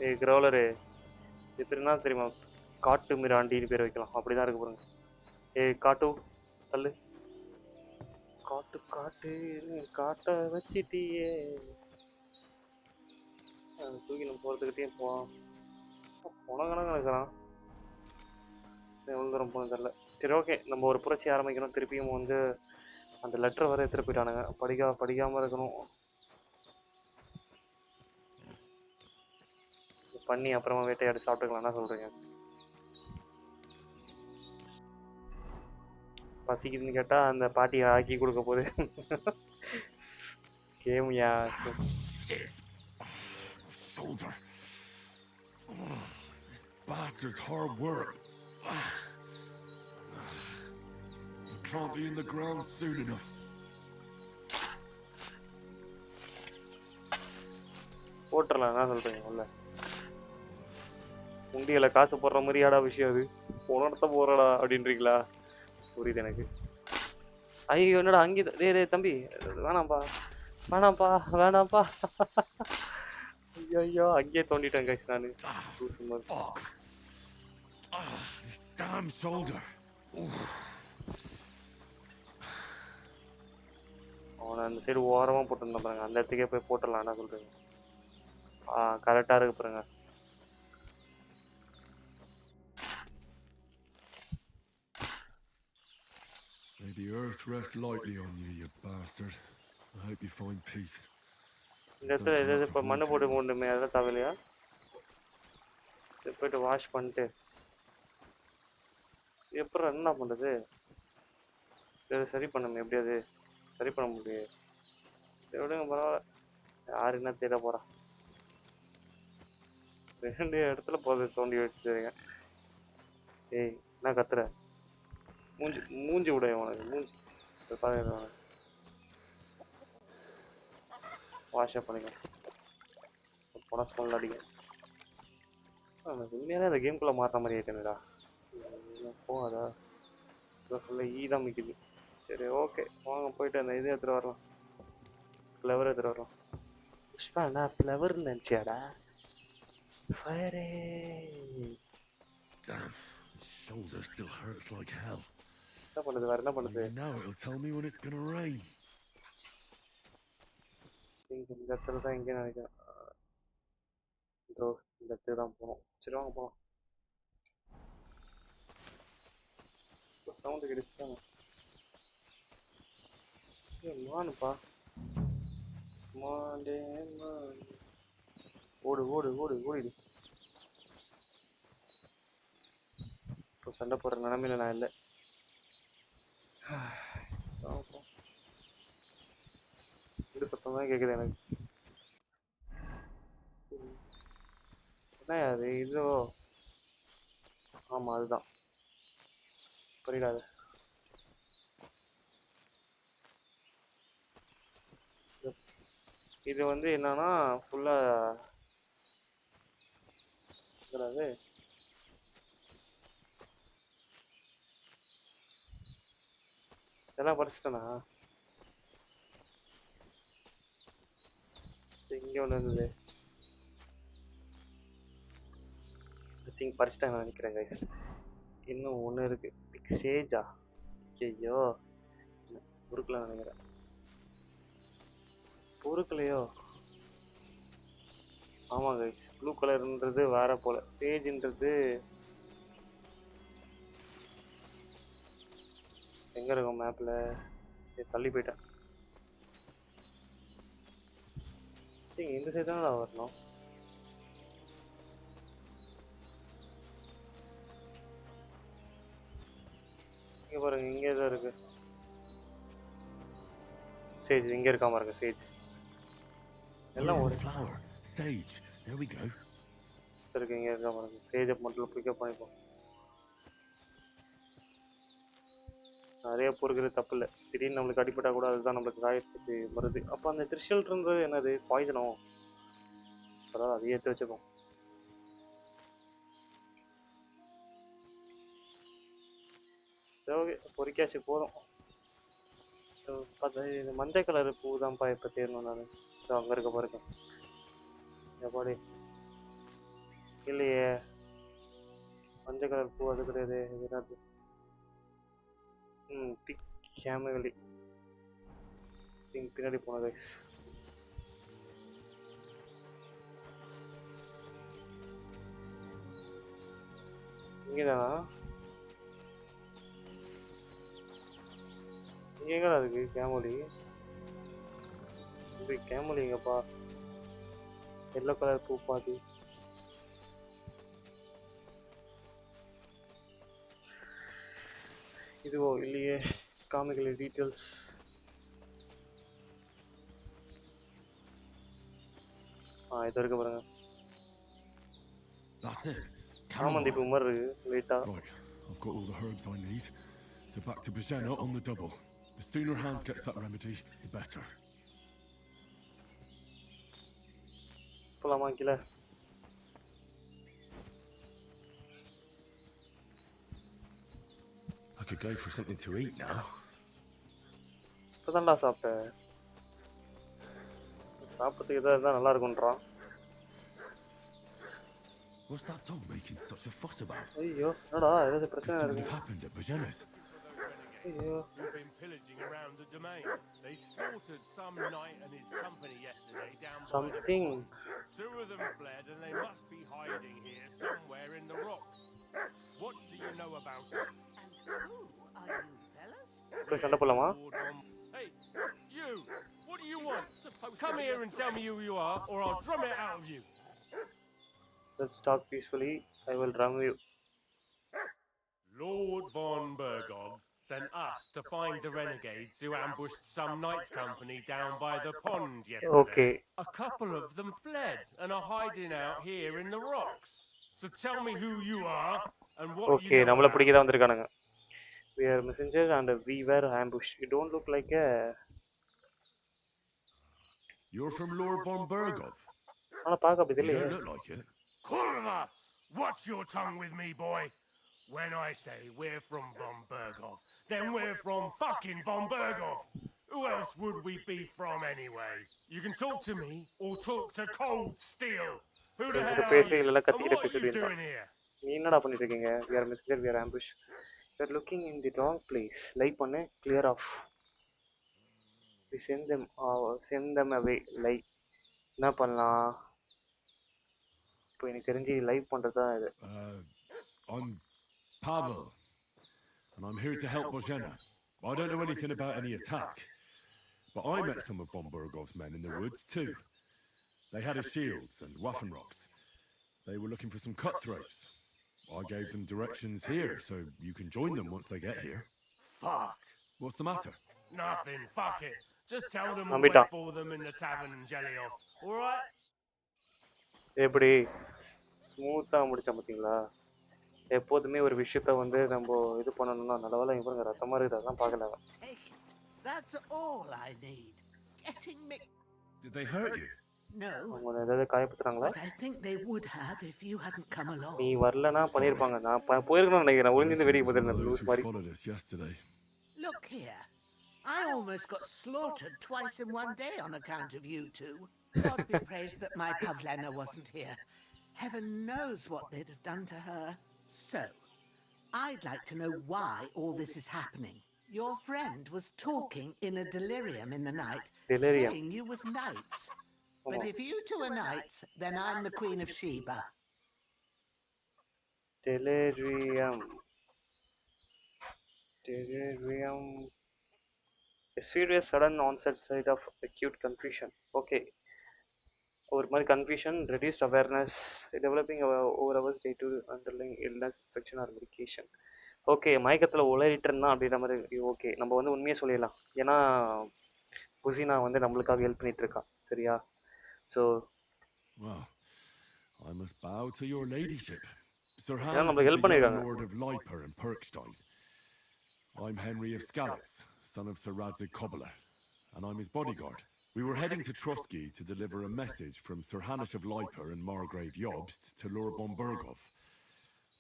ஏய் கிரௌலரு, இது என்ன தெரியுமா? காட்டு மிராண்டின்னு பேர் வைக்கலாம். அப்படி தான் இருக்கு பாருங்க. ஏய் காட்டு தள்ளு. காட்டு காட்டு காட்ட வச்சிட்டியே. தூக்கி நம்ம போகிறதுக்கிட்டே போவான். உனக்கணக்கு நினைக்கிறான். எவ்வளோ தூரம் போகணும் தெரில. சரி ஓகே, நம்ம ஒரு புரட்சி ஆரம்பிக்கணும். திருப்பியும் வந்து அந்த லெட்டர் வர எடுத்துகிட்டு போயிட்டானுங்க. படிக்காமல் இருக்கணும். பண்ணி அப்புறமா வேட்டையாடி சாப்பிட்டுக்கலாம். என்ன சொல்கிறீங்க? பசிக்குதுன்னு கேட்டால் அந்த பாட்டி ஆக்கி கொடுக்க போகுது. கேமியா Soldier. This bastard's hard work. He can't be in the ground soon enough. போட்டுடலாம். என்ன சொல்கிறீங்க? உள்ள உண்டியல காசு போடுற மாதிரியாடா விஷயம் அது. உணர்த்த போகிறடா அப்படின்றீங்களா? புரியுது எனக்கு. ஐயோ என்னடா அங்கே டே தம்பி வேணாம்ப்பா வேணாம்ப்பா வேணாம்ப்பா. ஐயோ அங்கேயே தோண்டிட்டேன் கைஸ் நான். Fuck. This damn soldier. அவனை அந்த சைடு ஓரமாக போட்டுருந்தேன் பாருங்க. அந்த இடத்துக்கே போய் போட்டுடலாம். என்ன சொல்கிறீங்க? கரெக்டாக இருக்கு பாருங்க. May the earth rest lightly on you, you bastard. I hope you find peace. இந்த இடத்துல எதாவது இப்போ மண்ணை போட்டு கொண்டுமே அதெல்லாம் தேவையில்லையா? போயிட்டு வாஷ் பண்ணிட்டு எப்பறம் என்ன பண்ணுறது? இதை சரி பண்ணுமே எப்படியாது சரி பண்ண முடியாது. விடுங்க பரவாயில்ல. யாரு என்ன தேட போகிறா? 2 இடத்துல போதை தோண்டி வச்சுருங்க. ஏய் என்ன கத்துற? மூஞ்சி விட உனக்கு மூஞ்சி வாஷ் பண்ணிக்க. போனால் ஸ்மெல் அடிக்க. உண்மையாலே அந்த கேம்குள்ளே மாறுற மாதிரி ஆயிட்டேன்டா. போகாதா? ஃபுல்லாக தான் மிக்குது. சரி ஓகே வாங்க போயிட்டு அந்த இது எடுத்துகிட்டு வரலாம். ஃப்ளவர் எடுத்துகிட்டு வரலாம். புஷ்பா நான் ஃப்ளவர்னு நினச்சியாடா? ஃபயரே. Damn, his shoulder still hurts like hell. என்ன பண்ணுது? வேறு என்ன பண்ணுது? Now it'll tell me when it's gonna rain. இந்த இடத்துல தான் எங்கே நினைக்கிறேன். இதோ இந்த இடத்துக்கு தான் போகணும். சரி வாங்க போகலாம். சவுண்டு கிடைச்சிட்டாங்க. மானுப்பா மாண்டே மான். ஓடு ஓடு ஓடு ஓடிடு. இப்போ சண்டை போடுற நிலமையில நான் இல்லை. இது சத்தம் தான் கேட்குது எனக்கு. என்ன அது? இதோ ஆமாம் அதுதான். புரியாது. இது வந்து என்னன்னா ஃபுல்லாக இதெல்லாம் படிச்சிட்டேனா? இங்கே ஒன்று இருந்தது. திங்க் படிச்சிட்டேன் நினைக்கிறேன் கைஸ். இன்னும் ஒன்று இருக்கு. சேஜா? ஐயோ பொறுக்கல நினைக்கிறேன். பொறுக்கலையோ? ஆமாம் கைஸ், ப்ளூ கலர்ன்றது வேற போல. சேஜ்ன்றது எங்க இருக்கும் மேப்ல? தள்ளி போயிட்டேன். இந்த சைடு தானே வரணும். இங்க பாருங்க, இங்கே தான் இருக்கு சேஜ். இங்க இருக்காம இருக்கு சேஜ். எல்லாம் ஒரு flower, sage. There we go. இருக்கு. இங்க இருக்காம இருக்கு சேஜை மட்டும் பிக்கப் பண்ணிப்போம். நிறைய பொறுக்கிறது தப்பு இல்லை. திடீர்னு நம்மளுக்கு அடிப்பட்டா கூட அதுதான் நம்மளுக்கு காயத்துக்கு வருது. அப்போ அந்த த்ரிஷல்ன்றது என்னது? பாய்சனோ? பரவாயில்ல, அதை ஏற்றி வச்சுப்போம். ஓகே பொறிக்காச்சு போதும். இந்த மஞ்சள் கலர் பூ தான்ப்பா இப்போ தேடணும் நான். அங்கே இருக்க பாருங்க. எப்பாடி இல்லையே, மஞ்சள் கலர் பூ அது கிடையாது. இது என்னது? பிக் கேமலி பின்னாடி போனது. இங்கேதானா? இங்கே எங்கடா இருக்கு கேமலி? இது கேமலிங்கப்பா. எல்லோ கலர் பூ பாதி. இதுவோ இல்லையே, காமிக்கல டீட்டெயில்ஸ். இது இருக்கு பாருங்க. That's it. சாமந்தி பூ மாதிரி இருக்கு லைட்டா. Right, I've got all the herbs I need. So back to Boshena on the double. The sooner Hans gets that remedy, the better. போலாமா கீழே? I could go for something to eat now. இப்போதான்டா சாப்பிட்டேன். சாப்பிட்றதுக்கு எதாவது இருந்தால் நல்லா இருக்கும்ன்றான். What's that dog making such a fuss about? ஐயோ என்னடா ஏதாவது பிரச்சனை Could something இருக்கு? have happened at Boschena's? ஐயோ You've been pillaging around the domain. They slaughtered some knight and his company yesterday down by the Something. pond. 2 of them fled and they must be hiding here somewhere in the rocks. What do you know about it? And who are you, fellas? போய் சண்டை போடலாமா? Hey, you! What do you want? Come here and tell me who you are, or I'll drum it out of you. Let's talk peacefully. I will drum you. Lord von Bergov sent us to find the renegades who ambushed some knights' company down by the pond yesterday. Okay. A couple of them fled and are hiding out here in the rocks. So tell me who you are and what Okay, you know நம்மள about பிடிக்க தான் வந்திருக்கானுங்க. We are messengers and we were ambushed. You don't look like a... You're from Lord von Bergov? ஆனா பார்க்க அப்படி You தெரியல. don't look like it. Kurva! Watch your tongue with me, boy. When I say we're from von Bergov, then we're from fucking von Bergov. Who else would we be from anyway? You can talk to me or talk to cold steel. Who the hell are பேசி you? இல்ல And கத்திக்கிட்ட what are you பேசிட்டு doing here? நீ என்னடா பண்ணிட்டு இருக்கீங்க? We are messenger, we are ambushed. You are looking in the wrong place. Like பண்ணு, clear off. We send them away. Like என்ன பண்ணலாம்? இப்போ எனக்கு தெரிஞ்சு லைவ் பண்றதா இது. I'm Pavel, and I'm here to help Boshena. I don't know anything about any attack, but I met some of von Bergov's men in the woods too. They had his shields and Waffenrocks. They were looking for some cutthroats. I gave them directions here, so you can join them once they get here. Fuck. What's the matter? Nothing. Fuck it. Just tell them we'll Ambita. wait for them in the tavern in Jelioff. Alright? எப்படி ஸ்மூத்தா முடிச்சா பார்த்தீங்களா? எப்போதுமே ஒரு விஷயத்த வந்து நம்ம இது பண்ணணும்னா நல்லவேளை இவங்க ரத்தமா இருக்குது அதெல்லாம் பார்க்கல. Take it. That's all I need. Getting me. Did they hurt you? No, அவங்க ஏதாவது காயப்படுத்துறாங்களா? but I think they would have if you hadn't come along. நீ வரலனா பண்ணிருப்பாங்க. நான் போயிருக்கணும்னு நினைக்கிறேன். ஒளிஞ்சிருந்து வேடிக்கை One of பார்த்துருந்தேன் those லூஸ் who மாதிரி. followed us yesterday. Look here. I almost got slaughtered twice in one day on account of you two. God be praised that my Pavlena wasn't here. Heaven knows what they'd have done to her. So, I'd like to know why all this is happening. Your friend was talking in a delirium in the night, Delirium. saying you was knights. But if you two are knights, then I'm the Queen of Sheba. Delirium. A serious sudden onset side of acute confusion. Okay. ஒரு மாதிரி confusion, reduced awareness, developing over hours day to underlying illness, infection or medication. Okay, மயக்கத்தில் உளறிட்டு இருந்தான் அப்படின்ற மாதிரி. Okay, நம்ம வந்து உண்மையை சொல்லிடலாம். ஏன்னா புசினா வந்து நம்மளுக்காக ஹெல்ப் பண்ணிட்டு இருக்கா. சரியா? So Well, I must bow to your ladyship. Sir Yeah, Hans நம்ம is help the young பண்ணிருக்காங்க. lord of Leiper and Perkstein. I'm Henry of Skalitz, son of Sir Radzig Kobbler, and I'm his bodyguard. We were heading to Trotsky to deliver a message from Sir Hanish of Leiper and Margrave Jobst to Lord von Bergov.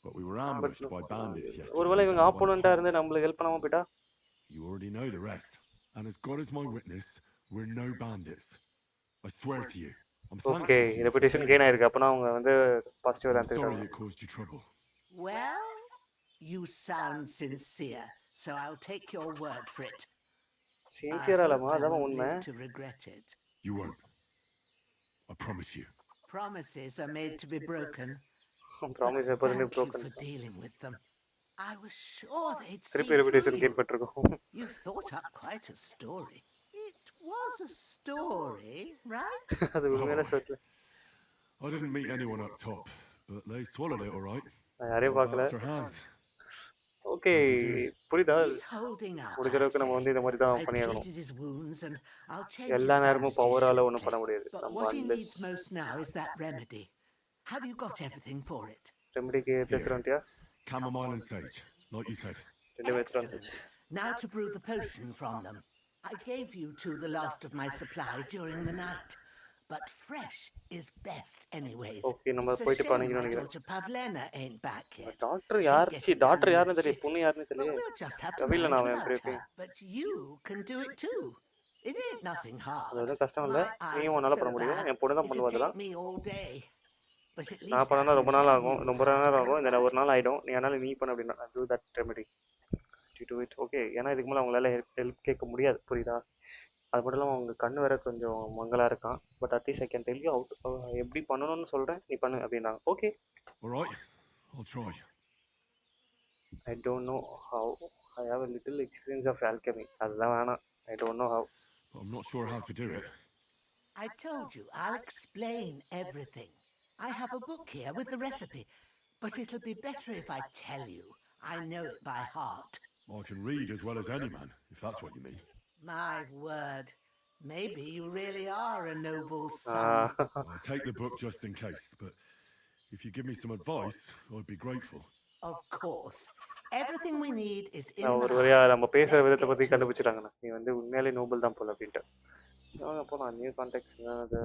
But we were ambushed by bandits yesterday. ஒருவேளை இவங்க down by the ஆப்போனண்டா pond. இருந்து நம்மளுக்கு help பண்ணாம போயிட்டா? You already know the rest. And as God is my witness, we're no bandits. I swear to you. I'm okay, thankful to you for reputation saving gain us. ஆயிருக்கு. அப்பனா அவங்க வந்து பாசிட்டிவா I'm sorry எடுத்துக்கிட்டாங்க. it caused you trouble. Well, you sound sincere, so I'll take your word for it. I சின்சியரா hope இல்லம்மா, I அதான் won't உண்மை. live to regret it. You won't. I promise you. Promises are made to be broken. Promise But எப்போதுமே thank you broken. for dealing with them. I was sure they'd see திருப்பி through reputation you. Gain பண்ணிருக்கோம். You thought up quite a story. It was a story, right? அது உண்மையான story. I didn't meet anyone up top, but they swallowed it all right. நான் யாரையும் பார்க்கல. That's their hands. Okay, How's he doing? புரியுதா? He's holding up. முடிஞ்ச அளவுக்கு நம்ம வந்து இந்த மாதிரி தான் I've பண்ணியாகணும். treated his wounds and I'll change his எல்லா நேரமும் bandages பவரால ஒன்றும் shortly. பண்ண முடியாது. But நம்ம what he அந்த needs most now is that remedy. Have you got everything for it? ரெமடிக்கு பேசுறோம்ட்டியா? Chamomile and sage, like you said. ரெண்டு பேசுறோம். Excellent. Now to brew the potion from them. I gave you two the last of my supply during the night. But fresh is best anyways. Okay, நம்ம It's a போயிட்டு shame பண்ணிக்கணும் my நினைக்கிறேன். daughter Pavlena ain't back yet. Doctor She யார்? gets C it doctor done யாருன்னு with தெரியும், jiffy. பொண்ணு யாருன்னு But தெரியும். we'll just have to கவில manage நான் அவன் without எப்படி her. But you can do it too. It ain't nothing hard. அது ஒன்றும் கஷ்டம் இல்லை. My eyes நீயும் are உன்னால so பண்ண முடியும். bad, என் பொண்ணு தான் it'll பண்ணுவா அதெல்லாம். take me all day. But at least நான் I பண்ணா can ரொம்ப நாள் tell ஆகும், you ரொம்ப how to நேரம் go ஆகும். இந்த about ஒரு நாள் it. ஆயிடும். நீ ஆனாலும் நீ பண்ண அப்படின்னா do that remedy to to it. Okay, ஏன்னா இதுக்கு மேலே அவங்களால ஹெல்ப் கேட்க முடியாது, புரியுதா? அது மட்டும் இல்லாமல் அவங்க கண்ணு வேற கொஞ்சம் மங்கலாக இருக்கான். But at least I can tell you out எப்படி பண்ணணும்னு சொல்கிறேன், நீ பண்ணு அப்படின்னாங்க. Okay, All right, I'll try. I don't know how. I have a little experience of alchemy. அதுதான் வேணாம். I don't know how. But I'm not sure how to do it. I told you, I'll explain everything. I have a book here with the recipe, but it'll be better if I tell you. I know it by heart. I can read as well as any man, if that's what you mean. My word. Maybe you really are a noble son. I'll take the book just in case, but if you give me some advice, I'd be grateful. Of course. Everything we need is in நான் the ஒரு வழியாக நம்ம பேசுகிற Let's விதத்தை get பற்றி to it. கண்டுபிடிச்சிட்டாங்கண்ணா. நீ வந்து உண்மையாலே நோபல் தான் போல அப்படின்ட்டு. அப்போ நான் நியூ கான்டாக்ட்ஸ் அது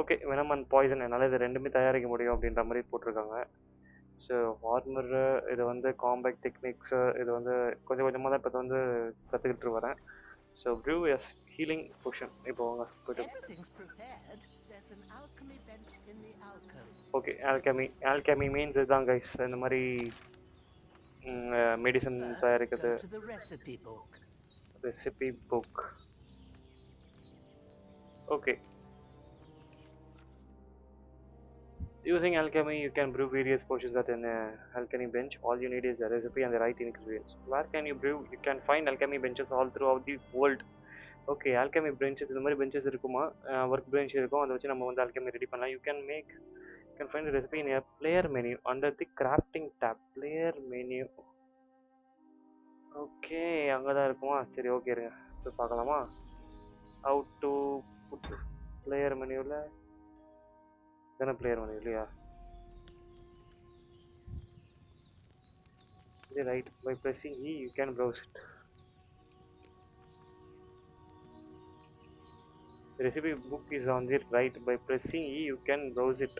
ஓகே. வெனம் அண்ட் பாய்சன், என்னால் இது ரெண்டுமே தயாரிக்க முடியும் அப்படின்ற மாதிரி போட்டிருக்காங்க. ஸோ ஆர்மர், இது வந்து காம்பேக்ட் டெக்னிக்ஸு, இது வந்து கொஞ்சம் கொஞ்சமாக தான் இப்போ வந்து கற்றுக்கிட்டு வரேன். So brew as healing potion. இப்போ வாங்க போய்ட்டு. Everything's prepared. There's an alchemy bench in the alcove. Okay, alchemy means இதுதான் கைஸ். இந்த மாதிரி மெடிசன் First, தயாரிக்கிறது. go to the recipe book. Recipe book. Okay. Using alchemy, you can brew various potions at an alchemy bench. All you need is the recipe and the right ingredients. Where can you brew? You can find alchemy benches all throughout the world. Okay, alchemy benches இந்த மாதிரி benches இருக்குமா? Work bench இருக்கும், அதை வச்சு நம்ம வந்து alchemy ready பண்ணலாம். You can find the recipe in a player menu under the crafting tab. player menu. Okay, அங்கே தான் இருக்குமா? சரி, ஓகே, இருங்க இப்போ பார்க்கலாமா? how to put player மெனுவில் தானே பிளேயர் மெனு இல்லையா? இது right. By pressing E you can browse it. The recipe book is on the right. By pressing E you can browse it.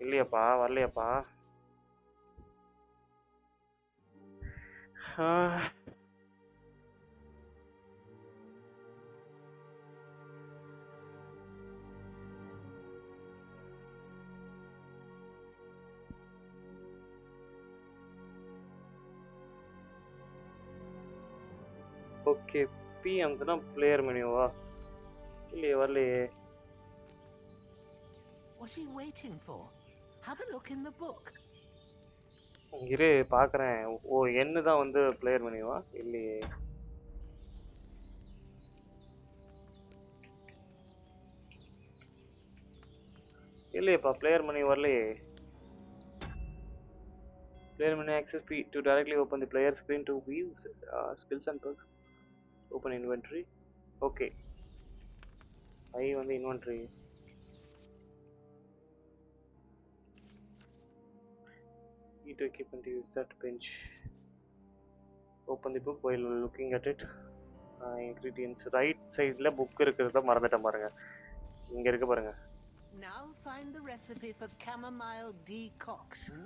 இல்லையாப்பா, வரலையாப்பா? ஓகே, பி அமுத்துனா பிளேயர் மெனுவா? இல்லையே, வரலையே. What's he waiting for? Have a look in the book. இரு பார்க்குறேன். ஓ, என்ன தான் வந்து பிளேயர் மெனுவா? இல்லையே. இல்லையேப்பா, பிளேயர் மெனு வரலையே. Player menu access P to directly open the player screen to view skills and perks. Open inventory. Okay. I on the inventory. Need to equipment to use that bench. Open the book while looking at it. Ingredients. Right side la book இருக்கிறத மறந்துட்டேன் பாருங்க. இங்க இருக்கு பாருங்க. Now find the recipe for chamomile decoction.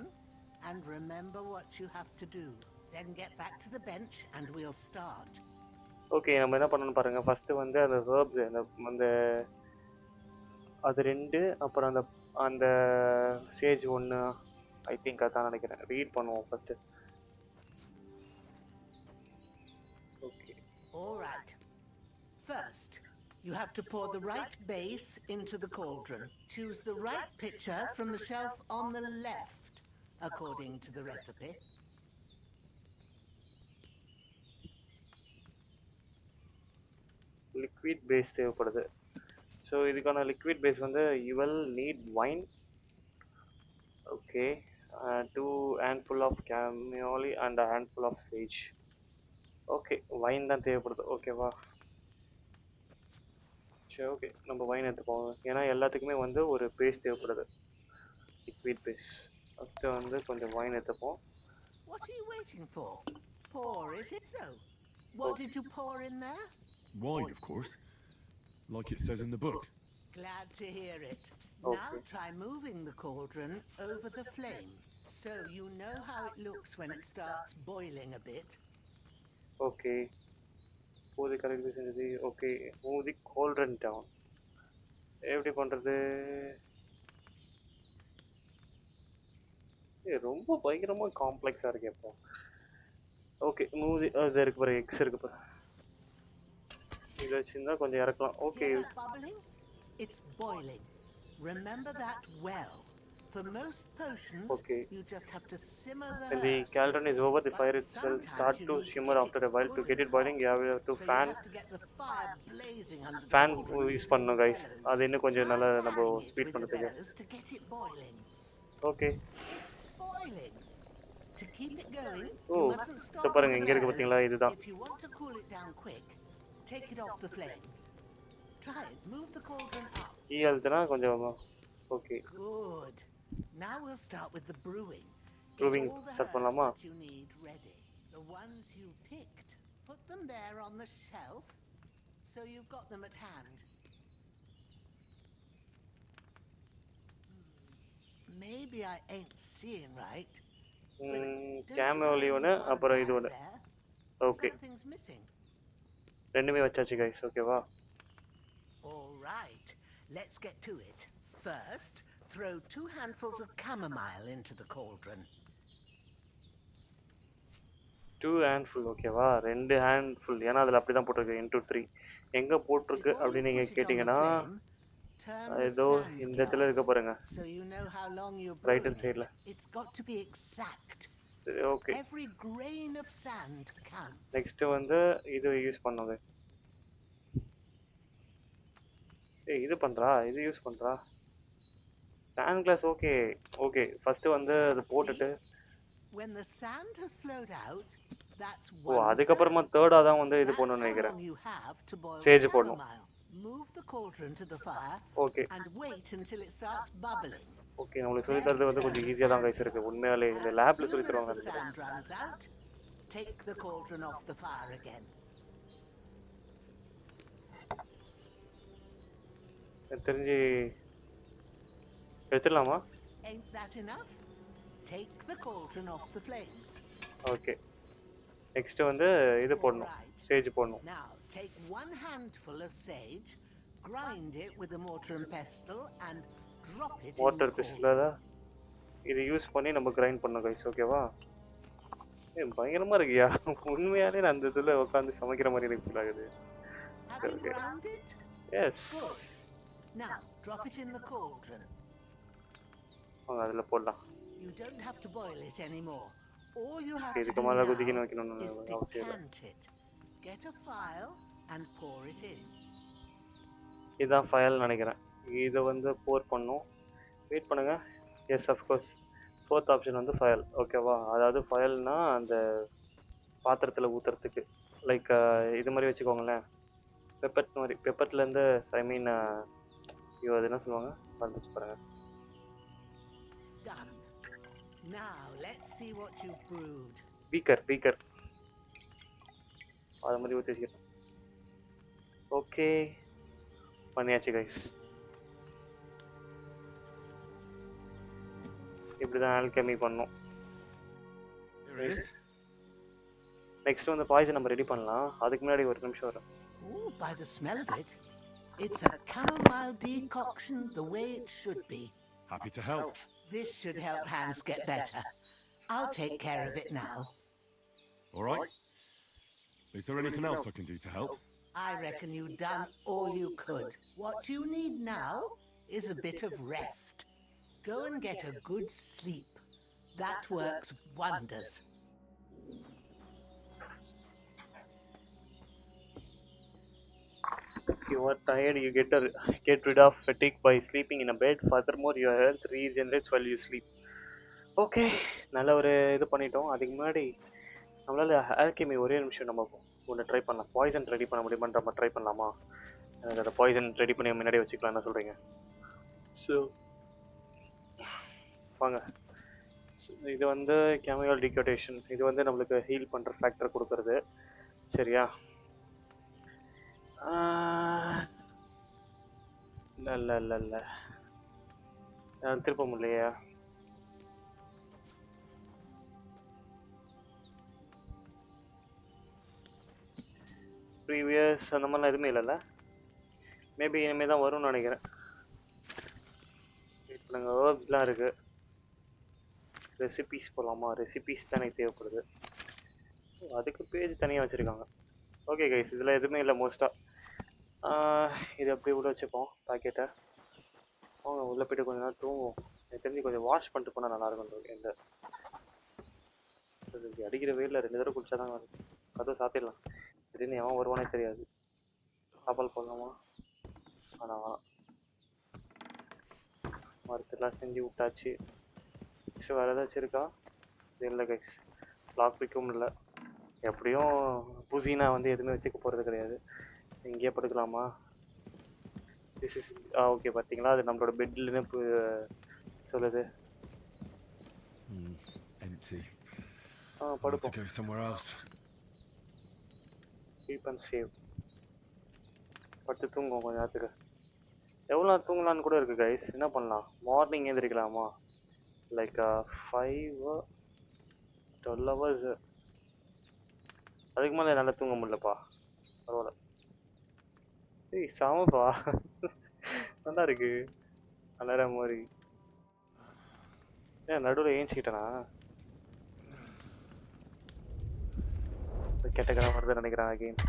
And remember what you have to do. Then get back to the bench and we'll start. Okay நம்ம என்ன பண்ணணும் பாருங்க. ஃபர்ஸ்ட் வந்து அந்த ஹெர்ப்ஸ் அந்த அது 2 அப்புறம் அந்த அந்த சேஜ் 1 ஐ திங்க் அதான் நினைக்கிறேன். ரீட் பண்ணுவோம் first. Okay. All right. First, you have to pour the right base into the cauldron. Choose the right pitcher from the shelf on the left, according to the recipe. Liquid base தேவைப்படுது. ஸோ இதுக்கான liquid base வந்து you will need wine. Okay. 2 handful of chamomile and a handful of sage. Okay wine தான் தேவைப்படுது. ஓகேவா? சரி okay நம்ம wine எடுத்துப்போம். ஏன்னா எல்லாத்துக்குமே வந்து ஒரு பேஸ் தேவைப்படுது. Liquid base. ஃபஸ்ட்டு வந்து கொஞ்சம் வைன் எடுத்துப்போம். What are you waiting for? Pour it in so. What did you pour in there? Wine, of course. Like it says in the book. Glad to hear it. Okay. Now try moving the cauldron over the flame, so you know how it looks when it starts boiling a bit. Okay. pour the correct vicinity. Okay. move the cauldron down. எப்படி பண்ணுறது? ரொம்ப பயங்கரமாக காம்ப்ளெக்ஸாக இருக்கு இப்போ. Okay move தி அது இருக்கு பாரு X இருக்கு பாரு. இதை வச்சுருந்தா கொஞ்சம் இறக்கலாம். Okay. Hear that bubbling? It's boiling. Remember that well. For most potions, Okay. you just have to simmer the When the herbs. cauldron is over, the But fire will sometimes start you to need to shimmer get after it a while. To good get it boiling, you have to So fan. you have to get the fire blazing under the Fan cauldron use using பண்ணணும் guys. bellows. அது இன்னும் கொஞ்சம் நல்லா Try நம்ம fanning it speed with the பண்ணுறதுக்கு. bellows to get it boiling. Okay. It's boiling. To keep it going, Oh, you mustn't இதை stop பாருங்க with the இங்கே இருக்கு bellows. பார்த்தீங்களா? இதுதான். If you want to cool it down quick, take it off the flames. Try it. Move the cauldron up. ஈ அழுத்தினா கொஞ்சம் okay. Good. Now we'll start with the brewing. Get Brewing all the start herbs பண்ணலாமா? that you need ready. The ones you picked, put them there on the shelf, so you've got them at hand. Maybe I ain't seeing right. கேமோலி ஒன்று அப்புறம் இது ஒன்று. Okay Something's missing. ரெண்டுமே வச்சாச்சு guys. ஓகேவா? All right, let's get to it. First, throw 2 handfuls of chamomile into the cauldron. 2 handful ஓகேவா? 2 handful. ஏன்னா அதில் அப்படி தான் போட்டிருக்கு into 3. எங்கே போட்டிருக்கு Before அப்படின்னு you நீங்கள் put it on the கேட்டிங்கன்னா flame, turn the ஏதோ sand இந்த இடத்துல இருக்க glass பாருங்க. so you know how long you're Right brewing hand side ல. it. It's got to be exact. சரி okay. Every grain of sand counts. Next வந்து இது யூஸ் பண்ணது. இது பண்ணுறா இது யூஸ் பண்ணுறா. Sand glass okay okay. First வந்து அது போட்டுட்டு When the sand has flowed out, that's O one அதுக்கப்புறமா turn. தேர்டாக தான் வந்து இது That's பண்ணணும்னு how நினைக்கிறேன். long you have to boil Sage the போடணும். chamomile. Move the cauldron to the fire okay and wait until it starts bubbling. Okay. நம்மளுக்கு சொல்லி தரது வந்து கொஞ்சம் ஈஸியாக தான் கைஸ் இருக்குது. உண்மையாலே இந்த லேபில் சொல்லி As தருவாங்க soon as the நினைக்கிறேன். sand runs out, take the cauldron off the fire again. எனக்கு தெரிஞ்சு எடுத்துடலாமா? Ain't that enough? Take the cauldron off the flames. Okay. Next வந்து இது போடணும். சேஜ் போடணும். Now, take 1 handful of sage, grind it with a mortar and pestle, and drop it in the water cauldron. Pistil தான் இது use பண்ணி நம்ம grind பண்ணோம் guys. ஓகேவா? பயங்கரமாக இருக்கியா? உண்மையாலே நான் அந்த இதில் உட்காந்து சமைக்கிற மாதிரி எனக்கு ஃபீல் ஆகுது. Have you Okay. ground it? Yes. Good. Now, drop it in the cauldron. வாங்க அதில் போடலாம். You don't have to boil it anymore. All you have Okay, to இதுக்கு do மேலே now குதிக்கணும் வைக்கணும்னு is அவசியம் இல்லை. decant it. Get a file and pour it in. இதுதான் ஃபயல் நினைக்கிறேன். இதை வந்து போர் பண்ணும். வெயிட் பண்ணுங்க. Yes of course. ஃபோர்த் ஆப்ஷன் வந்து ஃபயல். ஓகேவா? அதாவது ஃபயல்னா அந்த பாத்திரத்தில் ஊற்றுறதுக்கு லைக் இது மாதிரி வச்சுக்கோங்களேன். பெப்பட் மாதிரி பெப்பட்லேருந்து ஐ மீன் ஐயோ அது என்ன சொல்லுவாங்க வந்துச்சு பாருங்க. Done. Now, let's see what you've brewed. Beaker அது மாதிரி ஊற்றி வச்சுக்கிறேன். ஓகே பண்ணியாச்சு கைஸ். இப்படி தான் ஆல்கெமி பண்ணோம். There it is. நெக்ஸ்ட் வந்து பாய்சன் நம்ம ரெடி பண்ணலாம். அதுக்கு முன்னாடி ஒரு நிமிஷம் வரும். Oh, by the smell of it, it's a chamomile decoction the way it should be. Happy to help. This should help Hans get better. I'll take care of it now. All right. Is there anything else I can do to help? I reckon you've done all you could. What you need now is a bit of rest. Go and get a good sleep. That works wonders. If you are tired, you get rid of fatigue by sleeping in a bed. Furthermore, your health regenerates while you sleep. Okay, நல்ல ஒரு இது பண்ணிட்டோம். அதுக்கு முன்னாடி நம்மளால் alchemy ஒரே நிமிஷம் நம்ம ஒன்று ட்ரை பண்ணலாம். பாய்சன் ரெடி பண்ண முடியுமான்னு நம்ம ட்ரை பண்ணலாமா? எனக்கு அந்த பாய்சன் ரெடி பண்ணி முன்னாடியே வச்சுக்கலாம், என்ன சொல்கிறீங்க? ஸோ வாங்க. இது வந்து கேமியல் டிகோடேஷன். இது வந்து நம்மளுக்கு ஹீல் பண்ணுற ஃபேக்டர் கொடுக்குறது. சரியா? இல்லை திருப்ப முடியலையா? ப்ரீவியஸ் அந்த மாதிரிலாம் எதுவுமே இல்லைல்ல? மேபி இனிமேல் தான் வரும்னு நினைக்கிறேன். இப்போ நாங்கள் வேர்ப்ஸ்லாம் இருக்குது. ரெசிபீஸ் போகலாமா? ரெசிபீஸ் தான் எனக்கு தேவைப்படுது. அதுக்கு பேஜ் தனியாக வச்சுருக்காங்க. ஓகே கைஸ், இதில் எதுவுமே இல்லை மோஸ்ட்டாக. இது அப்படியே உள்ள வச்சுப்போம் பாக்கெட்டை. அவங்க உள்ளே போய்ட்டு கொஞ்சம் நேரம் தூங்குவோம். எனக்கு தெரிஞ்சு கொஞ்சம் வாஷ் பண்ணிட்டு போனால் நல்லாயிருக்கும். எந்த அடிக்கிற வெயிலில் 2 தடவை குளிச்சா தான் வருது. அதுவும் சாப்பிடலாம். திடீர்னு எவன் வருவானே தெரியாது. சாப்பாடு போடலாமா? ஆனால் வேணாம். மரத்துலாம் செஞ்சு விட்டாச்சு. ஸோ வேறு ஏதாச்சும் இருக்கா? இது இல்லை கைஸ். லாக் பிக்கவும் இல்லை. எப்படியும் புசினா வந்து எதுவுமே வச்சுக்க போகிறது கிடையாது. இங்கேயே படுக்கலாமா? This is okay. பார்த்தீங்களா, அது நம்மளோட பெட்லன்னு சொல்லுது. Empty. படுப்போம். Go somewhere else. Keep and save. படுத்து தூங்குவோம் கொஞ்சம் நேரத்துக்கு. எவ்வளோ தூங்கலான்னு கூட இருக்குது கைஸ். என்ன பண்ணலாம்? மார்னிங் எழுந்திரிக்கலாமா? Like 5-12 hours. அதுக்கு மேலே நல்லா தூங்க முடியலப்பா. பரவாயில்ல. ஏய் சாமப்பா, நல்லா இருக்கு. நல்லா மாதிரி. ஏன் நடுவில் ஏஞ்சிக்கிட்டேனா? கெட்ட கிராமம் வருதுன்னு நினைக்கிறேன். Again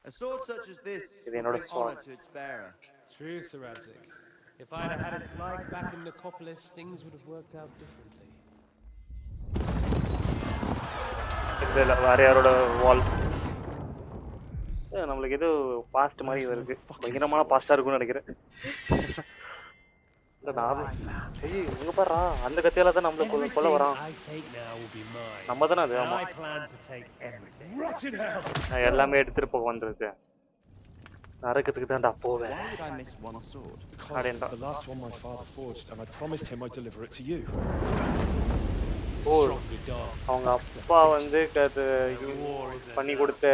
A sword such as this இது would என்னோட bring sword. honor to its bearer. True, Sir Radzik. If I'd have had its like back in Necropolis, things would have worked out differently. இல்லை வேற யாரோட வால். நம்மளுக்கு ஏதோ past மாதிரி வருது. பயங்கரமான பாஸ்டாக இருக்கும்னு நினைக்கிறேன். இல்லை நார்மல். ஐயோ இங்கே பாடுறா, அந்த கத்தியால தான் நம்மளுக்கு கொல்ல வரான். நம்ம தானே அது? ஆமாம், நான் எல்லாமே எடுத்துகிட்டு போக வந்திருக்கேன். நரக்கத்துக்கு தான்டா போவேன். The last one my father forged, and I promised him I'd deliver it to you. ஓ, அவங்க அப்பா வந்து பண்ணி கொடுத்த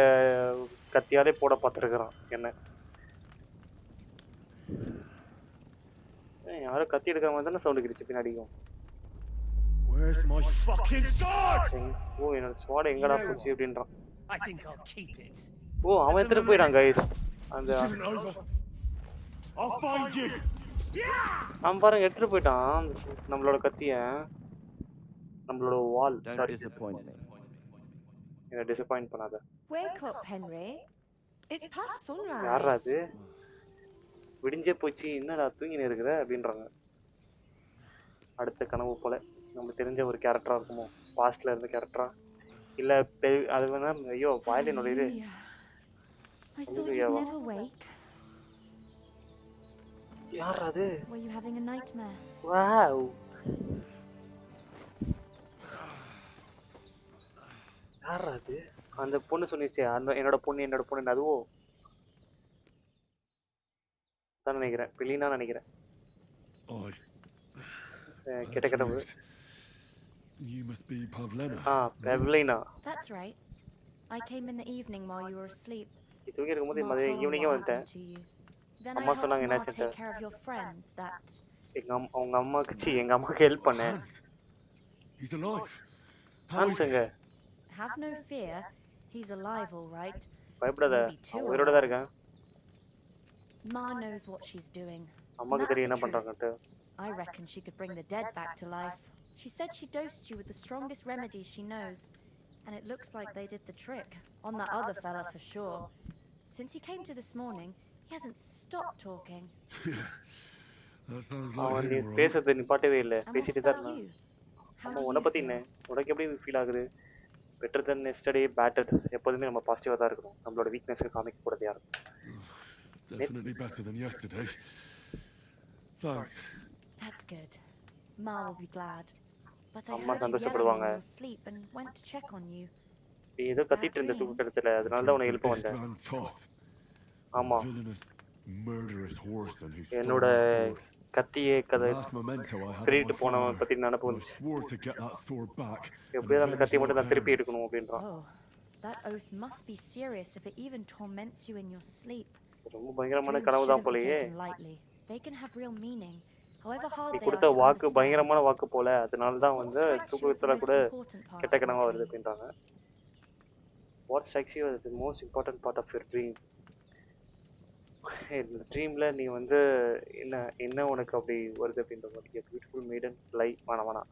கத்தியாலே போட பார்த்துருக்குறான் என்ன. யாரும் கத்தி எடுக்கிற மாதிரி தானே சவுண்டு கிடைச்சு பின்னாடிக்கும். Where's my fucking sword? ஓ, என்னோட ஸ்வாட் எங்கடா போச்சு அப்படின்றான். I think I'll keep it. ஓ, அவன் எடுத்துட்டு போயிட்டான் கைஸ். அந்த I'll find you. அவன் பாருங்க எடுத்துட்டு போயிட்டான் நம்மளோட கத்திய. நம்மளோட வால். சாரி, என்ன டிசப்பாயிண்ட் பண்ணாத. Wake up, Henry. It's past sunrise. யாரா அது? விடிஞ்சே போச்சு, என்னடா தூங்கினே இருக்கிற அப்படின்றாங்க. அடுத்த கனவு போல நம்ம தெரிஞ்ச ஒரு கேரக்டரா இருக்குமோ? பாஸ்ட்ல இருந்த கேரக்டரா இல்ல அது வேணா? ஐயோ வாயில நுழையுது. I thought you'd never wake. யாரா அது? Were you having a nightmare? Wow. யாரா அது? அந்த பொண்ணு சொன்னிச்சே, அந்த என்னோட பொண்ணு அதுவோ தான் நினைக்கிறேன். பிலினா நினைக்கிறேன். கெட்ட கனவு. You must be Pavlena. Pavlena. That's right. I came in the evening while you were asleep. தூங்கி இருக்கும்போது மதியம் ஈவினிங்கே வந்துட்டேன். அம்மா சொன்னாங்க என்னாச்சு? Take care of your friend that அவங்க அம்மாக்கு ஹெல்ப் பண்ணேன். He's alive. ஹான்ஸ்ங்க. Have no fear. He's alive, all right. பயப்படாத, Maybe too நான் உயிரோட தான் alive. இருக்கேன். Ma knows what she's doing. அம்மாக்கு That's தெரியும் the என்ன truth. பண்றாங்கன்ட்டு. I reckon she could bring the dead back to life. She said she dosed you with the strongest remedies she knows, and it looks like they did the trick on that other fella for sure. Since he came to this morning, he hasn't stopped talking. That sounds அவன் like நீ him, right? பேசுறது நிப்பாட்டவே இல்லை, And what பேசிட்டு தான் about இருந்தான். you? How ஆமா, do உன்னை you பத்தி என்ன? feel? உனக்கு எப்படி ஃபீல் ஆகுது? பெட்டர் தென் எஸ்டர்டே பேட்டர். எப்போதுமே நம்ம பாசிட்டிவாக தான் இருக்கணும், நம்மளோட வீக்னஸ்க்கு காமிக்க கூடாது யாரும். Definitely better than yesterday. Thanks. That's good. Ma will be glad. But I அம்மா heard you yelling சந்தோஷப்படுவாங்க. in your sleep and went to check on you. நீ ஏதோ கத்திட்டு இருந்த தூக்கத்துல, அதனால தான் உன்னை எழுப்ப வந்தேன். ஆமா, Villainous, murderous whoreson who என்னோட stole my sword. கத்தியே கதை The last memento I had of திருட்டு my போனவன் father, பத்தி நினப்பு and I வந்துச்சு. swore to get that sword back and எப்படியாவது அந்த avenge கத்தியை my மட்டும் நான் திருப்பி parents. எடுக்கணும் அப்படின்றான். Oh, that oath must be serious if it even torments you in your sleep. ரொம்ப பயங்கரமான Dreams கனவு தான் shouldn't be போலயே. taken lightly. They can have real meaning, however hard நீ they are கொடுத்த to வாக்கு understand. பயங்கரமான வாக்கு போல, அதனால தான் What வந்து strikes you as the தூக்கத்துல most கூட important part கெட்ட of your கனவா வருது dream? அப்படின்றாங்க. What strikes you as the most important part of your dream? இந்த ட்ரீம்ல நீ வந்து என்ன என்ன உனக்கு அப்படி வருது அப்படின்ற மாதிரி. பியூட்டிஃபுல் மேடன் லை வேணாம்.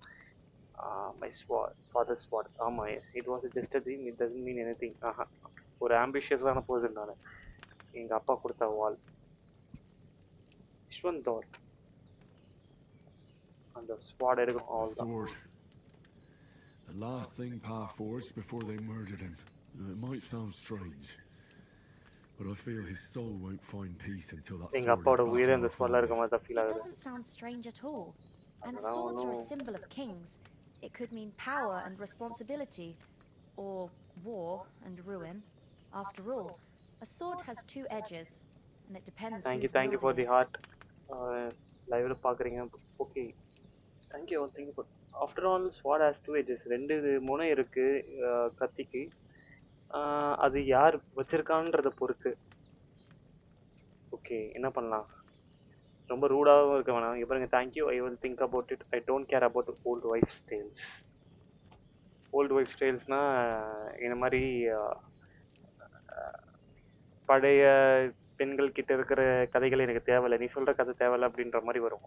மை ஸ்வாட் ஃபாதர் ஸ்வாட். ஆமா, it was just a dream, it doesn't mean anything. ஒரு ஆம்பிஷியஸான பர்சன் நான். எங்க அப்பா கொடுத்த வால் விஸ்வந்தோர், அந்த ஸ்வாட் எடுக்கணும் அவ்வளோதான். Sword. The last thing Pa forged before they murdered him. It might sound strange, but I feel his soul won't find peace until that எங்க sword is அப்பாவோட back உயிரே in அந்த our ஸ்வாட்ல இருக்க family. மாதிரி தான் ஃபீல் It ஆகுது. doesn't sound strange at all. And I don't swords are a know. symbol of kings. It could mean power and responsibility, or war and ruin. After all, a sword has two edges, and it depends thank you who's thank you for the wielding it. Heart. லைவ்ல பார்க்குறீங்க, okay. Thank you thank you for. After all sword has two edges, ரெண்டு முனை இருக்கு கத்திக்கு. அது யார் வச்சிருக்கான்றதை பொறுத்து. Okay, என்ன பண்ணலாம்? ரொம்ப ரூடாகவும் இருக்க வேணாம். இங்கே பாருங்க, thank you, I will think about it, I don't care about old wife styles. Old wife ஸ்டைல்ஸ்னால் இந்த மாதிரி பழைய பெண்கள் கிட்ட இருக்கிற கதைகள் எனக்கு தேவையில்லை, நீ சொல்கிற கதை தேவையில்லை அப்படின்ற மாதிரி வரும்.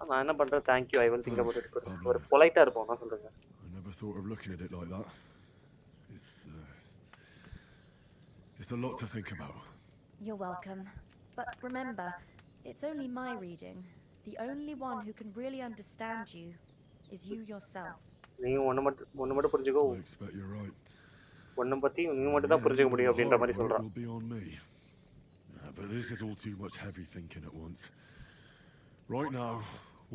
நான் என்ன பண்ணுறேன், thank you, I will think about it. ஒரு பொலைட்டாக இருப்போம், நான் சொல்கிறேங்க. I never thought of looking at it like that. It's a lot to think about. You're welcome. But remember, it's only my reading. The only one who can really understand you is you yourself. நீங்கள் ஒன்று மட்டும் புரிஞ்சுக்கோ. I expect you're right. ஒன்றை பற்றி நீங்கள் மட்டும் தான் புரிஞ்சுக்க முடியும் அப்படின்ற மாதிரி சொல்கிறான். Will be on me. But this is all too much heavy thinking at once. Right now,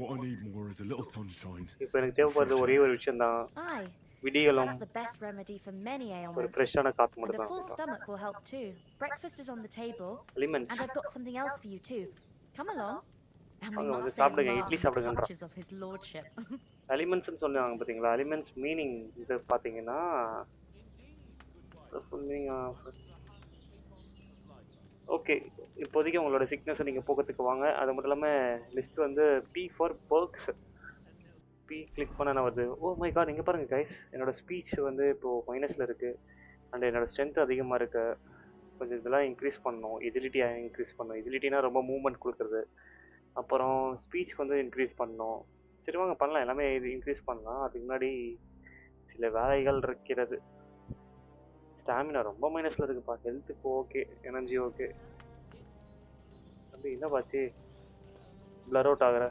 what I need more is a little sunshine. இப்போ எனக்கு தேவைப்படுறது ஒரே ஒரு விஷயம் தான், Aye. விடியலும் That's the best remedy for many ஒரு ailments. ஃப்ரெஷ்ஷான காற்று And மட்டும் a full தான். stomach will help too. Breakfast is on the table, elements and I've got something else for you too. Come along. And we வாங்க வந்து must save சாப்பிடுங்க, Ma idli from the சாப்பிடுங்கன்றான். clutches of his lordship. எலிமெண்ட்ஸ்னு சொன்னாங்க பார்த்தீங்களா? Elements meaning இது பார்த்தீங்கன்னா okay, இப்போதைக்கு உங்களோட சிக்னஸை நீங்கள் போக்கிறதுக்கு வாங்க. அது மட்டும் இல்லாமல் லிஸ்ட் வந்து P for perks. P click பண்ண என்ன வருது? ஓ மை காட், நீங்கள் பாருங்கள் கைஸ், என்னோடய ஸ்பீச் வந்து இப்போது மைனஸில் இருக்குது. அண்ட் என்னோடய ஸ்ட்ரென்த் அதிகமாக இருக்குது. கொஞ்சம் இதெல்லாம் இன்க்ரீஸ் பண்ணணும். எஜிலிட்டியாக இன்க்ரீஸ் பண்ணணும். எஜிலிட்டினா ரொம்ப மூவ்மெண்ட் கொடுக்குறது. அப்புறம் ஸ்பீச் வந்து இன்க்ரீஸ் பண்ணணும். சரி வாங்க பண்ணலாம், எல்லாமே இது இன்க்ரீஸ் பண்ணலாம். அதுக்கு முன்னாடி சில வேலைகள் இருக்கிறது. ஸ்டாமினா ரொம்ப மைனஸில் இருக்குப்பா. ஹெல்த்துக்கு ஓகே, எனர்ஜி ஓகே. தம்பி என்ன பாச்சு, பிளர் அவுட் ஆகிற?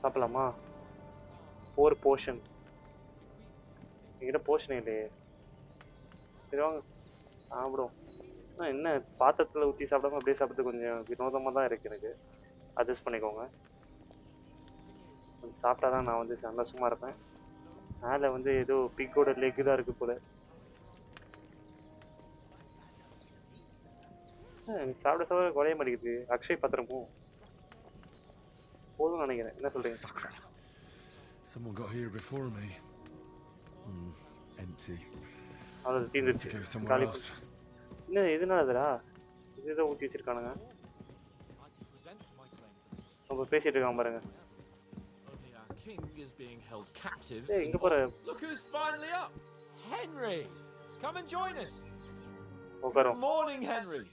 சாப்பிடலாமா? 4 போர்ஷன். என்கிட்ட போர்ஷனே இல்லையே. சரி வாங்க சாப்பிடும். என்ன பாத்திரத்தில் ஊற்றி சாப்பிடாம அப்படியே சாப்பிட்றது கொஞ்சம் வினோதமாக தான் இருக்குது எனக்கு. அட்ஜஸ்ட் பண்ணிக்கோங்க. கொஞ்சம் சாப்பிட்டா தான் நான் வந்து சந்தோஷமாக இருப்பேன். மேலே வந்து ஏதோ பிக்கோட லெக்கு தான் இருக்குது போல. எனக்கு சாப்பிட சாப்பிட குறைய மாட்டேங்குது. அக்ஷய் பாத்திரமும் போதும் நினைக்கிறேன். என்ன சொல்கிறீங்க? Someone got here before me. Empty. அது தீர்ந்துருச்சு. காலி. என்ன எதுனாலதுடா? இதுதான் ஊற்றி வச்சிருக்கானுங்க. நம்ம பேசிட்டு இருக்கான் பாருங்க. King is being held captive. ஏய், இங்க பாரு. Look who's finally up. Henry. Come and join us. Good உட்காரும். morning, Henry.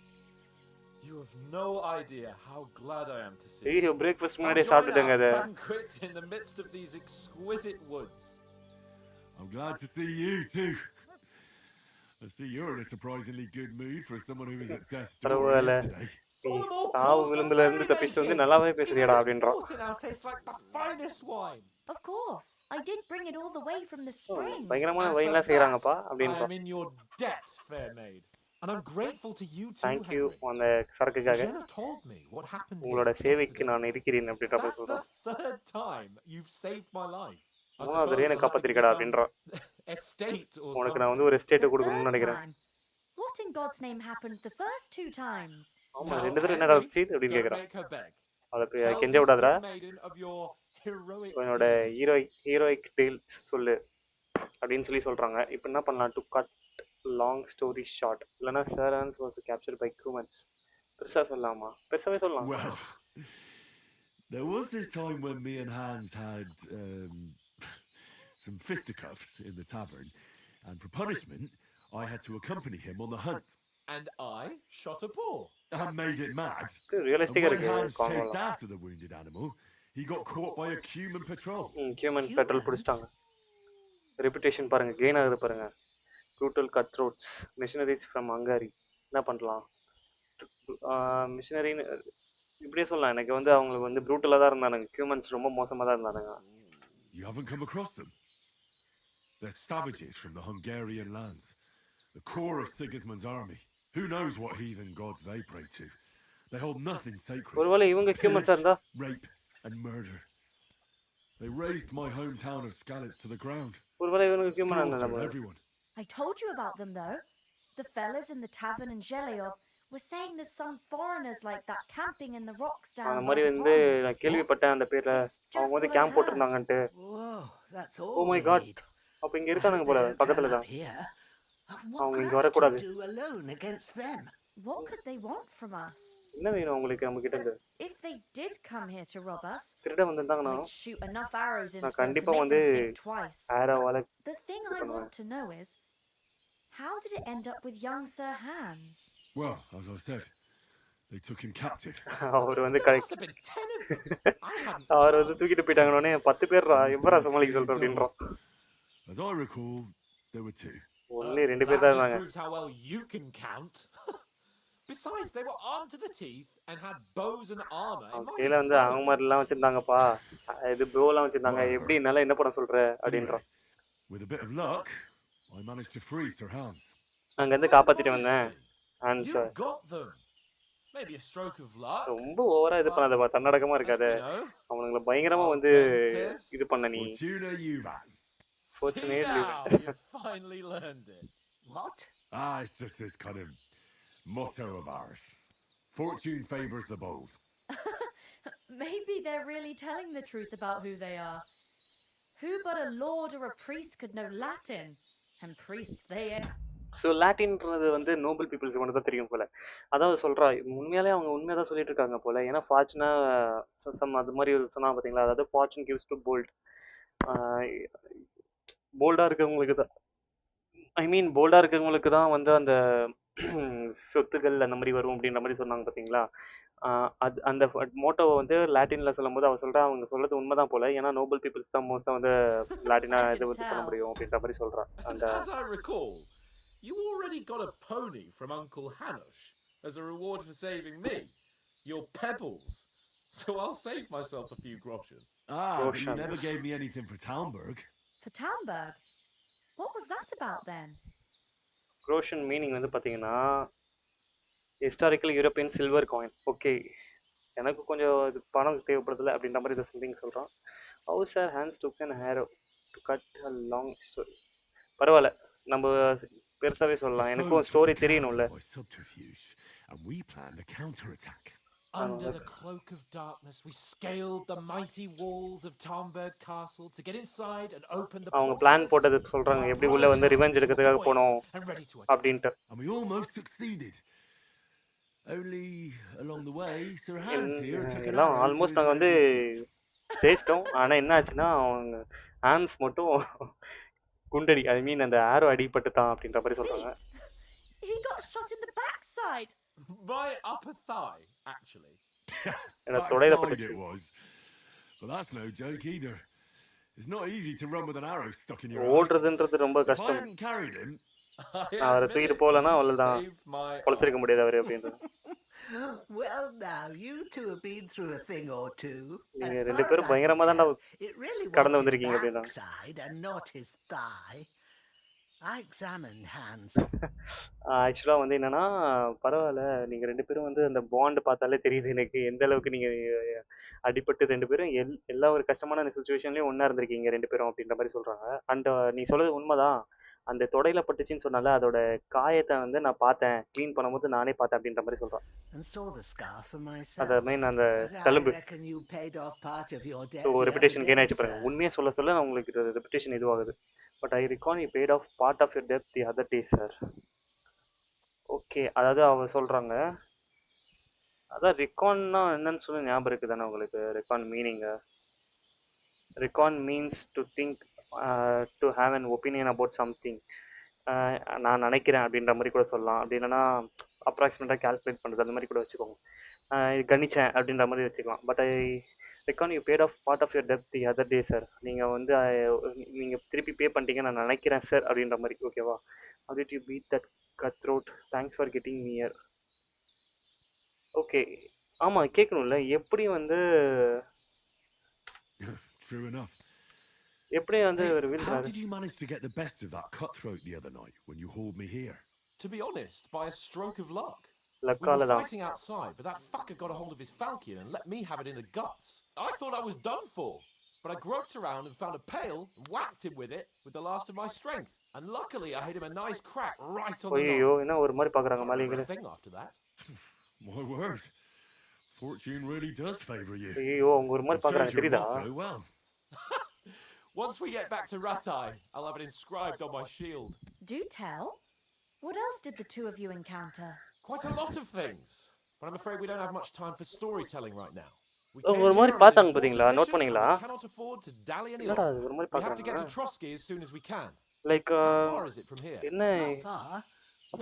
You have no idea how glad I am to see you. ஐயோ பிரேக்ஃபாஸ்ட் Come முன்னாடியே join சாப்பிட்டுட்டேங்க our அது. banquet in the midst of these exquisite woods. I'm glad to see you too. I see you're in a surprisingly good mood for someone who was at death's door பரவாயில்ல. yesterday. சாவு விளிம்புல இருந்து தப்பிச்சு வந்து நல்லாவே பேசுறியடா அப்படின்றான். Water now tastes like the finest wine. Of course. I did bring it all the way from the spring. பயங்கரமான And for வைன்லாம் that, செய்றாங்கப்பா I அப்படின்றான். am in your debt, fair maid. And I'm grateful to you too, Thank you Henry. அந்த சரக்குக்காக. Boshena told me what happened உங்களோட here சேவைக்கு yesterday. நான் இருக்கிறேன் அப்படின்ற மாதிரி That's the சொல்றான். third time you've saved my life. I மூணாவது suppose தடவை I'll எனக்கு have to give காப்பாத்திருக்கடா you அப்படின்றான். some estate or உனக்கு something. நான் வந்து ஒரு எஸ்டேட் The கொடுக்கணும்னு third நினைக்கிறேன். time. What in God's name happened the first 2 times? ஆமா Now, ரெண்டு தடவை என்ன Henry, நடந்துச்சு அப்படின்னு don't கேக்குறான். make her beg. அத Tell கெஞ்ச this விடாதடா. good maiden of your heroic உன்னோட deeds. ஹீரோயிக் டீல்ஸ் சொல்லு அப்படின்னு சொல்றாங்க. இப்போ என்ன பண்ணலாம்? To cut long story short இல்லனா sir Hans was captured by humans. பெருசா சொல்லலாமா? பெருசாவே சொல்லலாம். Well, there was this time when me and Hans had some fisticuffs in the tavern, and for punishment, I had to accompany him on the hunt. And I shot a boar. And made it mad. And ரியலிஸ்டிக்கா when இருக்கு Hans chased கான்வெலாம். after the wounded animal, he got caught by a human patrol. Human patrol பிடிச்சிட்டாங்க. Reputation பாருங்க gain ஆகுது பாருங்க. Brutal cut throats missionaries from Hungary. என்ன பண்ணலாம்? மிஷனரின்னு இப்படியே சொல்லலாம். எனக்கு வந்து அவங்களுக்கு வந்து ப்ரூட்டலாக தான் இருந்தானுங்க. ஹியூமன்ஸ் ரொம்ப மோசமாக தான் இருந்தானுங்க. You haven't come across them? They're savages from the Hungarian lands, the core of Sigismund's army. Who knows what heathen gods they pray to? They hold nothing sacred. ஒருவேளை இவங்க ஹியூமன்ஸாக இருந்தா Rape and murder. They razed my hometown of Skalitz to the ground. ஒருவேளை இவங்க ஹியூமனாக Slaughtered இருந்தா everyone. I told you about them though. The fellas in the tavern in Zhelyov were saying there's some foreigners like that camping in the rocks down அந்த by மாதிரி the வந்து pond. நான் கேள்விப்பட்டேன் அந்த பேர்ல. அவங்க வந்து கேம்ப் போட்டிருந்தாங்கன்ட்டு. Whoa, that's all oh my we god. need. அப்ப இங்க இருக்கானுங்க போல Don't பக்கத்துல turn தான். up here. அவங்க What இங்க could வரக்கூடாது. us two do alone against them? What could they want from us? என்ன வேணும் உங்களுக்கு நம்ம கிட்ட இருந்து? If they did come here to rob us, திருட வந்திருந்தாங்கன்னா I'd shoot enough arrows into நான் them to கண்டிப்பா make வந்து them think twice. ஆரோவால The thing I want to know is, how did it end up with young Sir Hans? Well, as I said, they took him captive. அவர் வந்து There must have been 10 of them. I hadn't அவர் வந்து தூக்கிட்டு போயிட்டாங்கன்னே 10 பேர்ரா எப்பரா சமாளிக்க சொல்ற அப்படின்றான். As I recall, there were 2. ஒண்ணே 2 பேர் That தான் just இருந்தாங்க. proves how well you can count. Besides, they were armed to the teeth and had bows and armor. It might கையில வந்து அவங்க மாதிரி எல்லாம் வச்சிருந்தாங்கப்பா. இது ப்ரோலாம் வச்சிருந்தாங்க. எப்படி என்னால என்ன பண்ண சொல்ற அப்படின்றான். With a bit of luck, I managed to free Sir Hans. அங்க இருந்து காப்பாத்திட்டு வந்தேன். And You got them. Maybe a stroke of luck. ரொம்ப ஓவரா இது பண்ணாதப்பா. தன்னடக்கமா இருக்காத. You know. அவனுங்களை பயங்கரமா வந்து இது பண்ண நீ. Fortuna Juvan. Fortunately. See now, you finally learned it. What? It's just this kind of motto of ours. Fortune favors the bold. Maybe they're really telling the truth about who they are. Who but a lord or a priest could know Latin? And priests, they ain't. So லாட்டின்றது வந்து noble பீப்புள்ஸ்க்கு மட்டும் தான் தெரியும் போல. அதாவது சொல்றா உண்மையாலே அவங்க உண்மையாக தான் சொல்லிட்டு இருக்காங்க போல. ஏன்னா ஃபார்ச்சுனா சம் அது மாதிரி சொன்னா பார்த்தீங்களா, அதாவது ஃபார்ச்சுன் கிவ்ஸ் டு போல்ட். போல்டாக இருக்கவங்களுக்கு தான் போல்டாக இருக்கவங்களுக்கு தான் வந்து அந்த சொத்துக்கள் அந்த மாதிரி வரும் அப்படின்ற மாதிரி சொன்னாங்க பார்த்தீங்களா. அது அந்த மோட்டோவை வந்து லாட்டினில் சொல்லும் போது அவள் சொல்கிறா அவங்க சொல்கிறது உண்மை தான் போல. ஏன்னா நோபல் பீப்புள்ஸ் தான் மோஸ்ட்டாக வந்து லாட்டினாக இது வந்து பண்ண முடியும் அப்படின்ற மாதிரி சொல்கிறான். அந்த As I recall, you already got a pony from Uncle Hanush as a reward for saving me. Your pebbles. So I'll save myself a few groschen. But you never gave me anything for Talmberg. For Talmberg? What was that about then? Groschen meaning வந்து பார்த்தீங்கன்னா historical European silver coin. Okay, எனக்கு கொஞ்சம் இது பணம் தேவைப்படுதில்ல அப்படின்ற மாதிரி இதை something சொல்கிறான். How sir hands took an hero to cut a long story. பரவாயில்ல, நம்ம பெருசாவே சொல்லலாம். எனக்கும் ஸ்டோரி தெரியணும்ல. And we planned a counterattack. Under the cloak of darkness, we scaled the mighty walls of Talmberg Castle to get inside and open the அவங்க plan போட்டது சொல்றாங்க, எப்படி உள்ள வந்து ரிவெஞ்ச் எடுக்கிறதுக்காக போனோம் அப்படின்ட்டு. And we almost succeeded. Only along the way, Sir Hans here took it out. Almost நாங்க வந்து ஜெயிச்சிட்டோம். ஆனா என்ன ஆச்சுன்னா அவங்க ஹான்ஸ் மட்டும் குண்டடி ஐ மீன் அந்த ஆரோ அடிபட்டுட்டான் அப்படின்ற மாதிரி சொல்றாங்க. He got shot in the backside. My upper thigh, actually. என்ன தொடையில Backside பட்டுச்சு. it was. But that's no joke either. It's not easy to run with an arrow stuck in your ass. ஓடுறதுன்றது ரொம்ப If I கஷ்டம். hadn't carried him, நான் அவரை தூக்கிட்டு போகலன்னா அவ்வளோதான், பொழைச்சிருக்க முடியாது அவரு அப்படின்றது. Well, now you two have been through a thing or two. நீங்க As ரெண்டு far பேரும் as I பயங்கரமா can தான்டா tell, it really கடந்து was his வந்திருக்கீங்க அப்படின்னா. backside and not his thigh. I examined hands. ஆக்சுவலா வந்து என்னன்னா, பரவாயில்ல நீங்க ரெண்டு பேரும் வந்து அந்த பாண்ட் பார்த்தாலே தெரியுது எனக்கு எந்த அளவுக்கு நீங்க அடிபட்டு ரெண்டு பேரும் எல்லா ஒரு கஷ்டமான சுச்சுவேஷன்லயும் ஒண்ணா இருந்திருக்கீங்க ரெண்டு பேரும் அப்படின்ற மாதிரி சொல்றாங்க. அண்ட் நீ சொல்றது உண்மைதான். அந்த தொடையில பட்டுச்சுன்னு சொன்னால அதோட காயத்தை வந்து நான் பார்த்தேன், க்ளீன் பண்ணும்போது நானே பார்த்தேன் அப்படின்ற மாதிரி சொல்றான். And saw the scar for myself. அத மீன் அந்த But I தழும்பு. reckon you paid off part of your debt. So the reputation other gain day, ஆயிடுச்சு பாருங்க. sir. உண்மையை சொல்ல சொல்ல உங்களுக்கு ரெப்புடேஷன் இதுவாகுது. But I reckon you bad off part of your depth the other day sir. Okay, அதாவது அவங்க சொல்றாங்க, அதான் ரிகான்னா என்னன்னு சொல்லி ஞாபகம் இருக்குது தானே உங்களுக்கு? ரிகான் மீனிங்கு, reckon means to think, to have an opinion about something. நான் நினைக்கிறேன் அப்படின்ற மாதிரி கூட சொல்லலாம். அப்படி இல்லைன்னா அப்ராக்சிமேட்டாக கால்குலேட் பண்ணுறது அந்த மாதிரி கூட வச்சுக்கோங்க. கணிச்சேன் அப்படின்ற மாதிரி வச்சுக்கலாம். But I reckon you bad off part of your depth the other day sir. நீங்கள் வந்து நீங்கள் திருப்பி பே பண்ணிட்டீங்க நான் நினைக்கிறேன் சார் அப்படின்ற மாதிரி. ஓகேவா? how did you beat that cutthroat? Thanks for getting me here. Okay, ஆமாம் கேட்கணும்ல, எப்படி வந்து true enough. எப்படி வந்து Hey, ஒரு how வீழ்த்தினாரு? did you manage to get the best of that cutthroat the other night when you hauled me here? To be honest, by a stroke of luck. We லக்கால were தான். fighting outside, but that fucker got a hold of his falcon and let me have it in the guts. I thought I was done for, but I groped around and found a pail and whacked him with it with the last of my strength. And luckily, I hit him a nice crack right on the ஐயோ, nose. என்ன ஒரு மாதிரி பார்க்குறாங்க Can't remember மாலிகை. a thing after that. My word. Fortune really does favour you. ஐயோ, அவங்க ஒரு மாதிரி It shows பார்க்குறாங்க your தெரியுதா? motto well. Once we get back to Ratai, I'll have it inscribed on my shield. Do tell. What else did the two of you encounter? Quite a lot of things, but I'm afraid we don't have much time for storytelling right now. We அவங்க came ஒரு மாதிரி here on an பார்த்தாங்க important பார்த்தீங்களா? Note mission and பண்ணீங்களா? we cannot afford to dally any என்னடா longer. அது ஒரு மாதிரி We have to get to பார்க்குறாங்க? Trotsky as soon as we can. Like How far is it from here? என்ன Not far.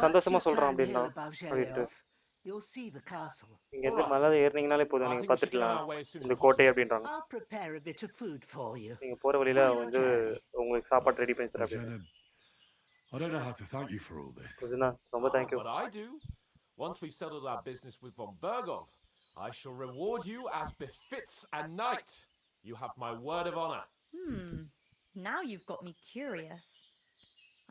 சந்தோஷமா Once you சொல்றான் turn the அப்படின்னா hill above அப்படின்ட்டு. Zhelov, you'll see the castle. நீங்க எந்த மலை ஏறினீங்கனாலே போதும், I நீங்க think we should get on பார்த்துக்கலாம் our way as soon as இந்த possible. கோட்டை அப்படின்றாங்க. I'll prepare a bit of food for you. நீங்க போற வழியில For your வந்து journey. உங்களுக்கு சாப்பாடு ரெடி பண்ணி தரேன் அப்படின்னு. Boshena, I don't know how to thank you for all this. புதுனா ரொம்ப thank you. But I do. Once we've settled our business with von Bergov, I shall reward you as befits a knight. You have my word of honor. Now you've got me curious.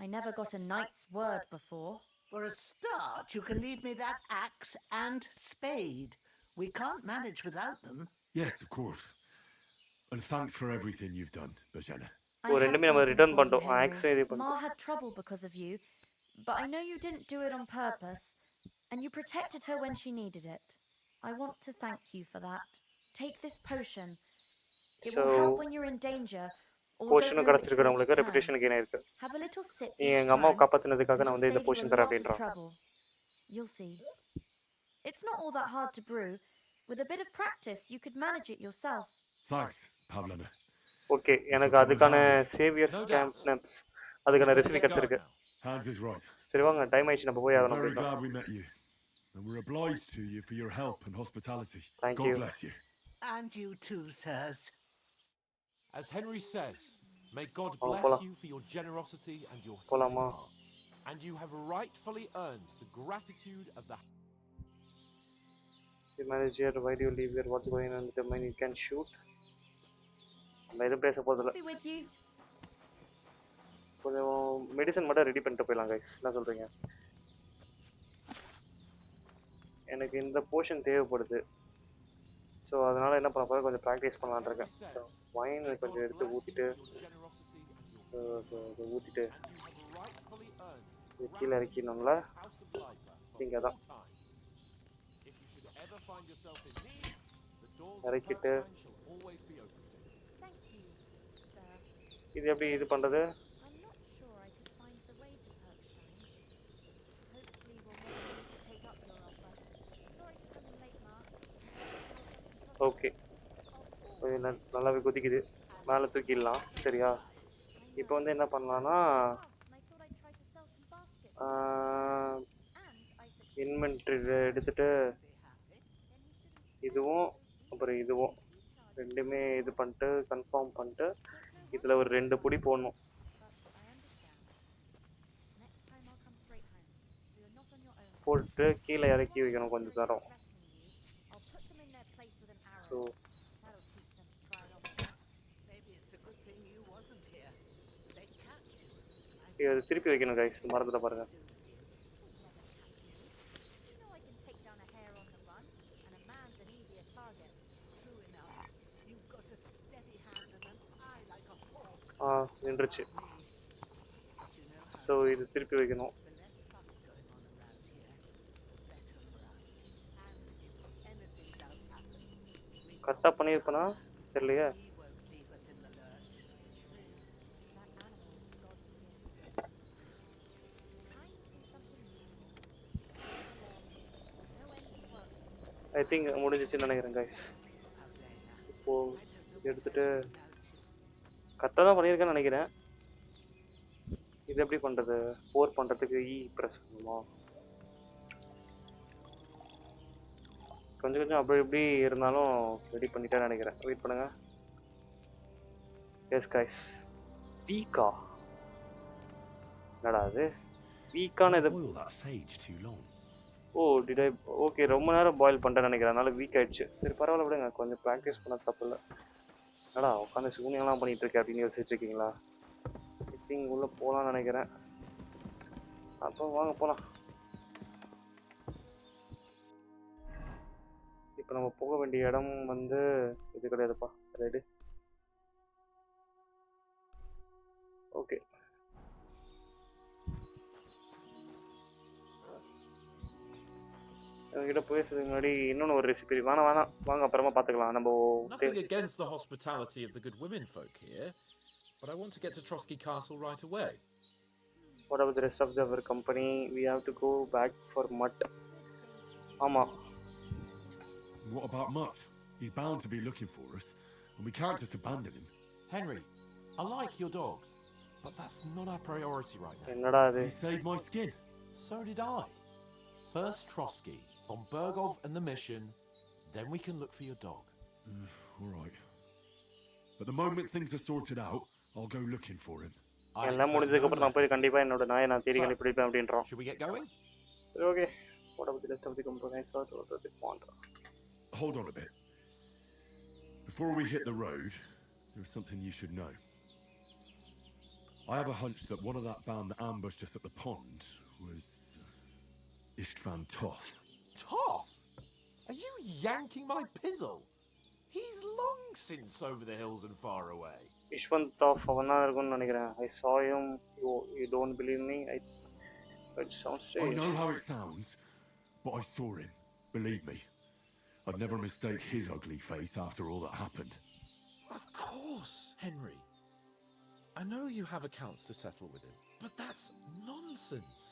I never got a knight's word before. For a start, you can leave me that axe and spade. We can't manage without them. Yes, of course. And thanks for everything you've done, Boshena. I oh have ரெண்டுமே நம்ம something return for you, பண்ணிட்டோம். Henry. Actually இது Ma பண்ணிட்டோம். had trouble because of you, but I know you didn't do it on purpose, and you protected her when she needed it. I want to thank you for that. Take this potion. It will So, help when you're in danger, or don't போர்ஷனும் know which way கிடச்சிருக்கிறவங்களுக்கு to turn. Reputation gain ஆயிருக்கு. Have a little sip நீ each எங்க அம்மாவை time, காப்பாத்தினதுக்காக and நான் it'll வந்து இந்த save you portion a தரேன் lot of அப்படின்றான். trouble. You'll see. It's not all that hard to brew. With a bit of practice, you could manage it yourself. Thanks, Pavlana. Okay, எனக்கு அதுக்கான Xavier's camps அதுக்கான Better recipe get going கிடைச்சிருக்கு. now. Hans is right. சரி வாங்க, time ஆயிடுச்சு, நம்ம போய் I'm ஆகணும் very அப்படின்னா. glad we met you. And we're obliged to you for your help and hospitality. Thank God you. bless you. And you too, sirs. As Henry says, may God Oh, bless pola. you for your generosity and your healing Polama. hearts. And you have rightfully earned the gratitude of the... The manager, why do you leave here? What's going on with the mine? You can shoot. நம்ம எதுவும் பேச போதில்ல. Be with you. கொஞ்சம் medicine மட்டும் ready பண்ணிட்டு போயிடலாம் guys. என்ன சொல்றீங்க? எனக்கு இந்த போர்ஷன் தேவைப்படுது. ஸோ அதனால என்ன பண்ண போறேன், கொஞ்சம் ப்ராக்டிஸ் பண்ணலான்னு இருக்கேன். ஸோ வைன் கொஞ்சம் எடுத்து ஊற்றிட்டு ஊற்றிட்டு கீழே இறக்கிடணும்ல. இங்கே தான் இறக்கிட்டு Thank you, sir. இது எப்படி இது பண்ணுறது? I'm not sure I could find the way to Perksheim. Hopefully we'll never need to take up your offer. Sorry to come in late, Mark. Okay, நல்லாவே குதிக்குது. மேலே தூக்கிடலாம். சரியா? I இப்போ வந்து என்ன பண்ணலான்னா இன்வென்ட்ரி எடுத்துட்டு இதுவும் அப்புறம் இதுவும் ரெண்டுமே இது பண்ணிட்டு கன்ஃபார்ம் பண்ணிட்டு இதில் ஒரு 2 பொடி போடணும். போட்டு கீழே இறக்கி வைக்கணும் கொஞ்சம் தரம். ஸோ இது திருப்பி வைக்கணும் கைஸ், மறந்துட பாருங்க. நின்றுச்சு. ஸோ இது திருப்பி வைக்கணும். கரெக்டாக பண்ணியிருப்பேனா தெரியலையே. ஐ திங்க் முடிஞ்சிச்சுன்னு நினைக்கிறேன் கைஸ். இப்போது எடுத்துகிட்டு கரெக்டாக தான் பண்ணியிருக்கேன்னு நினைக்கிறேன். இது எப்படி பண்ணுறது? 4 பண்ணுறதுக்கு ப்ரெஸ் பண்ணுமா? கொஞ்சம் கொஞ்சம் அப்படி இப்படி இருந்தாலும் ரெடி பண்ணிட்டேன்னு நினைக்கிறேன். வெயிட் பண்ணுங்கள். S guys. வீக்கா என்னடா அது வீக்கான இது? ஓ டிட் ஐ ஓகே, ரொம்ப நேரம் பாயில் பண்ணிட்டேன்னு நினைக்கிறேன், அதனால வீக் ஆயிடுச்சு. சரி பரவாயில்ல விடுங்க, கொஞ்சம் ப்ராக்டிஸ் பண்ண தப்பு இல்லை. என்னடா உட்காந்து சூனியெல்லாம் பண்ணிட்டு இருக்கேன் அப்படின்னு யோசிச்சுட்டு இருக்கீங்களா? ஐ திங்க் உள்ளே போகலான்னு நினைக்கிறேன். அப்போ வாங்க போகலாம். இப்போ நம்ம போக வேண்டிய இடம் வந்து இது கிடையாதுப்பா. Ready okay. என்கிட்ட பேசுறதுக்கு முன்னாடி இன்னொன்று ஒரு ரெசிபி வேணாம் வாங்க அப்புறமா பார்த்துக்கலாம். நம்ம Nothing against the hospitality of the good women folk here, but I want to get to Trotsky Castle right away. What about the rest of our company? We have to go back for Mutt. ஆமா. What about Mutt? He's bound to be looking for us, and we can't just abandon him. Henry, I like your dog, but that's not our priority right now. என்னடா இது? He saved my skin. So did I. First Trotsky, von Bergov and the mission, then we can look for your dog. All right. But the moment things are sorted out, I'll go looking for him. எல்லாம் முடிஞ்சதுக்கு அப்புறம் நான் போய் கண்டிப்பா என்னோட நாயை நான் தேடி கண்டுபிடிப்பேன் அப்படின்றான். Should we get going? Okay. What about the rest of the components? What does it want? Hold on a bit. Before we hit the road, there's something you should know. I have a hunch that one of that band that ambushed us at the pond was Istvan Toth. Toth? Are you yanking my pizzle? He's long since over the hills and far away. Istvan Toth அவனா இருக்கும்னு நினைக்கிறேன். I saw him. You don't believe me? It sounds strange. I know how it sounds, but I saw him. Believe me. I'd never mistake his ugly face after all that happened. Of course, Henry. I know you have accounts to settle with him, but that's nonsense.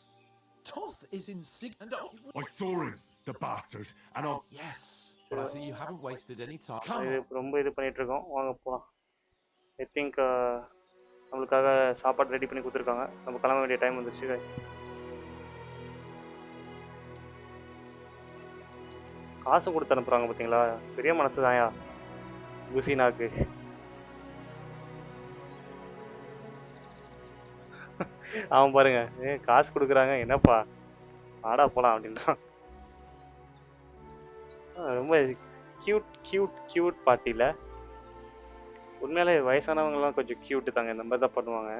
Toth is in and I saw him, the bastard, and I'll... Yes, but I see you haven't wasted any time. Come on. ரொம்ப இது பண்ணிட்டு இருக்கோம். வாங்க போலாம். I think நம்மளுக்காக சாப்பாடு ready பண்ணி கொடுத்துருக்காங்க. நம்ம கிளம்ப வேண்டிய டைம் வந்துருச்சு. காசு கொடுத்து அனுப்புறாங்க பார்த்தீங்களா? பெரிய மனசு தான்யா குசினாக்கு. அவன் பாருங்க, காசு கொடுக்குறாங்க என்னப்பா ஆடா போலாம் அப்படின்றான். ரொம்ப கியூட் பார்ட்டியில் உண்மையிலே வயசானவங்கலாம் கொஞ்சம் கியூட்டு தாங்க. இந்த மாதிரி தான் பண்ணுவாங்க.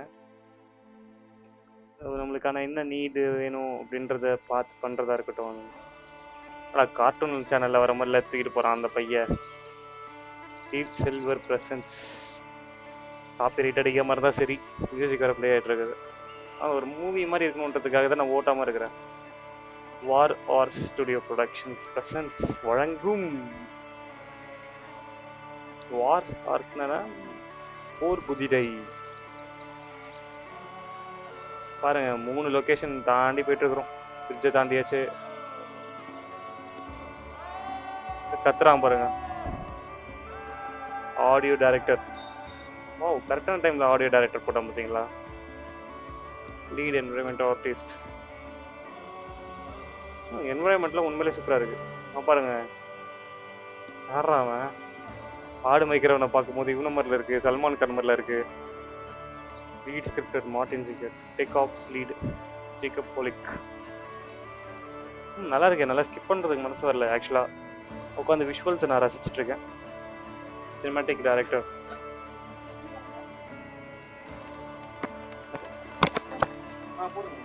நம்மளுக்கான என்ன நீடு வேணும் அப்படின்றத பார்த்து பண்ணுறதா இருக்கட்டும். ஆனால் கார்ட்டூன் சேனலில் வர மாதிரில தூக்கிட்டு போகிறான் அந்த பையன். Deep Silver presents copyright அடிக்க மாதிரி தான் சரி மியூசிக் வர ப்ளே ஆகிட்டு இருக்குது. ஒரு மூவி மாதிரி இருக்கணுன்றதுக்காக தான் நான் ஓட்டாமல் இருக்கிறேன். வார் ஆர் ஸ்டுடியோ ப்ரொடக்ஷன்ஸ் ப்ரெசன்ஸ் வழங்கும் வார் ஆர்ஸ்னா போர் குதிரை. பாருங்க 3 லொக்கேஷன் தாண்டி போயிட்டு இருக்கிறோம். பிரிட்ஜை தாண்டியாச்சு. கத்துறான் பாருங்க ஆடியோ டைரக்டர். ஓ கரெக்டான டைமில் ஆடியோ டைரக்டர் போட்டோம் பார்த்தீங்களா. Lead environment artist. என்விரான்மெண்ட்லாம் உண்மையிலே சூப்பராக இருக்குது. பாருங்க யாரா அவன் ஆடு மேய்க்கிறவனை பார்க்கும்போது இவன மாதிரில இருக்குது, சல்மான் கான் மாதிரில இருக்குது. Lead scripter Martin Jiger, take offs lead Jacob Polik. நல்லா இருக்கேன். நல்லா ஸ்கிப் பண்ணுறதுக்கு மனசு வரல ஆக்சுவலாக. உட்காந்து விஷுவல்ஸை நான் ரசிச்சுட்ருக்கேன். Cinematic director. போடுங்க.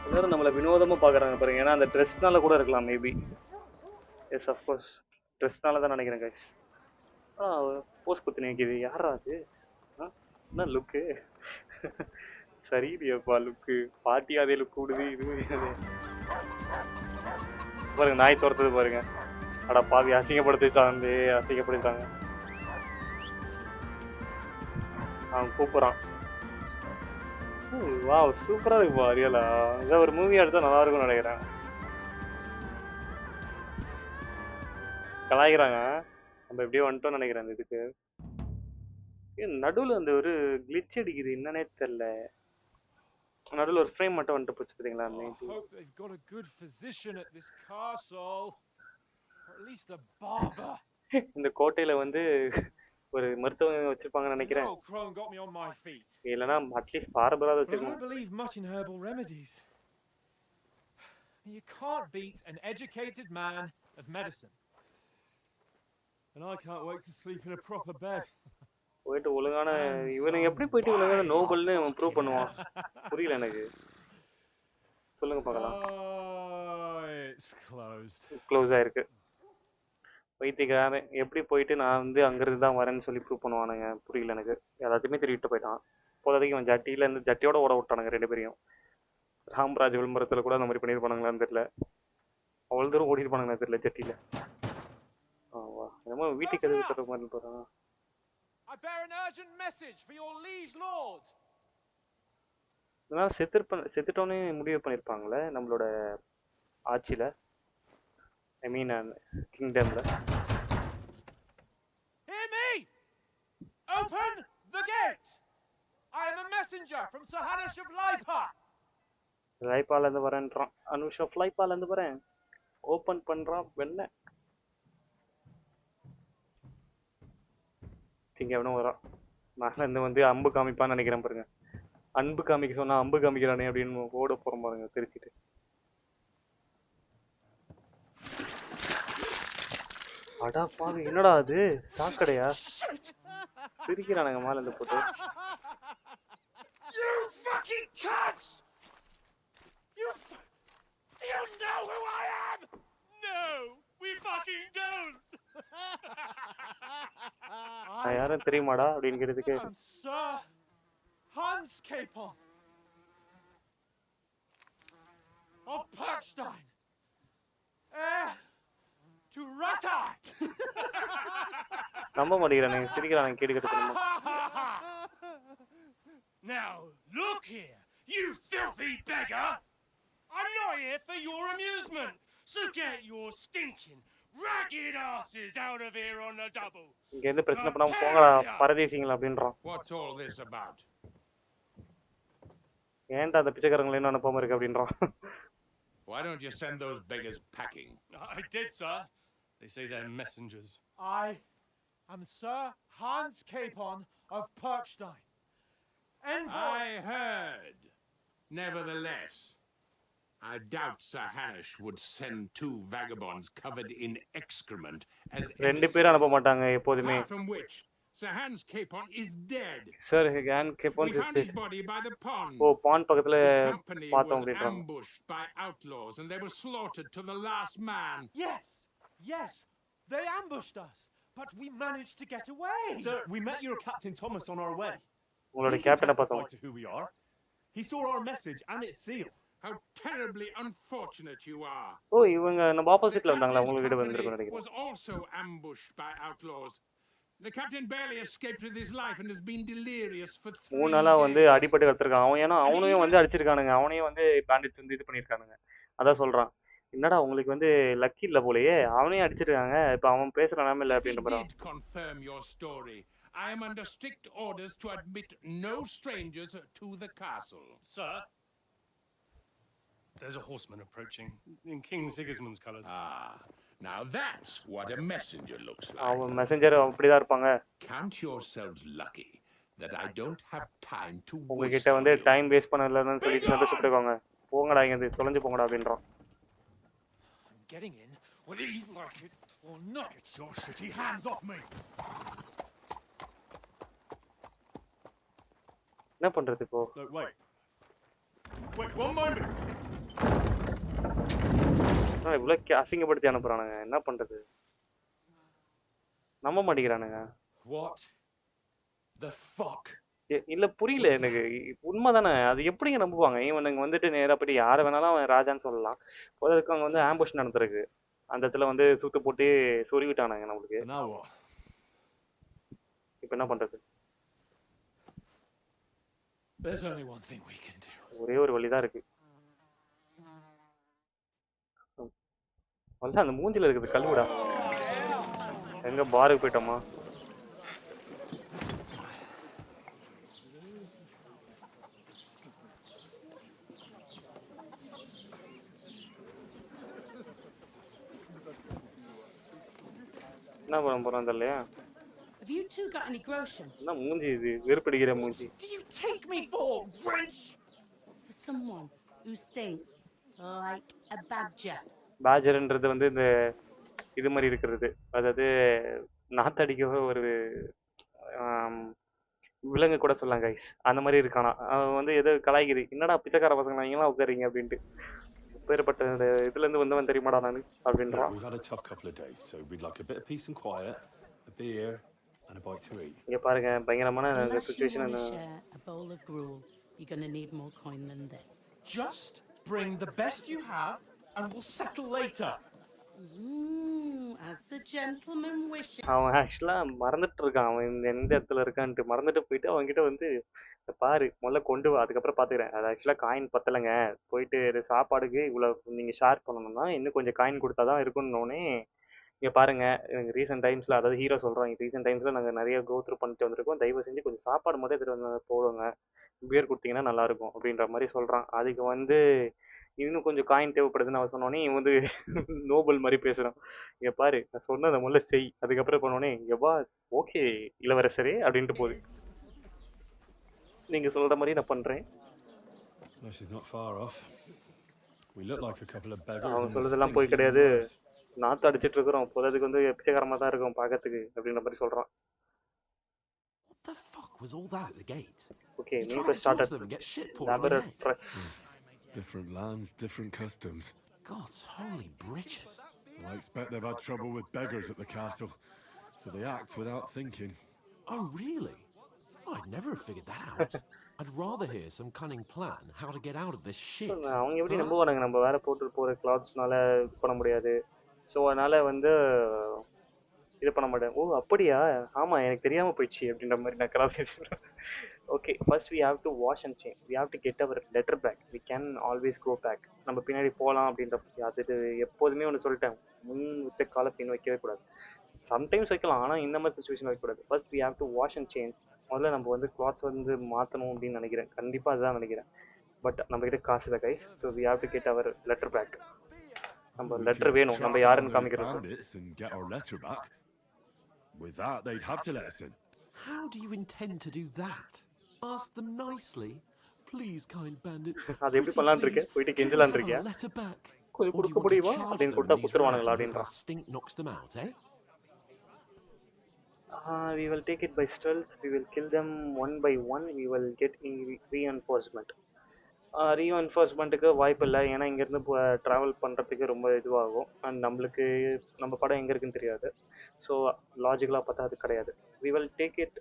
எல்லாரும் நம்மளை வினோதமாக பார்க்குறாங்க பாருங்க. ஏன்னா அந்த ட்ரெஸ்னால கூட இருக்கலாம் மேபி. எஸ் அஃப்கோர்ஸ் ட்ரெஸ்னால தான் நினைக்கிறேன் கைஸ். போஸ் குத்து நினைக்கிது யாரா அது? என்ன லுக்கு சரிப்பா லுக்கு. பாட்டி அதே லுக் கூடுது. இது அதே பாருங்க நாய் துரத்துது பாருங்க. அடா பாவி அசிங்கப்படுத்திச்சாங்க. அசிங்கப்படுத்தாங்க. அவன் கூப்பிட்றான். வா சூப்பராக இருக்குப்பா ரியலா. இதை ஒரு மூவி எடுத்தால் நல்லா இருக்கும்னு நினைக்கிறேன். கலாய்க்கிறாங்க. நம்ம எப்படியோ வந்துட்டோம்னு நினைக்கிறேன் அந்த இதுக்கு. நடுவில் அந்த ஒரு கிளிச் அடிக்குது என்னன்னே தெரியல. நடுவில் ஒரு ஃப்ரேம் மட்டும் வந்துட்டு போச்சு பார்த்தீங்களா. இந்த கோட்டையில் வந்து ஒரு மருத்துவம் வச்சிருப்பாங்கன்னு நினைக்கிறேன். இல்லைன்னா அட்லீஸ்ட் பார்பராக வச்சிருக்கோம். You can't beat an educated man of medicine. And I can't wait to sleep in a proper bed. போயிட்டு ஒழுங்கான இவனுக்கு எப்படி போயிட்டு ஒழுங்கான நோபல்னு ப்ரூவ் பண்ணுவான் புரியல எனக்கு. சொல்லுங்க பார்க்கலாம். க்ளோஸ் ஆயிருக்கு. வைத்தியக்காரன் எப்படி போயிட்டு நான் வந்து அங்கிருந்து தான் வரேன்னு சொல்லி ப்ரூவ் பண்ணுவானுங்க புரியல எனக்கு. எல்லாத்தையுமே திருட்டு போயிட்டான். இப்போதைக்கு அவன் ஜட்டியிலேருந்து ஜட்டியோட ஓட விட்டானுங்க 2 பேரையும். ராம்ராஜ் விளம்பரத்தில் கூட அந்த மாதிரி பண்ணியிருப்பானுங்களான்னு தெரியல. அவ்வளோ தூரம் ஓடிருப்பானுங்களா தெரியல ஜட்டியில். வா என்னமோ வீட்டுக்கு எது விட்டுற மாதிரி போகிறான். இதெல்லாம் செத்துட்டோன்னே முடிவு பண்ணியிருப்பாங்களே நம்மளோட ஆட்சியில். I mean, kingdom. Hear me! Open the gate! I am a messenger from Sahanash of Laipa. லைப்பால இருந்து வரேன்றான். அனுஷ் ஆஃப் லைப்பால இருந்து வரேன். ஓபன் பண்றான் வெண்ண. திங்க எவனோ வரான். மேல இருந்து வந்து அம்பு காமிப்பான்னு நினைக்கிறேன் பாருங்க. அன்பு காமிக்க சொன்னா அம்பு காமிக்கிறானே அப்படின்னு ஓட போறோம் பாருங்க தெரிச்சிட்டு. அடா பாவி என்னடா அது சாக்கடையா? சிரிக்கிறானுங்க மேல இருந்து போட்டு. You fucking cunts! Do you know who I am? No, we fucking don't. நான் யாரும் தெரியுமாடா அப்படின்னு கேட்டதுக்கு Sir Hans Capon of Parkstein. To Rata. நம்ப மாட்டேங்கிறானுங்க சிரிக்கிறானுங்க கேட்டுக்கிட்டு. Now look here, you filthy beggar. I'm not here for your amusement, so get your stinking ragged asses out of here on the double. இங்க இருந்து பிரச்சனை பண்ணாம போங்கடா பரதேசிங்களா அப்படின்றான். What's all this about? ஏன்டா அந்த பிச்சைக்காரங்களை இன்னும் அனுப்பாம இருக்கு அப்படின்றான். Why don't you send those beggars packing? I did, sir. They say they're messengers. I am Sir Hans Capon of Parkstein. I heard. Nevertheless, I doubt Sir Hanish would send 2 vagabonds covered in excrement as ரெண்டு பேரும் அனுப்ப மாட்டாங்க எப்போதுமே. from which Sir Hans Capon is dead. Sir Hans Capon is dead. His body by the pond. Oh pond பக்கத்துல company பார்த்தோம் was அப்படின்றாங்க. ambushed by outlaws and they were slaughtered to the last man. Yes, they ambushed us, but we managed to get away. Sir, we met your Captain Thomas on our way. உங்களோட கேப்டனை பார்த்தோம். To who we are. He saw our message and its seal. How terribly unfortunate you are. ஓ இவங்க நம்ம The ஆப்போசிட்ல வந்தாங்களா captain's அவங்க கிட்ட company வந்திருக்கும் நினைக்கிறேன். was also ambushed by outlaws. The captain barely escaped with his life and has been delirious for 3 3 நாளா வந்து days. அடிபட்டு கத்துருக்கான் அவன். ஏன்னா அவனையும் வந்து அடிச்சிருக்கானுங்க, அவனையும் வந்து பேண்டிட்ஸ் வந்து இது பண்ணியிருக்கானுங்க. அதான் சொல்றான், என்னடா உங்களுக்கு வந்து லக்கி இல்லை போலயே, அவனையும் அடிச்சிருக்காங்க, இப்போ அவன் பேசுற நிலைமை இல்லை If he அப்படின்ற மாதிரி. did confirm your story, I am under strict orders to admit no strangers to the castle. Sir, there's a horseman approaching in King Sigismund's colours. Ah, now that's what a messenger looks like. அவன் messenger அப்படிதான் இருப்பாங்க. Count yourselves lucky that I don't have time to உங்ககிட்ட waste வந்து on you. Time waste பண்ணலன்னு சொல்லிட்டு சந்தோஷப்பட்டுக்கோங்க. போங்கடா இங்க இருந்து, தொலைஞ்சு போங்கடா அப்படின்றான். Getting in, whether you like it or not. Get your shitty hands off me! என்ன பண்றது இப்போ? No, wait. Wait, one moment! இவ்வளோ அசிங்கப்படுத்தி அனுப்புறானுங்க, என்ன பண்றது? நம்ப மாட்டேங்கிறானுங்க. What the fuck? இல்ல புரியல எனக்கு. உண்மைதானே, அது எப்படிங்க நம்புவாங்க? இவனுங்க வந்துட்டு நேரா போயிட்டு யாரை வேணாலும் அவன் ராஜான்னு சொல்லலாம். போதற்கு அங்கே வந்து ஆம்புஷ் நடந்திருக்கு, அந்த இடத்துல வந்து சுத்து போட்டு சொருவிட்டானுங்க நம்மளுக்கு. இப்போ என்ன பண்றது? There's only one thing we can do. ஒரே ஒரு வழிதான் இருக்கு. அந்த மூஞ்சில இருக்குது கல்லுடா. எங்க பாருக்கு போயிட்டோமா? என்ன பண்ண போறோம் தெரியலையா? Have you two got any groschen? என்ன மூஞ்சி இது, வெறுப்படிக்கிற மூஞ்சி. Do you take me for wench? For someone who stinks like a badger. பேஜர்ன்றது வந்து இந்த இது மாதிரி இருக்கிறது, அதாவது நாத்தடிக்க ஒரு விலங்கு கூட சொல்லலாம் கைஸ், அந்த மாதிரி இருக்கானா. அவன் வந்து எதோ கலாய்க்குது, என்னடா பிச்சைக்கார பசங்க நீங்களாம் உட்காரீங்க அப்படின்ட்டு. பேர்பட்ட இந்த இதுல இருந்து வந்தவன் தெரியுமாடா நான் அப்படின்றான். We've had a tough couple of days, so we'd like a bit of peace and quiet, a beer and a bite to eat. இங்க பாருங்க, பயங்கரமான Unless you situation. want to share a bowl of gruel, you're going to need more coin than this. Just bring the best you have and we'll settle later. As the gentleman wishes. அவன் ஆக்சுவலா மறந்துட்டு இருக்கான், அவன் எந்த இடத்துல இருக்கான்ட்டு மறந்துட்டு போயிட்டு அவன்கிட்ட வந்து பாரு முதல்ல கொண்டு வா, அதுக்கப்புறம் பாத்துக்கிறேன். அது ஆக்சுவலா காயின் பத்தலைங்க, போயிட்டு சாப்பாடுக்கு இவ்வளவு நீங்க ஷேர் பண்ணணும்னா இன்னும் கொஞ்சம் காயின் கொடுத்தாதான் இருக்குன்னொடனே, இங்க பாருங்க எனக்கு ரீசெண்ட் டைம்ஸ்ல, அதாவது ஹீரோ சொல்றாங்க, ரீசெண்ட் டைம்ஸ்ல நாங்க நிறைய கோ த்ரூ பண்ணிட்டு வந்திருக்கோம், தயவு செஞ்சு கொஞ்சம் சாப்பாடு மட்டும் எடுத்துட்டு வந்து போடுங்க, பியர் கொடுத்தீங்கன்னா நல்லா இருக்கும் அப்படின்ற மாதிரி சொல்றான். அதுக்கு வந்து இன்னும் கொஞ்சம் காயின் தேவைப்படுதுன்னு அவன் சொன்னோடனே இவன் வந்து நோபல் மாதிரி பேசுறான். இங்க பாரு நான் சொன்னதை முதல்ல செய், அதுக்கப்புறம் பண்ணோடனே எவ்வா ஓகே இளவரசரே அப்படின்ட்டு போகுது. நீங்க சொல்ற மாதிரி நான் பண்றேன். This is not far off. We look like a couple of beggars. அவன் சொல்றதெல்லாம் போய் கிடையாது, நாத்து அடிச்சிட்டு இருக்கிறோம், போதுக்கு வந்து பிச்சைக்காரமா தான் இருக்கும் பாக்கிறதுக்கு அப்படின்ற மாதிரி சொல்றான். What the fuck was all that at the gate? Okay, You me tried first to talk started to them and get shit poured on your head. Different lands, different customs. God's holy britches. I expect they've had trouble with beggars at the castle, so they act without thinking. Oh, really? I'd never have figured that out. I'd rather hear some cunning plan how to get out of this shit. அவங்க எப்படி நம்புவானுங்க, நம்ம வேற போட்டு போற கிளாத்ஸ்னால இது பண்ண முடியாது, so அதனால வந்து இது பண்ண மாட்டேன். ஓ அப்படியா, ஆமா எனக்கு தெரியாம போயிடுச்சு அப்படின்ற மாதிரி நான் கிளம்பி. Okay first we have to wash and change, we have to get our letter back, we can always go back. நம்ம பின்னாடி போகலாம் அப்படின்ற அது எப்போதுமே ஒன்று சொல்லிட்டேன், முன் வச்ச கால பின் வைக்கவே கூடாது. சம்டைம்ஸ் வைக்கலாம், ஆனால் இந்த மாதிரி சுச்சுவேஷன் வைக்கக்கூடாது. First we have to wash and change, முதல்ல நம்ம வந்து கிளாத்ஸ் வந்து மாற்றணும் அப்படின்னு நினைக்கிறேன், கண்டிப்பாக அதுதான் நினைக்கிறேன். பட் நம்ம கிட்ட காசு இல்லை guys, so we have to get our letter back. நம்ம லெட்டர் வேணும், நம்ம யாருன்னு காமிக்கிறது. With that, they'd have to let us in. How do you intend to do that? Ask them nicely. Please, kind bandits. அது எப்படி பண்ணலாம்னு இருக்கேன், போயிட்டு கெஞ்சலாம்னு இருக்கேன். கொஞ்சம் கொடுக்க முடியுமா அப்படின்னு கொடுத்தா குத்துருவானுங்களா அப்படின்றான். Stink knocks them out, eh? We will take it by stealth, we will kill them one by one, we will get reinforcement. ரீஎன்ஃபோர்ஸ்மெண்ட்டுக்கு வாய்ப்பு இல்லை, ஏன்னா இங்கேருந்து இப்போ ட்ராவல் பண்ணுறதுக்கு ரொம்ப இதுவாகும், அண்ட் நம்மளுக்கு நம்ம படம் எங்கே இருக்குன்னு தெரியாது. ஸோ லாஜிக்கலாக பார்த்தா அது கிடையாது. வி வில் டேக் இட்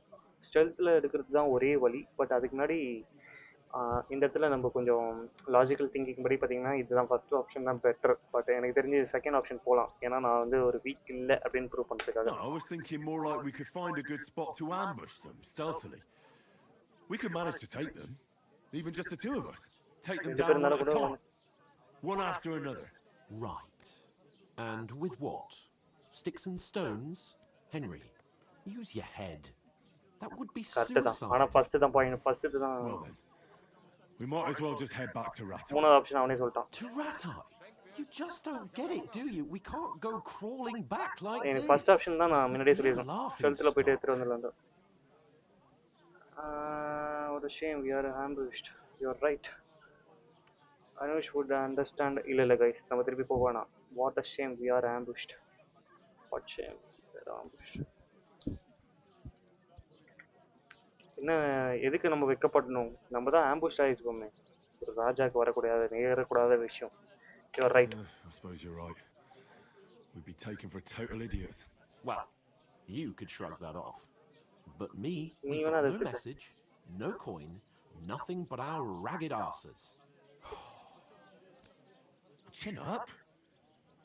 ஸ்டெல்த்தில் எடுக்கிறது தான் ஒரே வழி. பட் அதுக்கு முன்னாடி இந்த இடத்துல நம்ம கொஞ்சம் லாஜிக்கல் திங்கிங் படி பார்த்தீங்கன்னா இதுதான் ஃபர்ஸ்ட் ஆப்ஷன் தான் பெட்டர். பட் எனக்கு தெரிஞ்சு செகண்ட் ஆப்ஷன் போகலாம். ஏன்னா நான் வந்து ஒரு வீக் இல்லை அப்படின்னு ப்ரூவ் பண்ணுறதுக்காக. No, I was thinking more like we could find a good spot to ambush them stealthily. We could manage to take them, even just the two of us. Take them down one at a time, one after another. Right. And with what? Sticks and stones? Henry, use your head. That would be correct தான். ஆனால் suicide. First தான் point. First தான் Well then, we might as well just head back to Rattle. மூணாவது option அவனே சொல்லிட்டான். To Ratai? You just don't get it, do you? We can't go crawling back like எனக்கு this. First option தான் நான் முன்னாடியே சொல்லியிருக்கேன். Laughing டுவெல்த்தில் போயிட்டு stock. எடுத்துகிட்டு வந்துடலாம் தான். What a shame we are ambushed. You are right. Anush would understand. இல்லை guys, நம்ம திருப்பி போக வேணாம். What a shame we are ambushed. What shame we are ambushed. என்ன எதுக்கு நம்ம வெக்கப்படணும்? நம்ம தான் ஆம்புஷ் ஆகிருக்கோமே. ஒரு ராஜாக்கு வரக்கூடாத நேரக்கூடாத விஷயம். You are right. I suppose you're right. We'd be taken for total idiots. Well, you could shrug that off. But me, நீ we've வேணா got அதை no எடுத்துக்க. message, no coin, nothing but our ragged asses. Chin up.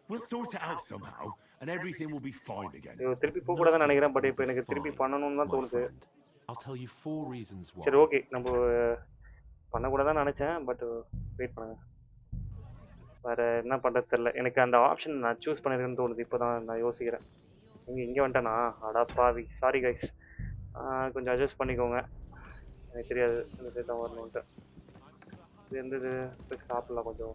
We'll sort it out somehow, and everything will be fine again. இது திருப்பி போகக்கூடாதுன்னு நினைக்கிறேன். But இப்போ எனக்கு திருப்பி பண்ணணும்னு தான் My தோணுது. friend, I'll tell you 4 reasons why. சரி ஓகே, நம்ம பண்ணக்கூடாதான் நினச்சேன். பட் வெயிட் பண்ணுங்க. வேறு என்ன பண்ணுறது தெரில. எனக்கு அந்த ஆப்ஷன் நான் சூஸ் பண்ணியிருக்கேன்னு தோணுது. இப்போ தான் நான் யோசிக்கிறேன். இங்கே வந்துட்டேனா? அடா பாவி, சாரி கைஸ். கொஞ்சம் அட்ஜஸ்ட் பண்ணிக்கோங்க. எனக்கு தெரியாது இந்த சைட் தான் வரணுன்ட்டு. இது இருந்தது போய் சாப்பிட்லாம் கொஞ்சம்.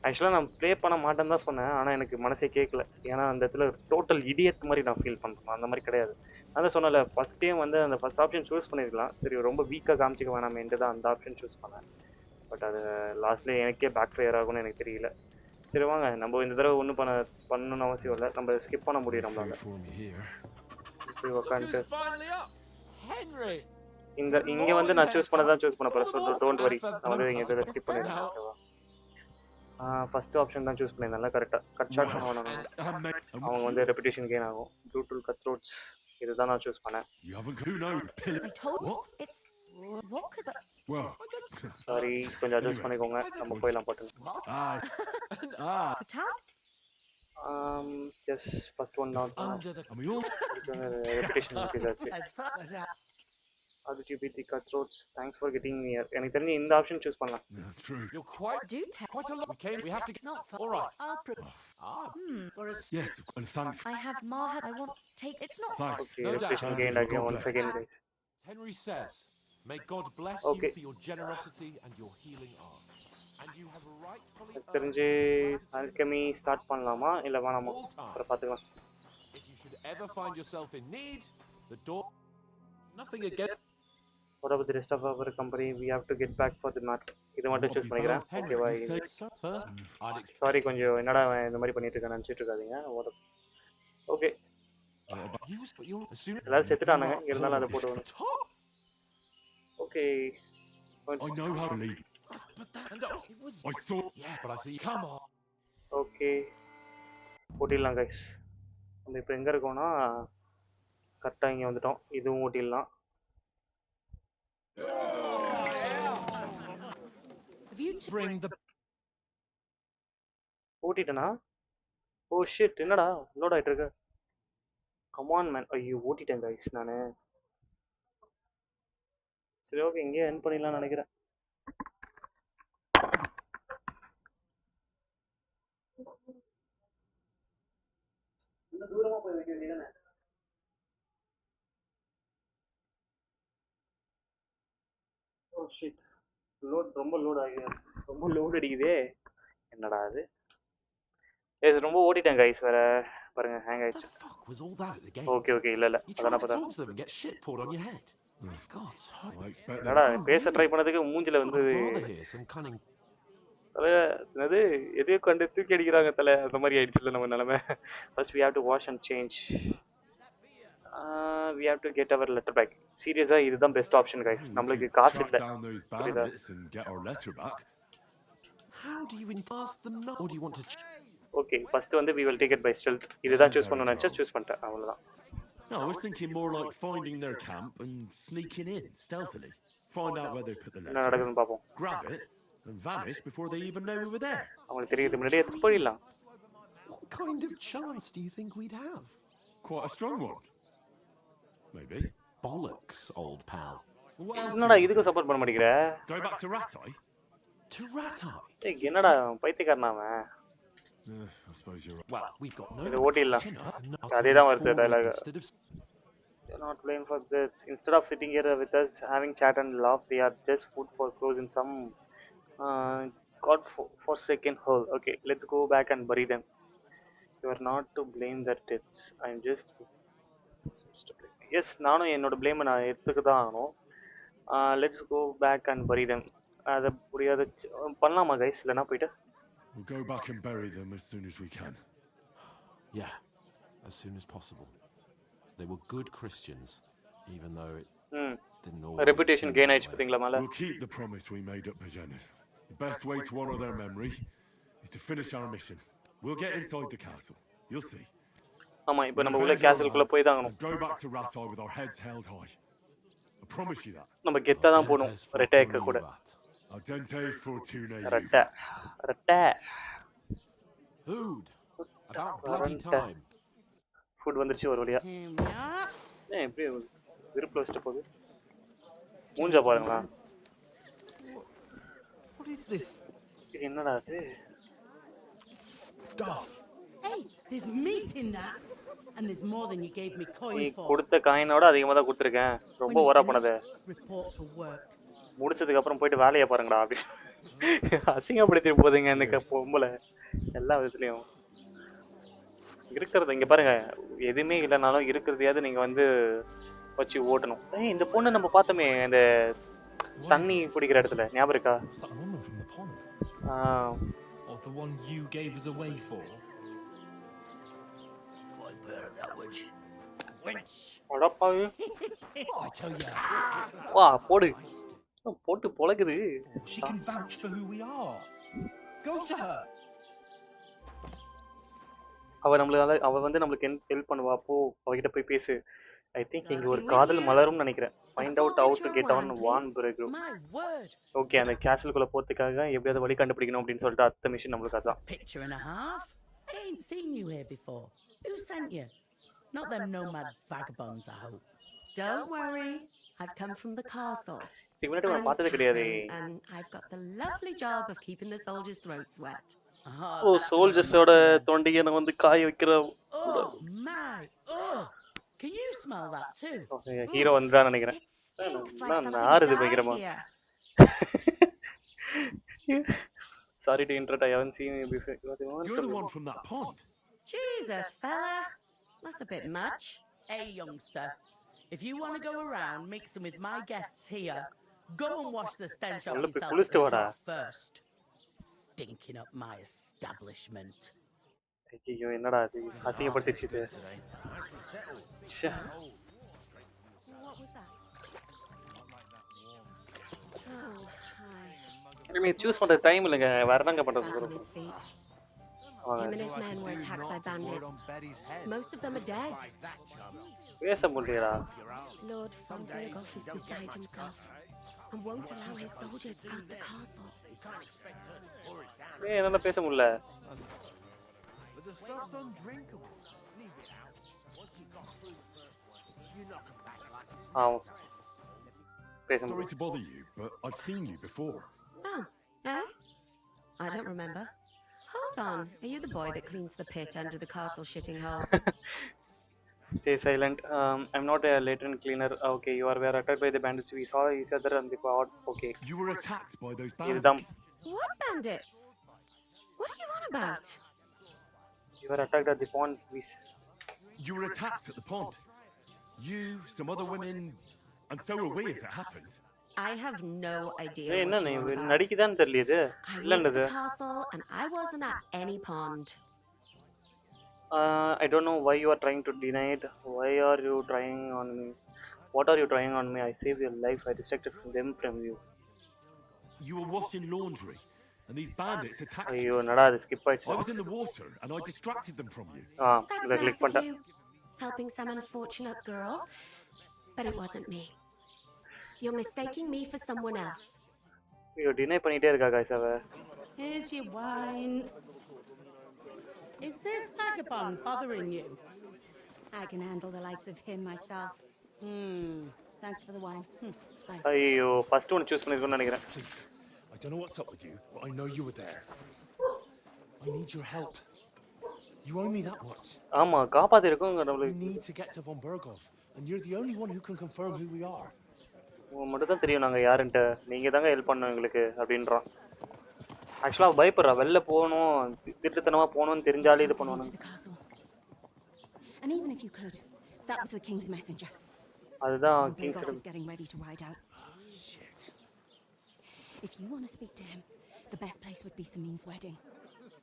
ஆக்சுவலாக நான் ப்ளே பண்ண மாட்டேன்னு தான் சொன்னேன். ஆனால் எனக்கு மனசே கேட்கல. ஏன்னா அந்த இடத்துல டோட்டல் இடியட் மாதிரி நான் ஃபீல் பண்ணுறேன். அந்த மாதிரி கிடையாது. அதான் சொன்னல, ஃபஸ்ட் டைம் வந்து அந்த ஃபஸ்ட் ஆப்ஷன் சூஸ் பண்ணியிருக்கலாம். சரி ரொம்ப வீக்காக காமிச்சிக்க வேணாமேன்ட்டு தான் அந்த ஆப்ஷன் சூஸ் பண்ணேன். பட் அது லாஸ்ட்லேயே எனக்கே பேக் ஃபயர் ஆகும்னு எனக்கு தெரியல. சரி வாங்க, நம்ம இந்த தடவை ஒன்றும் பண்ணணும்னு அவசியம் இல்லை. நம்ம ஸ்கிப் பண்ண முடியும் நம்மளால. For me here. போய் உக்காந்துட்டு Who's finally up? Henry! இங்கே வந்து நான் சூஸ் பண்ண தான் சூஸ் பண்ண போகிறேன். So don't worry. நான் வந்து இங்கே இதை ஸ்கிப் பண்ணிடுறேன். ஓகேவா? ஃபஸ்ட்டு ஆப்ஷன் தான் சூஸ் பண்ணியிருந்தேன். கரெக்டாக கட் ஷாட் ஆகணும். அவங்க வந்து ரெப்புடேஷன் கெயின் ஆகும். ப்ரூட்டல் கட் த்ரோட்ஸ் இதுதான் நான் சூஸ் பண்ணேன். You haven't who know pillar. I told you. It's. What could that. Well. Sorry, கொஞ்சம் அட்ஜஸ்ட் பண்ணிக்கோங்க. நம்ம போயிடலாம் பாட்டு. For town? Yes, first one தான். Under the... And we all. Reputation increase ஆச்சு. As far as that. How did you beat the cutthroats? Thanks for getting me here. எனக்கு தெரிஞ்சு இந்த ஆப்ஷன் சூஸ் பண்ணலாம். Yeah, true. You're quite Quite a lot. We have to get... Not for All right. I'll prove. For a Yes, and thanks. I have Marhat. I want take. It's not. Thanks. Okay, No doubt. reputation gained again once again, guys. Henry says, may God bless Okay. you for your generosity and your healing arts. And you have rightfully எனக்கு தெரிஞ்சு alchemy start பண்ணலாமா இல்லை வேணாமா? அப்புறம் பார்த்துக்கலாம். If you should ever find yourself in need, the door... Nothing again. What about the rest of our company? We have to get back for the mat. இது மட்டும் choose பண்ணிக்கிறேன். ஓகேவா? So first, I'd expect... sorry, கொஞ்சம் என்னடா இந்த மாதிரி பண்ணிட்டு இருக்கேன் நினச்சிட்டு இருக்காதீங்க. ஓகே, எல்லாரும் செத்துட்டானுங்க. இருந்தாலும் அதை போட்டு வரணும். Okay, I know how to lead. But that... And it was... I saw. Yeah, but I see... Come on. Okay, ஓட்டிடலாம் கைஸ். நம்ம இப்போ எங்கே இருக்கோம்னா கரெக்டாக இங்கே வந்துட்டோம். இதுவும் ஓட்டிடலாம். Have you Bring the... ஓட்டிட்டேனா? ஓ ஷிட், என்னடா லோட் ஆகிட்டு இருக்கு. Come on man. ஐயோ, ஓட்டிட்டேன் கைஸ் நான். சரி ஓகே, இங்கேயே என் பண்ணிடலாம்னு நினைக்கிறேன். இன்னும் தூரமாக போய் வைக்க வேண்டியதானே? ஓ ஷிட், ரொம்ப லோட் ஆகி ரொம்ப லோட் அடிக்குதே. என்னடா அது? ரொம்ப ஓட்டிட்டேன் கைஸ். வேற பாருங்க, ஹேங் ஆயிடுச்சு. ஓகே ஓகே, இல்ல அதான் பார்த்தா. என்னடா பேச ட்ரை பண்ணதுக்கு மூஞ்சில வந்து அது எதையோ கண்டு தூக்கி அடிக்கிறாங்க தலை. அந்த மாதிரி ஆயிடுச்சுல நம்ம நிலைமை. First we have to wash and change. We have to get our letter back. சீரியஸா இதுதான் பெஸ்ட் ஆப்ஷன் கைஸ். நம்மளுக்கு காசு இல்ல. How do you pass them now? Or do you want to... okay, first வந்து we will take it by stealth. இதுதான் choose பண்ணனும்னு நினைச்சா choose பண்ணிட்டேன். அவ்வளவுதான். No, I was thinking more like finding their camp and sneaking in stealthily. Find out where they put the என்ன letter, நடக்குதுன்னு பார்ப்போம். grab it, and vanish before they even know we were there. அவங்களுக்கு தெரியுது முன்னாடியே எடுத்து போயிடலாம். What kind of chance do you think we'd have? Quite a strong one. Maybe. Bollocks, old pal. What else? என்னடா இதுக்கு support பண்ண மாட்டேங்கிற? Go back to Ratai? To Ratai? ஏய் என்னடா பைத்தியக்காரனா அவன்? I suppose you're right. Well, we've got no. இது ஓட்டிடலாம். Not அதே தான் வருது dialogue. instead of They're not playing for this. Instead of sitting here with us, having chat and laugh, they are just food for crows in some God-forsaken hole. Okay, let's go back and bury them. You are not to blame their deaths. I'm just... Yes, நானும் என்னோட blame நான் எடுத்துக்க தான் ஆகணும். Let's go back and bury them. அதை புரியாத பண்ணலாமா guys இல்லைனா போயிட்டு We'll go back and bury them as soon as we can. Yeah, as soon as possible. They were good Christians, even though it didn't always. Reputation gain ஆயிடுச்சு பாத்தீங்களா மேல. We'll keep the promise we made at Boshena. The best way to honor their memory is to finish our mission. We'll get inside the castle. You'll see. ஆமா இப்போ நம்ம உள்ள கேசல்குள்ள போய் தான் ஆகணும். Go back to Ratai with our heads held high. I promise you that. நம்ம கெத்தா தான் போணும் ரெட்டேக்க கூட. Ardentes fortuna. ரெட்டே. Food. About bloody time. Food வந்துருச்சு ஒரு வழியா. ஏன் இப்படி விருப்பல வச்சிட்டு போகுது. மூஞ்ச பாருங்களா. What is this? இது என்னடா இது? Stuff. Hey, there's meat in that. And there's more than you gave me coin நீ for. கொடுத்த காயினோட அதிகமா தான் கொடுத்திருக்கேன். ரொம்ப ஓவரா பண்ணாத. Report for work. முடிச்சதுக்கு அப்புறம் போயிட்டு வேலைய பாருங்கடா அப்படி. அசிங்கப்படுத்தி போதுங்க இந்த பொம்பளை எல்லா விதத்துலயும். இருக்கிறது இங்க பாருங்க எதுவுமே இல்லைனாலும் இருக்கிறதையாவது நீங்க வந்து வச்சு ஓட்டணும். இந்த பொண்ணு நம்ம பார்த்தோமே இந்த தண்ணி குடிக்கிற இடத்துல ஞாபகம் இருக்கா? Or the one you gave us away for? அடப்பாவி. I tell you. வா போடு. போட்டு பொளக்குது. She can vouch for who we are. Go to her. அவ வந்து நமக்கு ஹெல்ப் பண்ணுவா. போ அவகிட்ட போய் பேசு. I think இங்க ஒரு காதல் மலரும்னு நினைக்கிறேன். Find out how to get on one breakthrough. Okay, அந்த கேசல்குள்ள போறதுக்காக எப்படியாவது வழி கண்டுபிடிக்கணும் அப்படினு சொல்லிட்டு அடுத்த மிஷன் நமக்கு அதான். Picture and a half. I ain't seen you here before. Who sent you? Not them nomad vagabonds, I hope. Don't worry. I've come from the castle. இவனட்ட நான் பார்த்தது கிடையாது. And I've got the lovely job of keeping the soldiers' throats wet. ஓ சோல்ஜர்ஸோட தொண்டையை நான் வந்து காய வைக்கிற. Oh my. Oh. Can you smell that too? Hero வந்தா நினைக்கிறேன். நான் நாறுது பயங்கரமா. Sorry to interrupt. I haven't seen you before. You're the one from that pond. Jesus, fella. That's a bit much. Hey, youngster. If you want to go around mixing with my guests here, go and wash the stench off yourself at the top first. Stinking up my establishment. ஐயோ என்னடா இது அசிங்கப்படுத்திச்சு இது. ச்சே. What was that? Oh, hi. நீ choose பண்ற time இல்லங்க வரறங்க பண்றது. Him and his men were attacked by bandits. Most of them are dead. பேச முடியலடா. Lord von Berghoff is beside himself and won't allow his soldiers out the castle. ஏய் என்னால பேச முடியல. The stuff's undrinkable. Leave it out. Once you've got through the first one, you knock them back like it's... Sorry to bother you, but I've seen you before. Oh, eh? I don't remember. Hold on. Are you the boy that cleans the pit under the castle shitting hole? Stay silent. I'm not a latent cleaner. Okay, you were attacked by the bandits. We saw each other on the quad. Okay. You were attacked by those bandits. What bandits? What are you on about? You were attacked at the pond. You were attacked at the pond. You, some other women, and so were we, as it happens. I have no idea what you're on about. நடிக்குதான் தெரியல I was at the castle and I wasn't at any pond. I don't know why you are trying to deny it. Why are you trying on me? What are you trying on me? I saved your life. I distracted them from you. You were washing laundry, and these bandits attacked you. I was in the water, and I distracted them from you. That's nice of you. helping some unfortunate girl, but it wasn't me. You're mistaking me for someone else. ஐயோ deny பண்ணிட்டே இருக்கா guys அவ. Here's your wine. Is this vagabond bothering you? I can handle the likes of him myself. Thanks for the wine. Bye. ஐயோ first one choose பண்ணிருக்கணும்னு நினைக்கிறேன். Please, I don't know what's up with you, but I know you were there. I need your help. You owe me that much. ஆமா காப்பாத்தி இருக்கோங்க நம்மள. We need to get to von Berghof, and you're the only one who can confirm who we are. உங்களுக்கு மட்டும் தான் தெரியும் நாங்க யாருன்ட்டு. நீங்க தாங்க ஹெல்ப் பண்ணணும் எங்களுக்கு அப்படின்றான். ஆக்சுவலா பயப்படுறா வெளில போகணும் திருட்டுத்தனமா போகணும்னு தெரிஞ்சாலே இது பண்ணுவானுங்க. And even if you could, that was the king's messenger. அதுதான் King Kings is getting ready to ride out. Shit. If you want to speak to him, the best place would be Semin's wedding.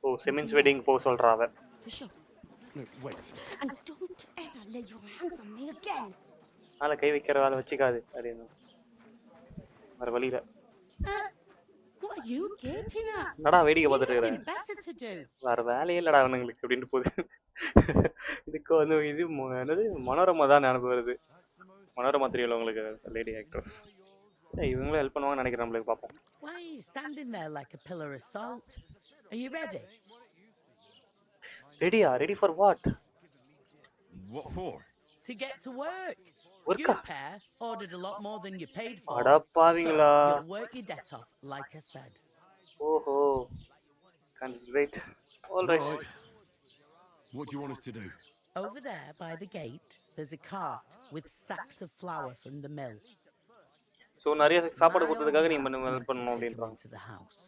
Oh Semin's wedding போ சொல்றா அவ. For sure. No, wait. And don't ever lay your hands on me again. ஆளை கை வைக்கிற வேலை வச்சுக்காது அப்படின்னு வேற வழியில. What are you gaping at? என்னடா வேடிக்கை You've பார்த்துட்டு nothing இருக்கிறேன். better to do. வேற வேலையே இல்லடா அவனுங்களுக்கு அப்படின்ட்டு போகுது. இதுக்கு வந்து இது என்னது மனோரமா தான் ஞாபகம் வருது. மனோரமா தெரியல உங்களுக்கு லேடி ஆக்ட்ரஸ். இவங்களும் ஹெல்ப் பண்ணுவாங்கன்னு நினைக்கிறேன் நம்மளுக்கு பார்ப்போம். Why are you standing there like a pillar of salt? Are you ready? ரெடியா? Ready for what? What for? To get to work. Work? You pair ordered a lot more than you paid for. அட பாவிங்களா. So you'll work your debt off, like I said. ஓஹோ. Can't wait. All right. What do you want us to do? Over there by the gate, there's a cart with sacks of flour from the mill. So நிறைய சாப்பாடு கொடுத்ததுக்காக நீ help பண்ணனும் அப்படின்றாங்க. To the house.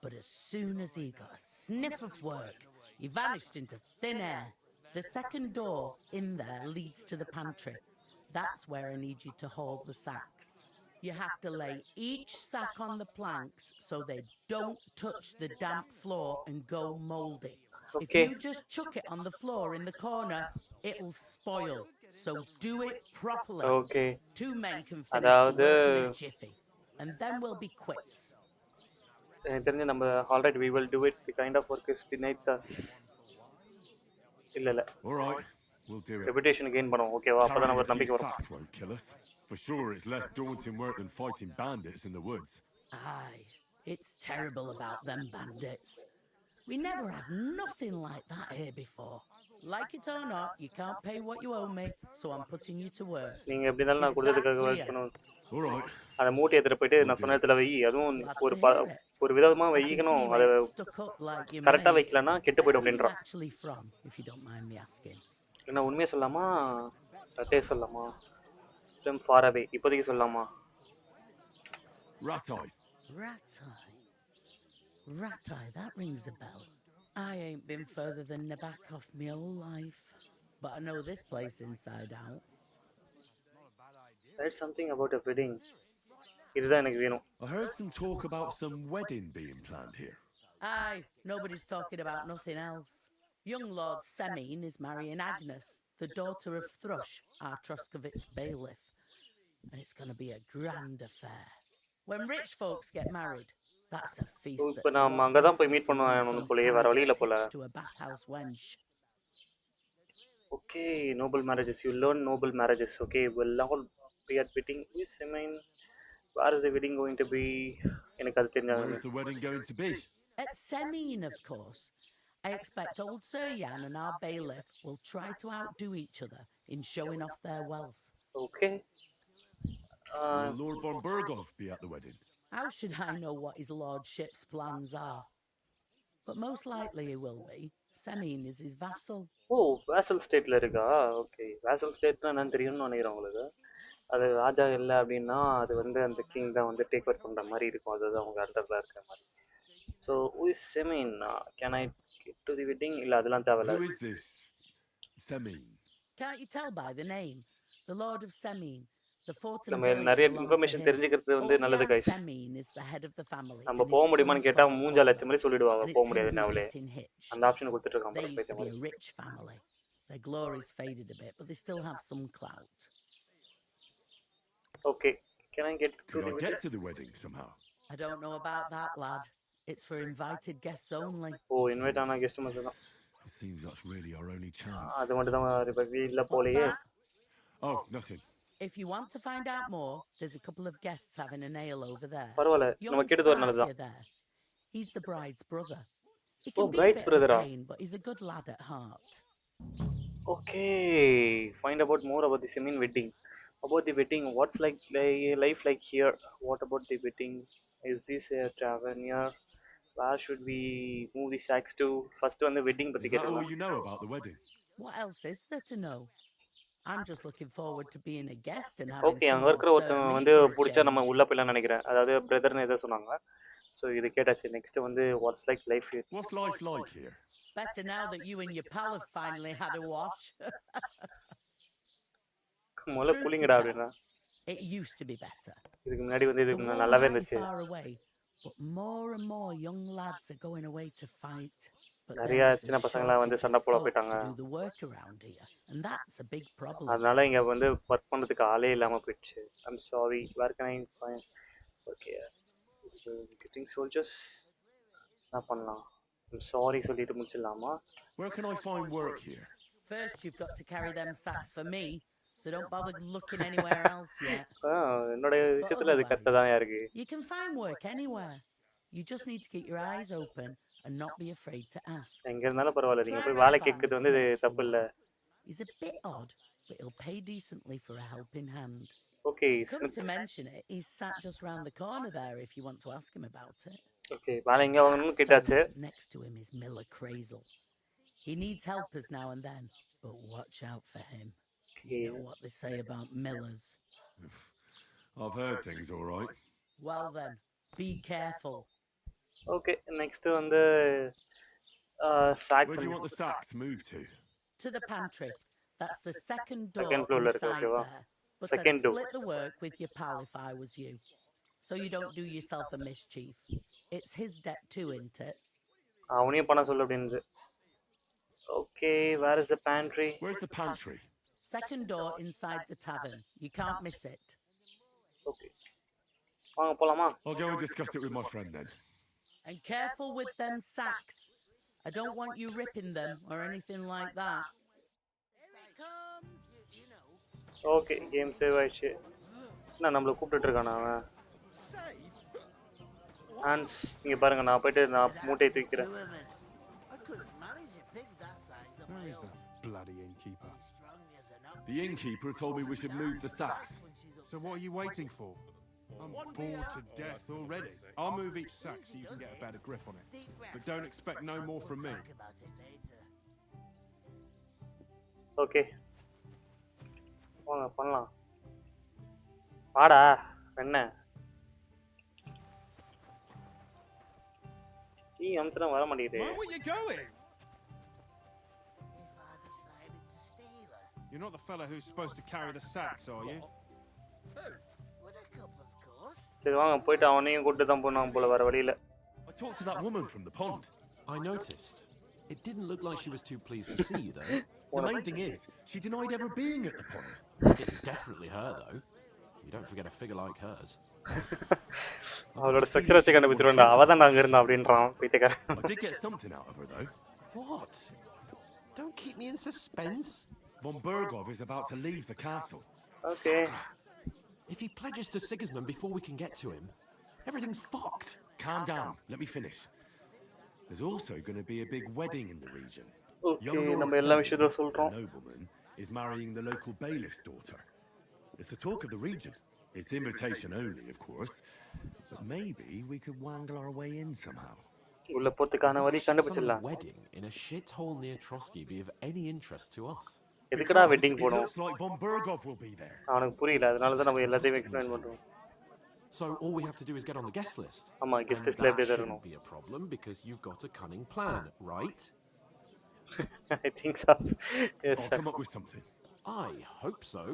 But as soon as he got a sniff of work, he vanished into thin air. The second door in there leads to the pantry. That's where I need you to haul the sacks. You have to lay each sack on the planks so they don't touch the damp floor and go moldy. Okay. If you just chuck it on the floor in the corner, it'll spoil. So do it properly. Okay. 2 men can finish the work in a jiffy. And then we'll be quits. எனக்கு தெரிஞ்ச நம்ம alright we will do it. The kind of work is beneath us. இல்ல All right, we'll do it. Reputation gain பண்ணுவோம். ஓகேவா? அப்பதான் நம்ம நம்பிக்கை வரும். Sacks won't kill us. For sure, it's less daunting work than fighting bandits in the woods. Aye, it's terrible about them bandits. We never had nothing like that here before. Like it or not, you can't pay what you owe me, so I'm putting you to work. நீங்க எப்படி இருந்தாலும் நான் கொடுத்ததுக்காக work பண்ணுவோம். All right. அத மூட்டை எடுத்துட்டு போயிட்டு நான் சொன்ன இடத்துல வை. அதுவும் ஒரு விதமா வைக்கணும். அத கரெக்ட்டா வைக்கலனா கெட்டு போய்டும் அப்படின்றான். Actually from, if you don't mind me asking. என்ன உண்மையா சொல்லலாமா? ரட்டே சொல்லலாமா? From far away. இப்போதைக்கு சொல்லலாமா? Ratai. Ratai, that rings a bell. I ain't been further than Nabakov my whole life, but I know this place inside out. There's something about a wedding. இதுதான் எனக்கு வேணும். I heard some talk about some wedding being planned here. Aye, nobody's talking about nothing else. Young Lord Semin is marrying Agnes, the daughter of Thrush, our Truskovitz bailiff. And it's going to be a grand affair. When rich folks get married, that's a feast இப்போ நாம அங்க தான் போய் meet பண்ணுவோம் போலயே வேற வழியில போல. To a bathhouse wench. Okay, noble marriages. You learn noble marriages. Okay, we'll all be at wedding. Yes, I mean, where is the wedding going to be? எனக்கு அது தெரிஞ்சாங்க. Where is the wedding going to be? At Semin, of course. I expect old Sir Jan and our bailiff will try to outdo each other in showing off their wealth. Okay. Will Lord von Berghof be at the wedding? How should I know what his lordship's plans are? But most likely he will be. Semin is his vassal. Oh, vassal stateல இருக்கா? Okay. Vassal stateனா என்னன்னு தெரியும்னு நினைக்கிறேன் உங்களுக்கு. அது ராஜா இல்ல அப்படின்னா அது வந்து அந்த கிங் தான் வந்து டேக் ஓவர் பண்ற மாதிரி இருக்கும். அதுதான் அவங்க அண்டர்ல இருக்கிற மாதிரி. So, who is Semin? Can I get to the wedding? இல்ல அதெல்லாம் தேவையில்ல. Who is this Semin? Can't you tell by the name? The Lord of Semin. நம்ம நிறைய இன்ஃபர்மேஷன் தெரிஞ்சுக்கிறது வந்து நல்லது guys. நம்ம போக முடியுமான்னு கேட்டா மூஞ்சா லட்சம் மாதிரி சொல்லிடுவாங்க போக முடியாதுன்னு அவளே. அந்த ஆப்ஷன் கொடுத்துட்டு இருக்காங்க பாருங்க பேச்ச மாதிரி. Their glory's faded a bit, but they still have some clout. Okay, can I get to the wedding somehow? I don't know about that, lad. It's for invited guests only. Oh, invite ஆன guest மட்டும் தான். It seems that's really our only chance. அது மட்டும் தான் இப்ப இல்ல What's போலயே. that? Oh, nothing. If you want to find out more, there's a couple of guests having a nail over there. பரவாயில்ல நம்ம Young கேட்டது ஒரு நல்லதுதான். Spartia there. He's the bride's brother. He Oh, can be a bride's bit of a brother-ஆ? pain, but he's a good lad at heart. Okay, find about more about this. I mean, wedding. About the wedding, what's like life like here? What about the wedding? Is this a tavern here? Where should we move the sacks to? First one, the wedding. Is that all you know about the wedding? What else is there to know? I'm just looking forward to being a guest and having Okay, அங்க someone இருக்கிற serve ஒருத்தன் me வந்து for a பிடிச்சா நம்ம change. உள்ள போயிடலாம் நினைக்கிறேன். அதாவது பிரதர்னு ஏதோ சொன்னாங்க. ஸோ இது கேட்டாச்சு. நெக்ஸ்ட் வந்து what's like life here. What's life like here? Better now that you and your pal have finally had a wash. முதல்ல Truth புளிங்கடா to அப்படின்னா. tell, it used to be better. இதுக்கு முன்னாடி வந்து இது The war நல்லாவே might be இருந்துச்சு. far away, but more and more young lads are going away to fight. But நிறைய there is சின்ன a பசங்களாம் வந்து shortage சண்டை of போட folk போயிட்டாங்க. to do the work around here, and that's a big problem. அதனால இங்க வந்து ஒர்க் பண்றதுக்கு ஆளே இல்லாம போயிடுச்சு. I'm sorry, where can I find? Okay, getting soldiers என்ன பண்ணலாம்? ஐம் சாரி சொல்லிட்டு முடிச்சிடலாமா? Where can I find work here? First, you've got to carry them sacks for me, so don't bother looking anywhere else yet. என்னோட விஷயத்துல அது கரெக்டா தான் இருக்கு. You can find work anywhere. You just need to keep your eyes open and not be afraid to ask. எங்க இருந்தாலும் பரவாயில்ல, நீங்க போய் வேலை கேட்கறது வந்து தப்பு இல்ல. He's a bit odd, but he'll pay decently for a helping hand. Okay, Come to mention it, he's sat just round the corner there if you want to ask him about it. Okay, வேலை எங்க வாங்கணும்னு கேட்டாச்சு. Next to him is Miller Crazel. He needs helpers now and then, but watch out for him. You know what they say about Millers. I've heard things, all right. Well then, be careful. Okay, next வந்து sacks. Where do you want the sacks moved to? To the pantry. That's the second door Second floor inside okay, there. But second I'd door. split the work with your pal if I was you. So you don't do yourself a mischief. It's his debt too, isn't it? அவனையும் பண்ண சொல்லு அப்படின்னு. Okay, where is the pantry? Where's the pantry? Second door inside the tavern. You can't miss it. Okay. வாங்க போலாமா? I'll go and discuss it with my friend then. And careful with them sacks. I don't want you ripping them or anything like that. Okay, game save ஆயிடுச்சு. என்ன நம்மள கூப்பிட்டுட்டு இருக்கானா அவன்? Hans, இங்க பாருங்க, நான் போயிட்டு நான் மூட்டையை தூக்கிறேன். Where is the bloody innkeeper? The innkeeper told me we should move the sacks. So what are you waiting for? I'm bored to death already. I'll move each sack so you can get a better grip on it. But don't expect no more from me. Okay. வாங்க பண்ணலாம். வாடா என்ன? நீ அம்சனா வர மாட்டேங்குது. Where were you going? You're not the fella who's supposed to carry the sacks, are you? சரி வாங்க போயிட்டு அவனையும் கூட்டி தான் போனாங்க போல வர வழியில. I talked to that woman from the pond. I noticed. It didn't look like she was too pleased to see you, though. The main thing is, she denied ever being at the pond. It's definitely her, though. You don't forget a figure like hers. அவளோட structure வச்சு கண்டுபிடிச்சிருவேன்டா. அவ தான் அங்க இருந்தா அப்படின்றான் பைத்தியக்காரன். I did get something out of her, though. What? Don't keep me in suspense. Von Bergov is about to leave the castle. Okay. If he pledges to Sigismund before we can get to him, everything's fucked. Calm down. Let me finish. There's also going to be a big wedding in the region. Okay, நம்ம எல்லா விஷயத்தையும் a சொல்றோம். nobleman is marrying the local bailiff's daughter. It's the talk of the region. It's invitation only, of course. But maybe we could wangle our way in somehow. உள்ள போறதுக்கான வழி கண்டுபிடிச்சிடலாம். Some wedding in a shithole near Trotsky be of any interest to us? எதுக்குடா wedding It போறோம்? looks like Von Bergov will be there. அவனுக்கு புரியல, அதனால தான் நம்ம எல்லாத்தையும் எக்ஸ்பிளைன் பண்றோம். So all we have to do is get on the guest list. ஆமா, guest And listல that எப்படி shouldn't இருக்கணும்? be a problem because you've got a cunning plan, right? I think so. Yes, I'll sir. come up with something. I hope so.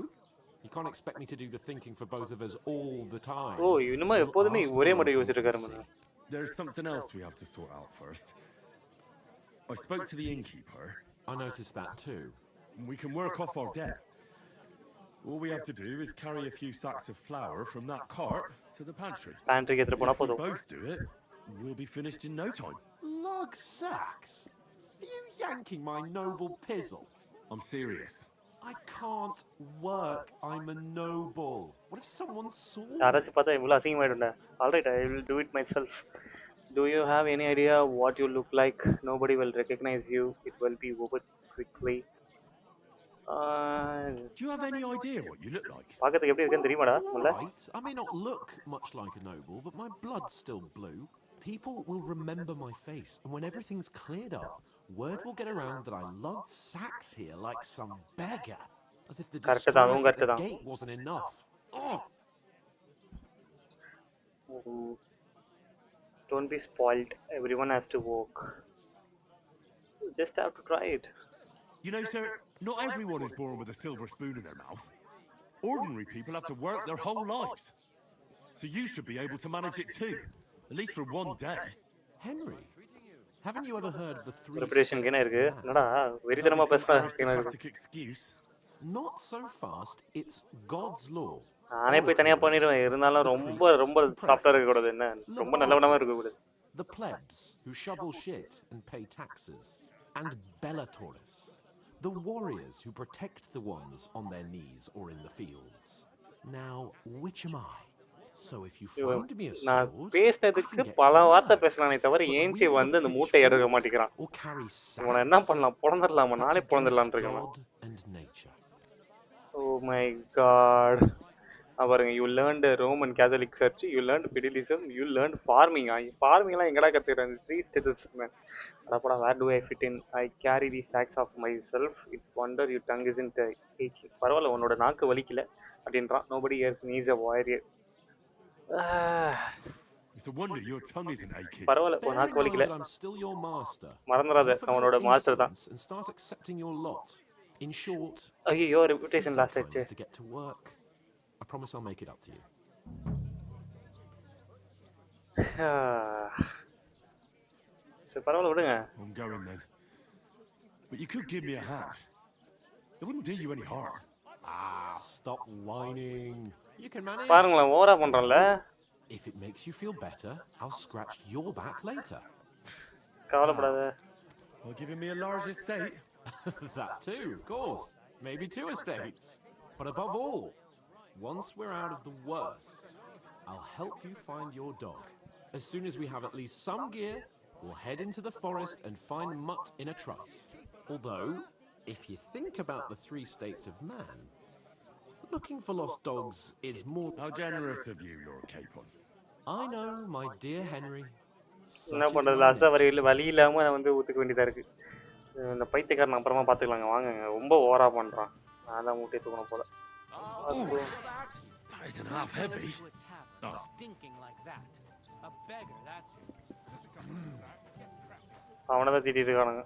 You can't expect me to do the thinking for both of us all the time. ஓ, இன்னுமா எப்போதுமே ஒரே மட்டும் யோசிச்சுட்டு இருக்காரு மன. There's something else we have to sort out first. I spoke to the innkeeper. I noticed that too. We can work off our debt. All we have to do is carry a few sacks of flour from that cart to the pantry. Pantry எடுத்து போனா If we போதும். both do it, we'll be finished in no time. Log sacks? Are you yanking my noble pizzle? I'm serious. I can't work. I'm a noble. What if someone saw me? யாராச்சும் பார்த்தா இவ்வளவு அசிங்கமாயிடும்டா. Alright, I will do it myself. Do you have any idea what you look like? Nobody will recognize you. It will be over quickly. Do you have any idea what you look like? பார்க்கிறதுக்கு எப்படி இருக்குன்னு தெரியுமாடா? முதல்ல Right. I may not look much like a noble, but my blood's still blue. People will remember my face, and when everything's cleared up, word will get around that I lugged sacks here like some beggar, as if the disgrace at the gate wasn't enough. Oh! Don't be spoiled. Everyone has to work. You just have to try it. You know, sir, not everyone is born with a silver spoon in their mouth. Ordinary people have to work their whole lives. So you should be able to manage it too, at least for one day. Henry, haven't you ever heard of the three Preparation என்ன இருக்கு? என்னடா வெறித்தனமா பேசுறா? Excuse. Not so fast. It's God's law. நானே போய் தனியா பண்ணிடுவேன். இருந்தாலும் ரொம்ப சாஃப்ட்டா இருக்க கூடாது என்ன? ரொம்ப நல்லவனாவே இருக்க கூடாது. The plebs who shovel shit and pay taxes, and Bellatorus, the warriors who protect the ones on their knees or in the fields. Now, which am I? So if you find me a sword, நான் பேசினதுக்கு பல வார்த்தை பேசலானே தவிர ஏஞ்சி வந்து அந்த மூட்டை எடுக்க மாட்டேங்கிறான். இவனை என்ன பண்ணலாம்? பொழந்துடலாமா? நானே பொழந்துடலான்னு இருக்கேன். Oh my god. பாருங்க, you learned Roman Catholic Church, you learned Fidelism, you learned farming. Farming எல்லாம் எங்கடா கத்துக்கிறாங்க? 3 status man. அடப்படா, where do I fit in? I carry these sacks of myself. It's wonder your tongue isn't aching. பரவாயில்ல, உன்னோட நாக்கு வலிக்கல அப்படின்றான். Nobody else needs a warrior. It's a wonder your tongue isn't aching. பரவாயில்ல, உன் நாக்கு வலிக்கல. I'm still your master. மறந்துடாத, அவனோட master தான். And start accepting your lot. In short, ஐயோ, reputation loss ஆச்சு. To get to work. I promise I'll make it up to you. சரி, பரவாயில்ல விடுங்க. I'm going then. But you could give me a hand. It wouldn't do you any harm. Stop whining. You can manage. பாருங்களா, ஓவரா பண்றல. If it makes you feel better, I'll scratch your back later. கவலைப்படாத. Well, giving me a large estate. That too, of course. Maybe 2 estates. But above all, once we're out of the worst, I'll help you find your dog. As soon as we have at least some gear, we'll head into the forest and find Mutt in a truss. Although, if you think about the 3 states of man, looking for lost dogs is more... How generous of you, Lord Capon. I know, my dear Henry. என்ன பண்றது, லாஸ்டா வழி இல்லாம வந்து ஊத்துக்க வேண்டியதா இருக்கு. இந்த பைத்தியக்காரன் அப்புறமா பாத்துக்கலாங்க, வாங்க. ரொம்ப ஓவரா பண்றான். நான் தான் மூட்டை தூக்கணும் போல. That isn't half heavy. Stinking like that. A beggar, that's அவனதான் திட்டிட்டு இருக்கானுங்க.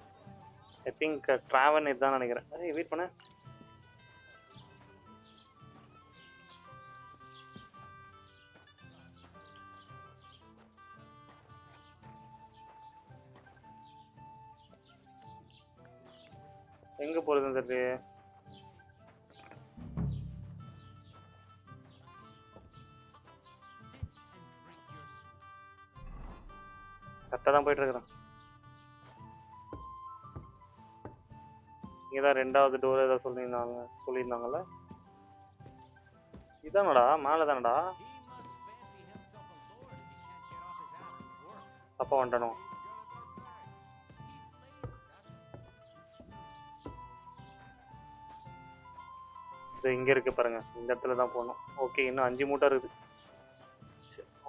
ஐ திங்க் டிராவன் இதுதான் நினைக்கிறேன். வெயிட் பண்ண. எங்க போறதுன்னு தெரியல. கரெக்டாக தான் போயிட்டு இருக்கிறேன். இங்கே தான் 2வது டோர் ஏதாவது சொல்லியிருந்தாங்கல்ல. இதானடா, மேலே தானடா. அப்பா வந்துட்டணும். இங்கே இருக்கு பாருங்க, இந்த இடத்துல தான் போகணும். ஓகே, இன்னும் 5 மூட்டை இருக்குது.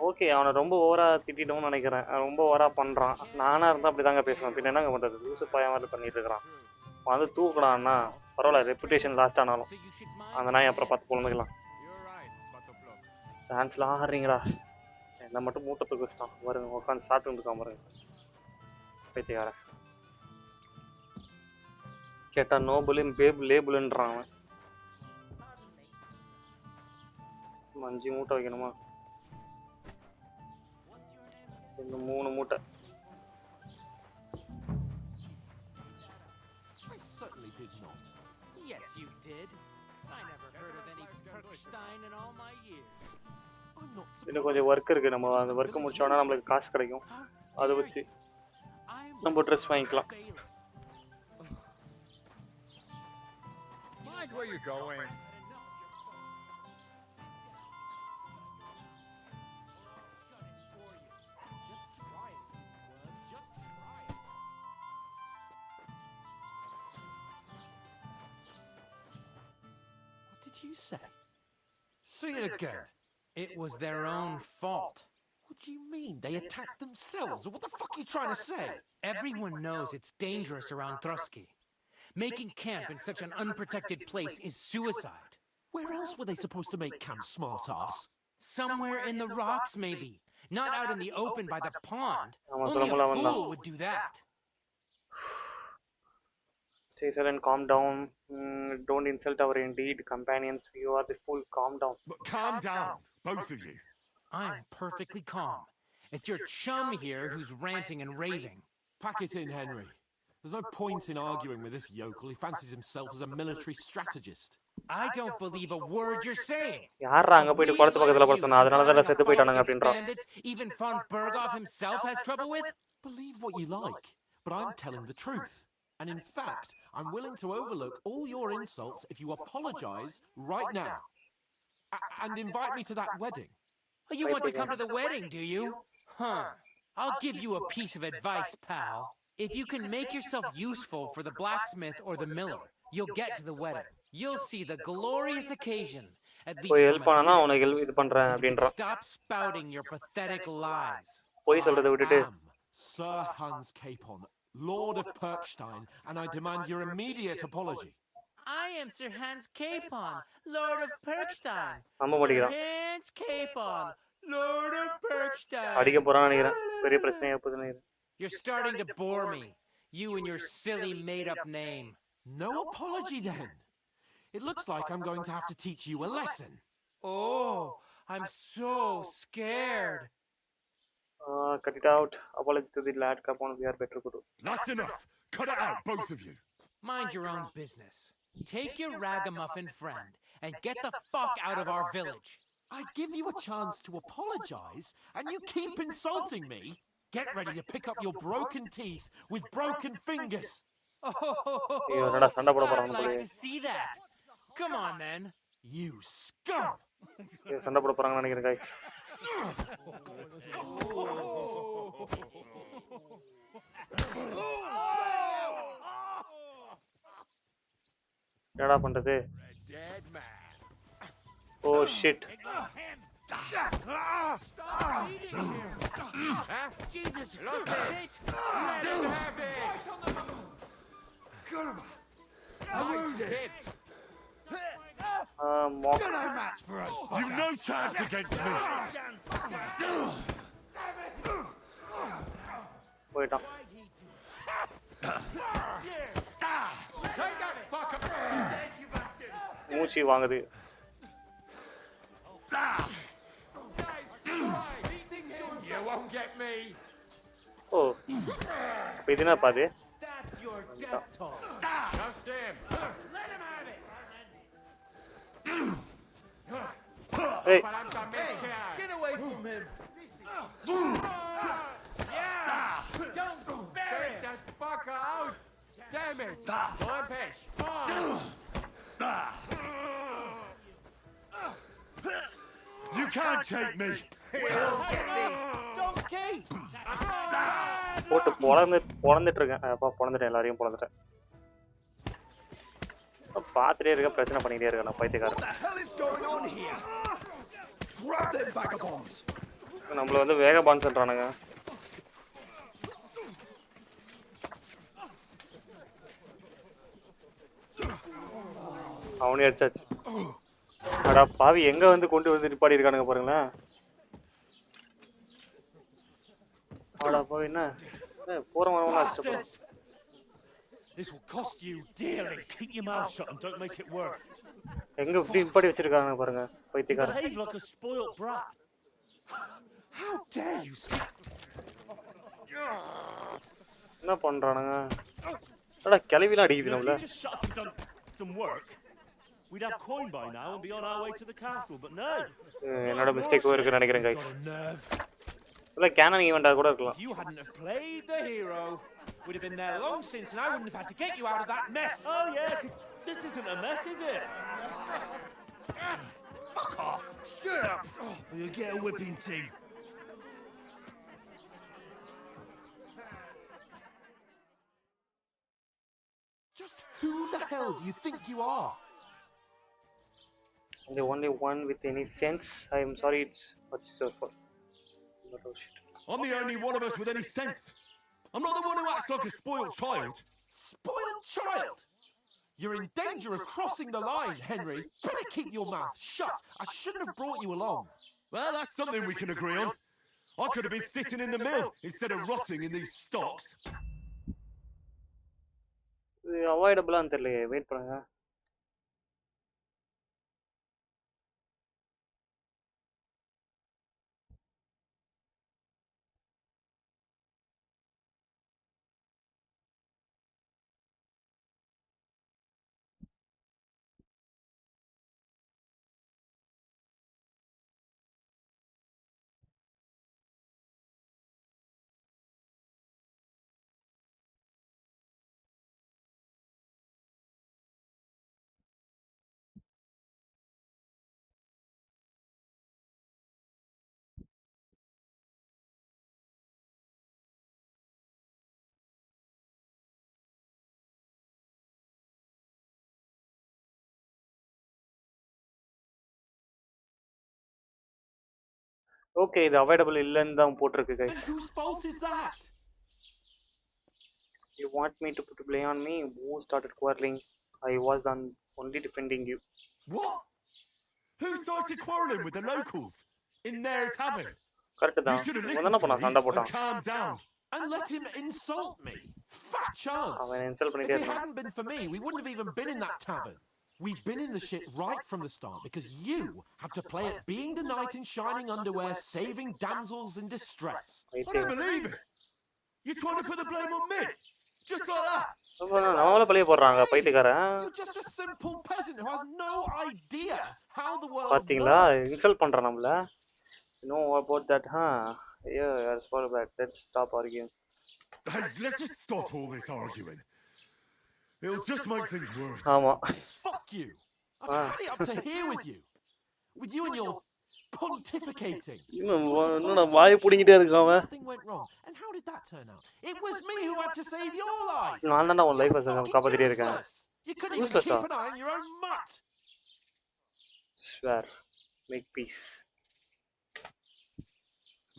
ஓகே, அவனை ரொம்ப ஓவரா திட்டிட்டோம்னு நினைக்கிறேன். ரொம்ப ஓவரா பண்றான். நானா இருந்தா அப்படிதாங்க பேசுவேன். பின்ன என்னங்க பண்றது, லூசு பையன் மாதிரி பண்ணிட்டு இருக்கிறான். வந்து தூக்கடான்னா பரவாயில்ல, ரெப்புடேஷன் லாஸ்ட் ஆனாலும் அந்த நாய் அப்புறம் பார்த்து பொழுதுக்கலாம். டான்ஸ்லாம் ஆடுறீங்களா? என்ன மட்டும் மூட்டை தூக்க வச்சுட்டான் பாருங்க. உட்காந்து சாப்பிட்டு இருக்கான் பாருங்க, பைத்தியக்காரன். கேட்டா நோபுலும் லேபுலுன்றான் அவன். 5 மூட்டை வைக்கணுமா? இன்னும் 3 மூட்டை. I certainly did not. Yes, you did. I never heard of any Perkstein in all my years. இன்னும் கொஞ்சம் ஒர்க் இருக்கு. நம்ம அந்த ஒர்க் முடிச்சோன்னா நம்மளுக்கு காசு கிடைக்கும். அதை வச்சு நம்ம ட்ரெஸ் வாங்கிக்கலாம். mind where you're going. What did you say? Say it again. It was their own fault. What do you mean? They attacked themselves? What the fuck are you trying to say? Everyone knows it's dangerous around Trusky. Making camp in such an unprotected place is suicide. Where else were they supposed to make camp, smart-ass? Somewhere in the rocks, maybe. Not out in the open by the pond. ஆமா, Only சொல்ல a முடியல. fool would do that. Stay silent, calm down. Don't insult our indeed companions. You are the fool. Calm down. But calm down, both of you. I'm perfectly calm. It's your chum here who's ranting and raving. Pack it in, Henry. There's no point in arguing with this yokel. He fancies himself as a military strategist. I don't believe a word you're saying. யாரா அங்க போயிட்டு குளத்து பக்கத்துல படுத்துனா அதனால தான் செத்து போயிட்டானுங்க அப்படின்றான். Even von Berghoff himself has trouble with? Believe what you like, but I'm telling the truth. And in fact, I'm willing to overlook all your insults if you apologize right now. And invite me to that wedding. Oh, you want to come to the wedding, do you? Huh. I'll give you a piece of advice, pal. If you can make yourself useful for the blacksmith or the miller, you'll get to the wedding. You'll see the glorious occasion. At least போய் help பண்ணனா உனக்கு help இது பண்றேன் அப்படின்றான். Stop spouting your pathetic lies. போய் சொல்றதை விட்டுட்டு Sir Hans Capon, Lord of Perkstein, and I demand your immediate apology. I am Sir Hans Capon, Lord of Perkstein. நம்ப மாட்டேங்கிறான். Hans Capon, Lord of Perkstein. அடிக்க போறான்னு நினைக்கிறேன். பெரிய பிரச்சனையா போகுதுன்னு நினைக்கிறேன். You're starting to bore me. You and your silly made-up name. No apology then. It looks like I'm going to have to teach you a lesson. Oh, I'm so scared. Cut it out. Apology to the lad Capon. We are better guru. That's enough. Cut it out, both of you. Mind your own business. Take your ragamuffin friend and get the fuck out of our village. I give you a chance to apologize, and you keep insulting me. Get ready to pick up your broken teeth with broken fingers. Oh, I'd like to see that. Come on, then. You scum! சண்டை போட போறாங்கன்னு நினைக்கிறேன் guys. என்னடா பண்றது? Oh shit. Jesus, lost it. Let him have it. I'm wounded. Mock. You're no match for us. You've no chance against me. போயிட்டான். Take that fucker. மூச்சு வாங்குது. You won't get me. ஓ. இது என்ன பாது? That's your death toll. Just him. Let him have it. Hey. Get away from him. Yeah. Don't spare Take it. that fucker out. Damn it. Rampage. You can't take me. Don't keep. போட்டு பொளந்துட்டு இருக்கேன். அப்பா பொளந்துட்டேன், எல்லாரையும் பொளந்துட்டேன். பாத்துட்டே இருக்க, பிரச்சனை பண்ணிட்டே இருக்கேன் நான் பைத்தியக்காரன். What the hell is going on here? Grab them vagabonds. நம்மள வந்து வேகபான்ஸ்ன்றானுங்க. அவனே அடிச்சாச்சு. அடா பாவி, எங்க வந்து கொண்டு வந்து நிப்பாடி இருக்கானுங்க பாருங்களேன். அடா பாவி, என்ன போற வரவனா அடிச்சப்போ. This will cost you dearly. Keep your mouth shut and don't make it worse. எங்க இப்படி நிப்பாடி வச்சிருக்காங்க பாருங்க பைத்தியக்காரன். Behave like a spoiled brat. How dare you speak? என்ன பண்றானுங்க? அடா கிளவிலாம் அடிக்குது நம்மள. Just shut up and done some work. We'd have coin by now and be on our way to the castle, but no. என்னோட mistake இருக்குன்னு நினைக்கிறேன் guys. இல்ல Canon ஈவென்ட்டா கூட இருக்கலாம். You hadn't have played the hero. We'd have been there long since, and I wouldn't have had to get you out of that mess. Oh yeah, This isn't a mess, is it? Fuck off! Shut up! Or you'll get a whipping too. Just who the hell do you think you are? I'm the only one with any sense. I'm sorry, it's what's your fault. Oh shit. I'm the only one of us with any sense. I'm not the one who acts like a spoiled child. Spoiled child? You're in danger of crossing the line, Henry. Better keep your mouth shut. I shouldn't have brought you along. Well, that's something we can agree on. I could have been sitting in the mill instead of rotting in these stocks. இது அவாய்டபிளான்னு தெரியலையே, wait பண்ணுங்க. Okay, இது avoidable இல்லைன்னு தான் போட்டிருக்கு And guys. whose fault is that? You want me to put blame on me? Who started quarreling? I was only defending you. What? Who started quarreling with the locals in their tavern? Correct You தான். should have என்ன listened to பண்ணா me சண்டை and போட்டான். calmed down. And let him insult me? Fat chance. அவன் insult If பண்ணிட்டே it இருக்கான். hadn't been for me, we wouldn't have even been in that tavern. We've been in the shit right from the start because you had to play at being the knight in shining underwear, saving damsels in distress. I don't believe it. You're trying to put the blame on me, just like that. நம்மள பழிய போடுறாங்க பைத்தியக்காரன். You're just a simple peasant who has no idea how the world பாத்தீங்களா, works. Insult பண்றான் நம்மள. You know about that, huh? Yeah, I'll spoil back. Let's stop arguing. Hey, let's just stop all this arguing. It'll just make things worse. ஆமா. Fuck you. I've had it up to here with you. With you and your pontificating. இன்னும் வாய் புடிங்கிட்டே இருக்கான் அவன். Nothing went wrong. And how did that turn out? It was me who had to save your life. நான் தான் உன் லைஃபை காப்பாத்திட்டே இருக்கேன். You couldn't even keep an eye on your own mutt. Swear. Make peace.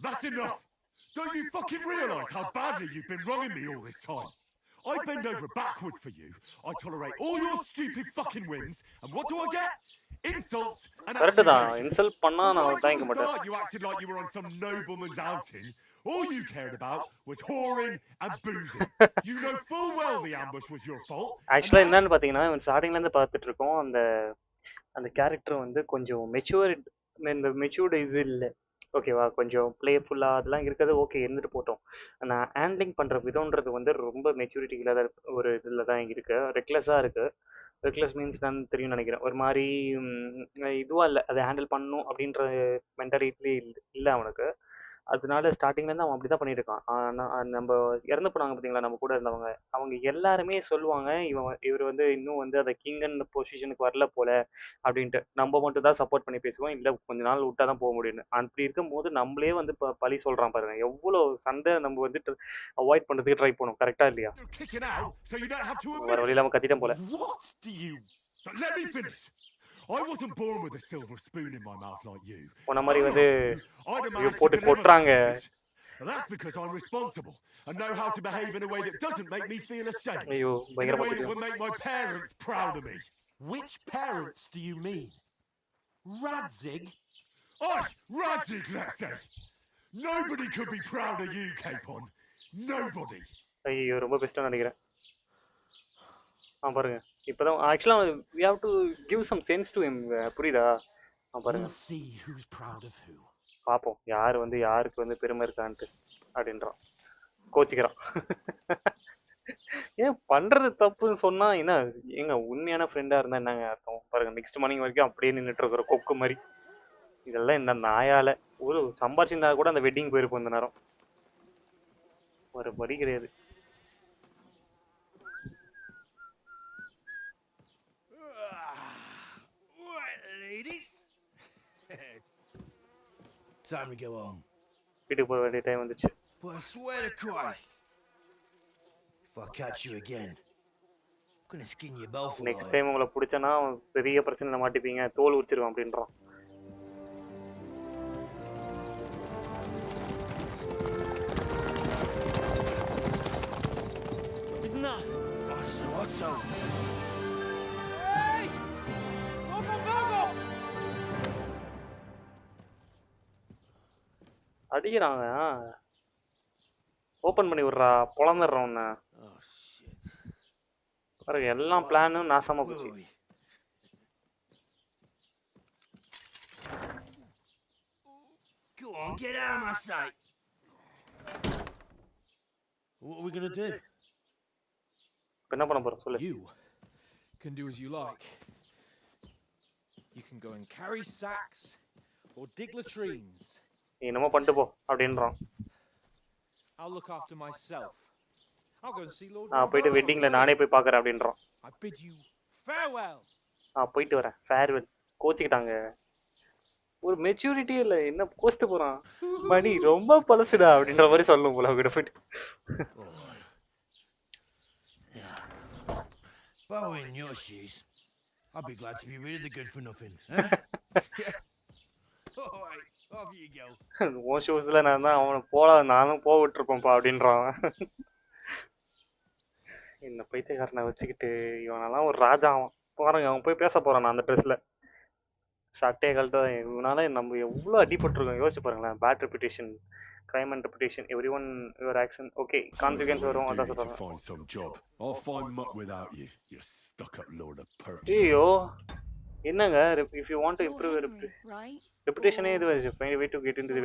That's enough. Don't you fucking realise how badly you've been wronging me all this time? I bend over backward for you. I tolerate all your stupid fucking whims. And what do I get? Insults and accusations. Insult பண்ணா நான் Right தாங்க from the மாட்டேன். start, you acted like you were on some nobleman's outing. All you cared about was whoring and boozing. You know full well the ambush was your fault. ஆக்சுவலா என்னன்னு பாத்தீங்கன்னா, இவன் ஸ்டார்டிங்ல இருந்து பார்த்துட்டு இருக்கோம். அந்த கேரக்டர் வந்து கொஞ்சம் மெச்சூர்டு இது இல்லை. ஓகேவா, கொஞ்சம் பிளேஃபுல்லா அதெல்லாம் இருக்கிறது ஓகே, இருந்துட்டு போட்டோம். நான் ஹேண்ட்லிங் பண்ற விதம்ன்றது வந்து ரொம்ப மெச்சூரிட்டி இல்லாத ஒரு இதுல தான் இருக்கு. ரெக்லெஸ்ஸா இருக்கு. ரெக்லெஸ் மீன்ஸ் நான் தெரியும் நினைக்கிறேன். ஒரு மாதிரி இதுவா இல்லை, அதை ஹேண்டில் பண்ணணும் அப்படின்ற மென்டாலிட்டி இல்லை அவனுக்கு. அதனால ஸ்டார்டிங்லேருந்து அவன் அப்படி தான் பண்ணிட்டு இருக்கான். நம்ம இறந்து போனாங்க பார்த்தீங்களா, நம்ம கூட இருந்தவங்க, அவங்க எல்லாருமே சொல்லுவாங்க இவர் வந்து இன்னும் வந்து அந்த கிங்கன் பொசிஷனுக்கு வரல போல அப்படின்ட்டு. நம்ம மட்டும் தான் சப்போர்ட் பண்ணி பேசுவோம், இல்லை கொஞ்ச நாள் விட்டா தான் போக முடியும்னு. அப்படி இருக்கும்போது நம்மளே வந்து பழி சொல்றான் பாருங்க. எவ்வளோ சண்டை நம்ம வந்து அவாய்ட் பண்ணுறதுக்கு ட்ரை பண்ணும். கரெக்டா இல்லையா? வர வழியில அவன் கத்திட்டான் போல. Let me finish. I wasn't born with a silver spoon in my mouth like you. உன்ன மாதிரி வந்து போட்டு கொட்டுறாங்க. That's because I'm responsible and know how to behave in a way that doesn't make me feel ashamed. ஐயோ, In a பயங்கரமா way that would make my parents proud of me. Which parents do you mean? Radzig? Oi, Radzig, let's say. Nobody could be proud of you, Capon. Nobody. ஐயோ, ரொம்ப பெஸ்ட்டாக நினைக்கிறேன். பாருங்க, இப்போதான் ஆக்சுவலாக we have to give some sense to him. புரியுதா? பாருங்க, பார்ப்போம் யார் வந்து யாருக்கு வந்து பெருமை இருக்கான்ட்டு அப்படின்றான். கோச்சிக்கிறான். ஏன் பண்றது தப்புன்னு சொன்னா என்ன? ஏங்க உண்மையான ஃப்ரெண்டா இருந்தா என்னங்க அர்த்தம்? பாருங்க, நெக்ஸ்ட் மார்னிங் வரைக்கும் அப்படியே நின்றுட்டு இருக்கிற கொக்கு மாதிரி. இதெல்லாம் இந்த நாயால ஒரு சம்பாதிச்சிருந்தா கூட அந்த வெட்டிங் போயிருப்போம் இந்த நேரம். ஒரு படி கிடையாது. ladies? Time to go home. வீட்டுக்கு போக வேண்டிய டைம் வந்துச்சு. But I swear to Christ, if I catch you again, I'm gonna skin you both alive. Next time உங்களை பிடிச்சனா பெரிய பிரச்சனையில மாட்டிப்பீங்க, தோல் உரிச்சிருவேன் அப்படின்றான். What's up? Hey! Whoa! அடிக்கிறாங்க. ஓபன் பண்ணி விடுறா, பொளந்துடுறான் உன்னை. பாருங்க எல்லாம் பிளானும் நாசமா போச்சு. Go on, get out of my sight. What are we gonna do? என்ன பண்ண போறோம் சொல்லு. You can do as you like. You can go and carry sacks or dig latrines. நீ என்னமோ பண்ணிட்டு போ அப்படின்றான். I'll look after myself. I'll go and see Lord. நான் போயிட்டு வெட்டிங்ல நானே போய் பார்க்கறேன் அப்படின்றான். I bid you farewell. போயிட்டு வரேன். ஃபேர்வெல். கோச்சிக்கிட்டாங்க. ஒரு மெச்சூரிட்டியே இல்லை, என்ன கோச்சிட்டு போறான். மணி ரொம்ப பழசுடா அப்படின்ற மாதிரி சொல்லணும் போல அவகிட்ட போயிட்டு. If I were in your shoes, I'd be glad to be rid of the good for nothing. Alright, off you go. உன் ஷூஸ்ல நான் தான் அவனை போல நானும் போக விட்டுருப்பேன்ப்பா அப்படின்றான். இந்த பைத்தியக்காரனை வச்சுக்கிட்டு இவனெல்லாம் ஒரு ராஜா. அவன் பாருங்க, அவன் போய் பேச போறான் நான் அந்த ட்ரெஸ்ல. சட்டையை கழட்ட இவனால நம்ம எவ்வளோ அடிபட்டுருக்கோம் யோசிச்சு பாருங்களேன். Bad reputation, crime and reputation, everyone your action. Okay, consequence வரும். அதான் சொல்றாங்க. Find some job. I'll find muck without you. You stuck up load of perks. ஐயோ என்னங்க, if you want to improve your reputation இது வந்து find a way to get into the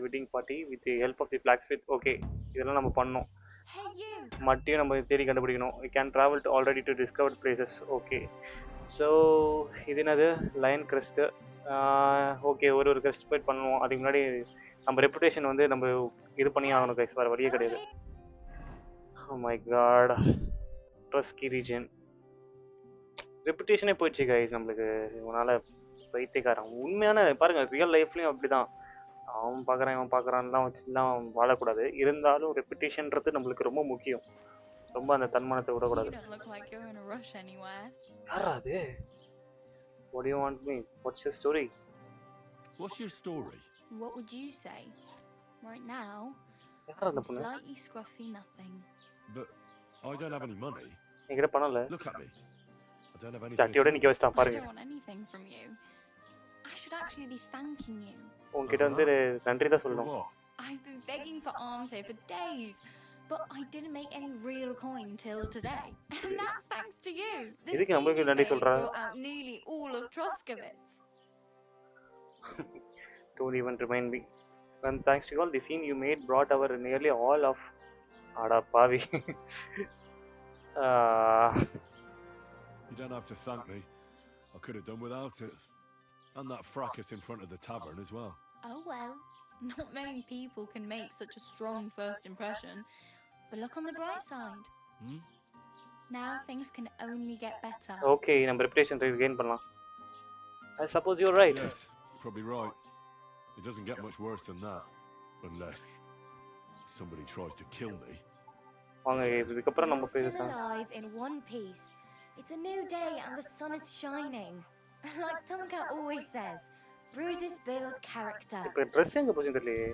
wedding party with the help of the blacksmith. Okay, இதெல்லாம் நம்ம பண்ணோம். மட்டியும் நம்ம தேடி கண்டுபிடிக்கணும். We can travel to already to discovered places. Okay, so இது என்னது லயன் கிரெஸ்ட். ஓகே, ஒரு கிரெஸ்ட் போயிட் பண்ணுவோம். அதுக்கு முன்னாடி நம்ம ரெப்புடேஷன் வந்து நம்ம இது பண்ணி ஆகணும் கைஸ், வேறு வழியே கிடையாது. ஓ மை காட், ட்ரஸ்கி ரீஜன் ரெப்புடேஷனே போயிடுச்சு கைஸ் நம்மளுக்கு இவனால். பைத்தியக்காரன் உண்மையான பாருங்க, ரியல் லைஃப்லையும் அப்படிதான். அவன் பார்க்குறான் இவன் பார்க்குறான்லாம் வச்சுலாம் வாழக்கூடாது. இருந்தாலும் ரெப்புடேஷன்றது நம்மளுக்கு ரொம்ப முக்கியம். ரொம்ப அந்த தன்மானத்தை விடக்கூடாது. யாரா அது? What do you want me? What's your story? What's your story? What would you say? Right now, யாரா அந்த பொண்ணு? slightly scruffy nothing. But I don't have any money. என்கிட்ட பணம் இல்லை. Look at me. I don't have anything. சட்டியோட நிக்க வச்சிட்டான் I பாருங்க. don't want anything from you. I should actually be thanking you. உன்கிட்ட வந்து நன்றி தான் சொல்லணும். I've been begging for alms here for days, but I didn't make any real coin till today. And that's thanks to you. இதுக்கு நம்மளுக்கு நன்றி சொல்றா. Brought out nearly all of Troskovitz. Don't even remind me. And thanks to you all, the scene you made brought our nearly all of Ada Pavi. You don't have to thank me. I could have done without it. And that fracas in front of the tavern as well. Oh well, not many people can make such a strong first impression. But look on the bright side. Now things can only get better. Okay, நம்ம reputation gain பண்ணலாம். I suppose you're right. Yes, you're probably right. It doesn't get much worse than that. Unless somebody tries to kill me. வாங்க இதுக்கு அப்புறம் நம்ம Still பேசலாம். alive in one piece. It's a new day and the sun is shining. Like Tomcat always says, bruises build character. இப்போ dress எங்க போச்சுன்னு தெரியலையே.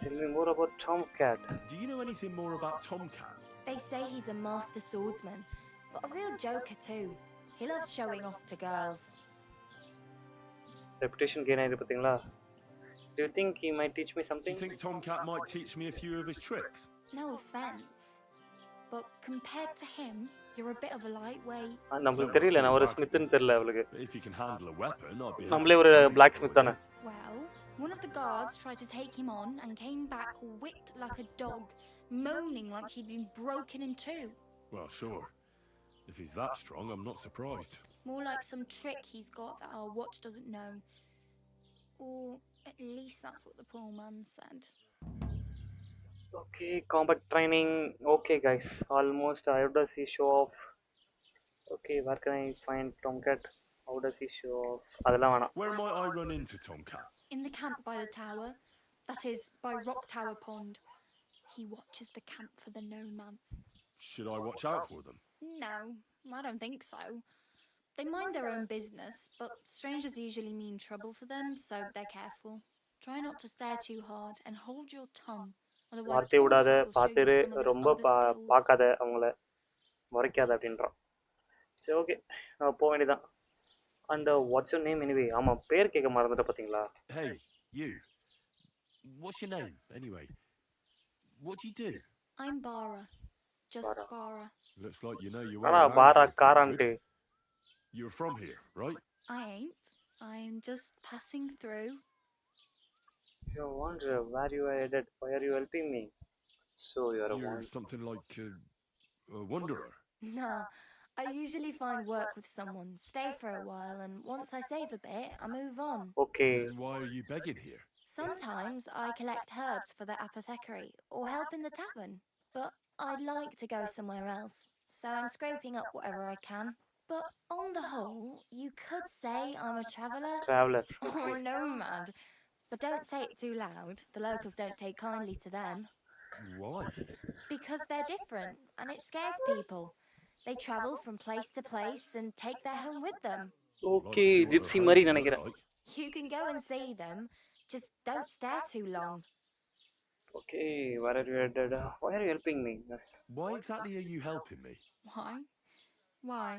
Tell me more about Tomcat. Do you know anything more about Tomcat? They say he's a master swordsman, but a real joker too. He loves showing off to girls. Reputation gain ஆயிடுது பாத்தீங்களா? Do you think he might teach me Do something? you think Tomcat might teach me a few of his tricks? No offense, but compared to him, you're a bit of a lightweight. நம்மளுக்கு தெரியல, நான் ஒரு ஸ்மித்னு தெரியல அவளுக்கு. If you can handle a weapon, I'll be நம்மளே ஒரு black smith தானே. Well, one of the guards tried to take him on and came back whipped like a dog, moaning like he'd been broken in two. Well, sure. If he's that strong, I'm not surprised. More like some trick he's got that our watch doesn't know. Or at least that's what the poor man said. Okay, combat training. Okay guys, almost I have to see show off. Okay, where can I find Tomcat? How does he show off? அதெல்லாம் வேணாம். Where might I run into Tomcat? In the camp by the tower. That is, by Rock Tower Pond. He watches the camp for the nomads. Should I watch out for them? No, I don't think so. They mind their own business, but strangers usually mean trouble for them, so they're careful. Try not to stare too hard and hold your tongue. Otherwise, வார்த்தை விடாத, Kevalaamaana will show you பார்த்துரு, some of his ரொம்ப other skills. பார்க்காத, அவங்கள முறைக்காத அப்படின்றான். சரி, okay, நம்ம போக வேண்டியதான். And what's your name anyway? ஆமாம், பேர் கேட்க மறந்துட்ட பார்த்தீங்களா? Hey, you. What's your name, anyway? What do you do? I'm Bara. Just Bara. Looks like you know your way ஆனா around para here pretty காரான்ட்டு. good. You're from here, right? I ain't. I'm just passing through. You wonder where you are headed. Why are you helping me? So you're You're something like a wanderer. No, I usually find work with someone, stay for a while, and once I save a bit, I move on. Okay. Then why are you begging here? Sometimes I collect herbs for the apothecary or help in the tavern, but I'd like to go somewhere else, so I'm scraping up whatever I can. But on the whole, you could say I'm a traveller Traveller. or a nomad. But don't say it too loud. The locals don't take kindly to them. Why? Because they're different, and it scares people. They travel from place to place and take their home with them. Okay, gypsy மாதிரி நினைக்கிறேன். You can go and see them, just don't stare too long. Okay, where are you headed? Why are you helping me? Why exactly are you helping me? Why? Why?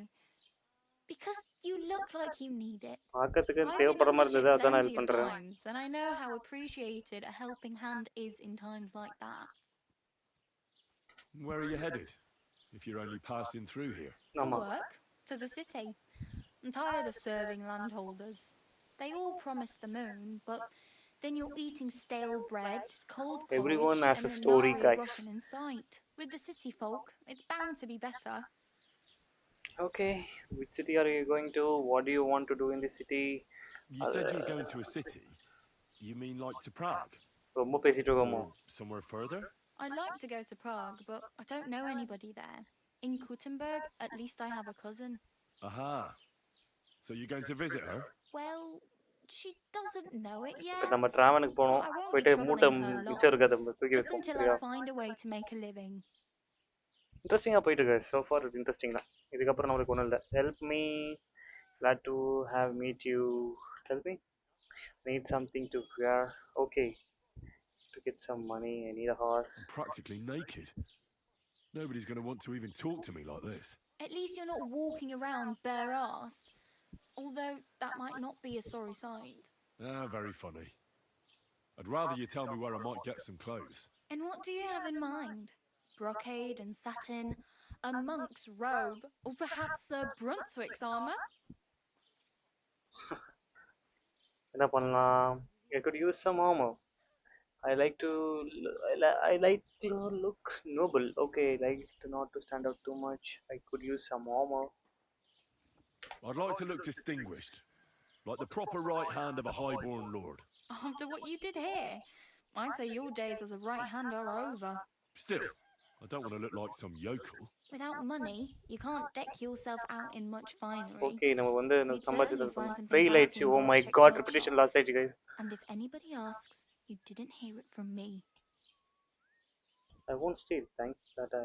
Because you look like you need it. பார்க்கிறதுக்கு I've been தேவைப்படுற on மாதிரி the ship இருந்தது, அதான் நான் plenty help of பண்றேன். times, and I know how appreciated a helping hand is in times like that. Where are you headed? If you're only passing through here. For work, to the city. I'm tired of serving landholders. They all promise the moon, but then you're eating stale bread, cold porridge, Everyone has and a a story, gnarly guys. Russian in sight. With the city folk, it's bound to be better. Okay, which city are you going to? What do you want to do in the city? You said you were going to a city. You mean like to Prague? ரொம்ப பேசிட்டு இருக்கோமோ? Or somewhere further? I'd like to go to Prague, but I don't know anybody there. In Kuttenberg, at least I have a cousin. Aha. So you're going to visit her? Well, she doesn't know it yet. நம்ம டிராவலுக்கு போனோம். But I won't be போயிட்டு மூட்டை troubling her மிச்சம் long, இருக்கிறத தூக்கி just வைப்போம். until சரியா? I find a way to make a living. இன்ட்ரெஸ்டிங்காக போயிட்டு இருக்கு. ஸோ ஃபார் இட் இன்ட்ரெஸ்டிங் தான். இதுக்கப்புறம் நம்மளுக்கு ஒன்றும் இல்லை. Help me, glad to have meet you. Help me, need something to wear. Okay, to get some money, I need a horse. I'm practically naked. Nobody's going to want to even talk to me like this. At least you're not walking around bare-assed. Although that might not be a sorry sight. Ah, very funny. I'd rather you tell me where I might get some clothes. And what do you have in mind? Brocade and satin, a monk's robe, or perhaps Sir Brunswick's armor? என்ன பண்ணலாம்? I could use some armor. I like to look noble. Okay, like to not to stand out too much. I could use some armor. I'd like to look distinguished, like the proper right hand of a highborn lord. After what you did here, I'd say your days as a right-hander are over. Still, I don't want to look like some yokel. Without money, you can't deck yourself out in much finery. Okay, நம்ம வந்து You'd சம்பாதிச்சது certainly find something fail ஆயிடுச்சு. fancy Oh in my Wojciech's god, workshop. reputation lost ஆயிடுச்சு guys. And if anybody asks, you didn't hear it from me. I won't steal, thanks. That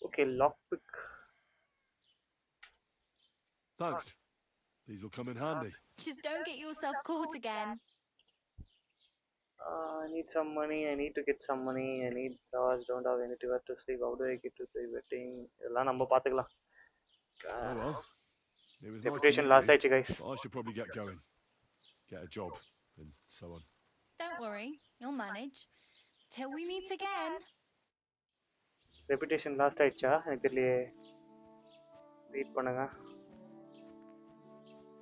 okay, lockpick. Thanks. These will come in handy. Just don't get yourself caught again. I need some money. I need to get some money. I need charge. Don't have anywhere to sleep. How do I get to the wedding? எல்லாம் நம்ம பாத்துக்கலாம். Oh well. It was Reputation nice to lost meet ஆயிடுச்சு guys. you, but I should probably get going. Get a job and so on. Don't worry, you'll manage. Till we meet again. Reputation lost ஆயிடுச்சா? எனக்கு தெரியலையே. Wait பண்ணுங்க.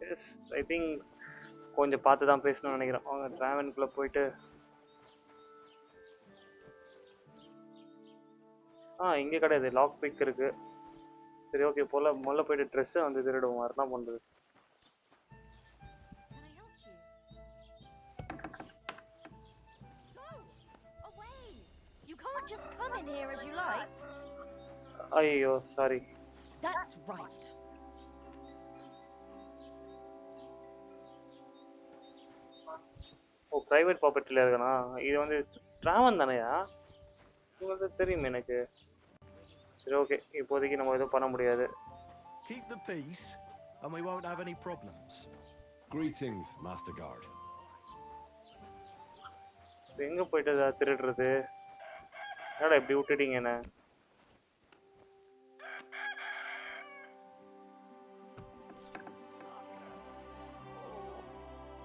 Yes, I think கொஞ்சம் பார்த்து தான் பேசணும்னு நினைக்கிறேன். அவங்க டிராவனுக்குள்ள போயிட்டு இங்கே கிடையாது, லாக் பிக் இருக்கு. சரி ஓகே, முதல்ல போயிட்டு ட்ரெஸ்ஸை வந்து திருடுவோம். வேறு என்ன பண்ணுறது? You can't just come in here as you like. ஐயோ சாரி. That's right. பிரைவேட் ப்ராப்பர்ட்டியில் இருக்கனா? இது வந்து டிராவன் தானேயா? இது வந்து தெரியும் எனக்கு. சரி ஓகே, இப்போதைக்கு நம்ம எதுவும் பண்ண முடியாது. Keep the peace, and we won't have any problems. Greetings, Master Guard. எங்க போயிட்டு திருடுறது? என்னடா இப்படி விட்டுட்டீங்க என்ன?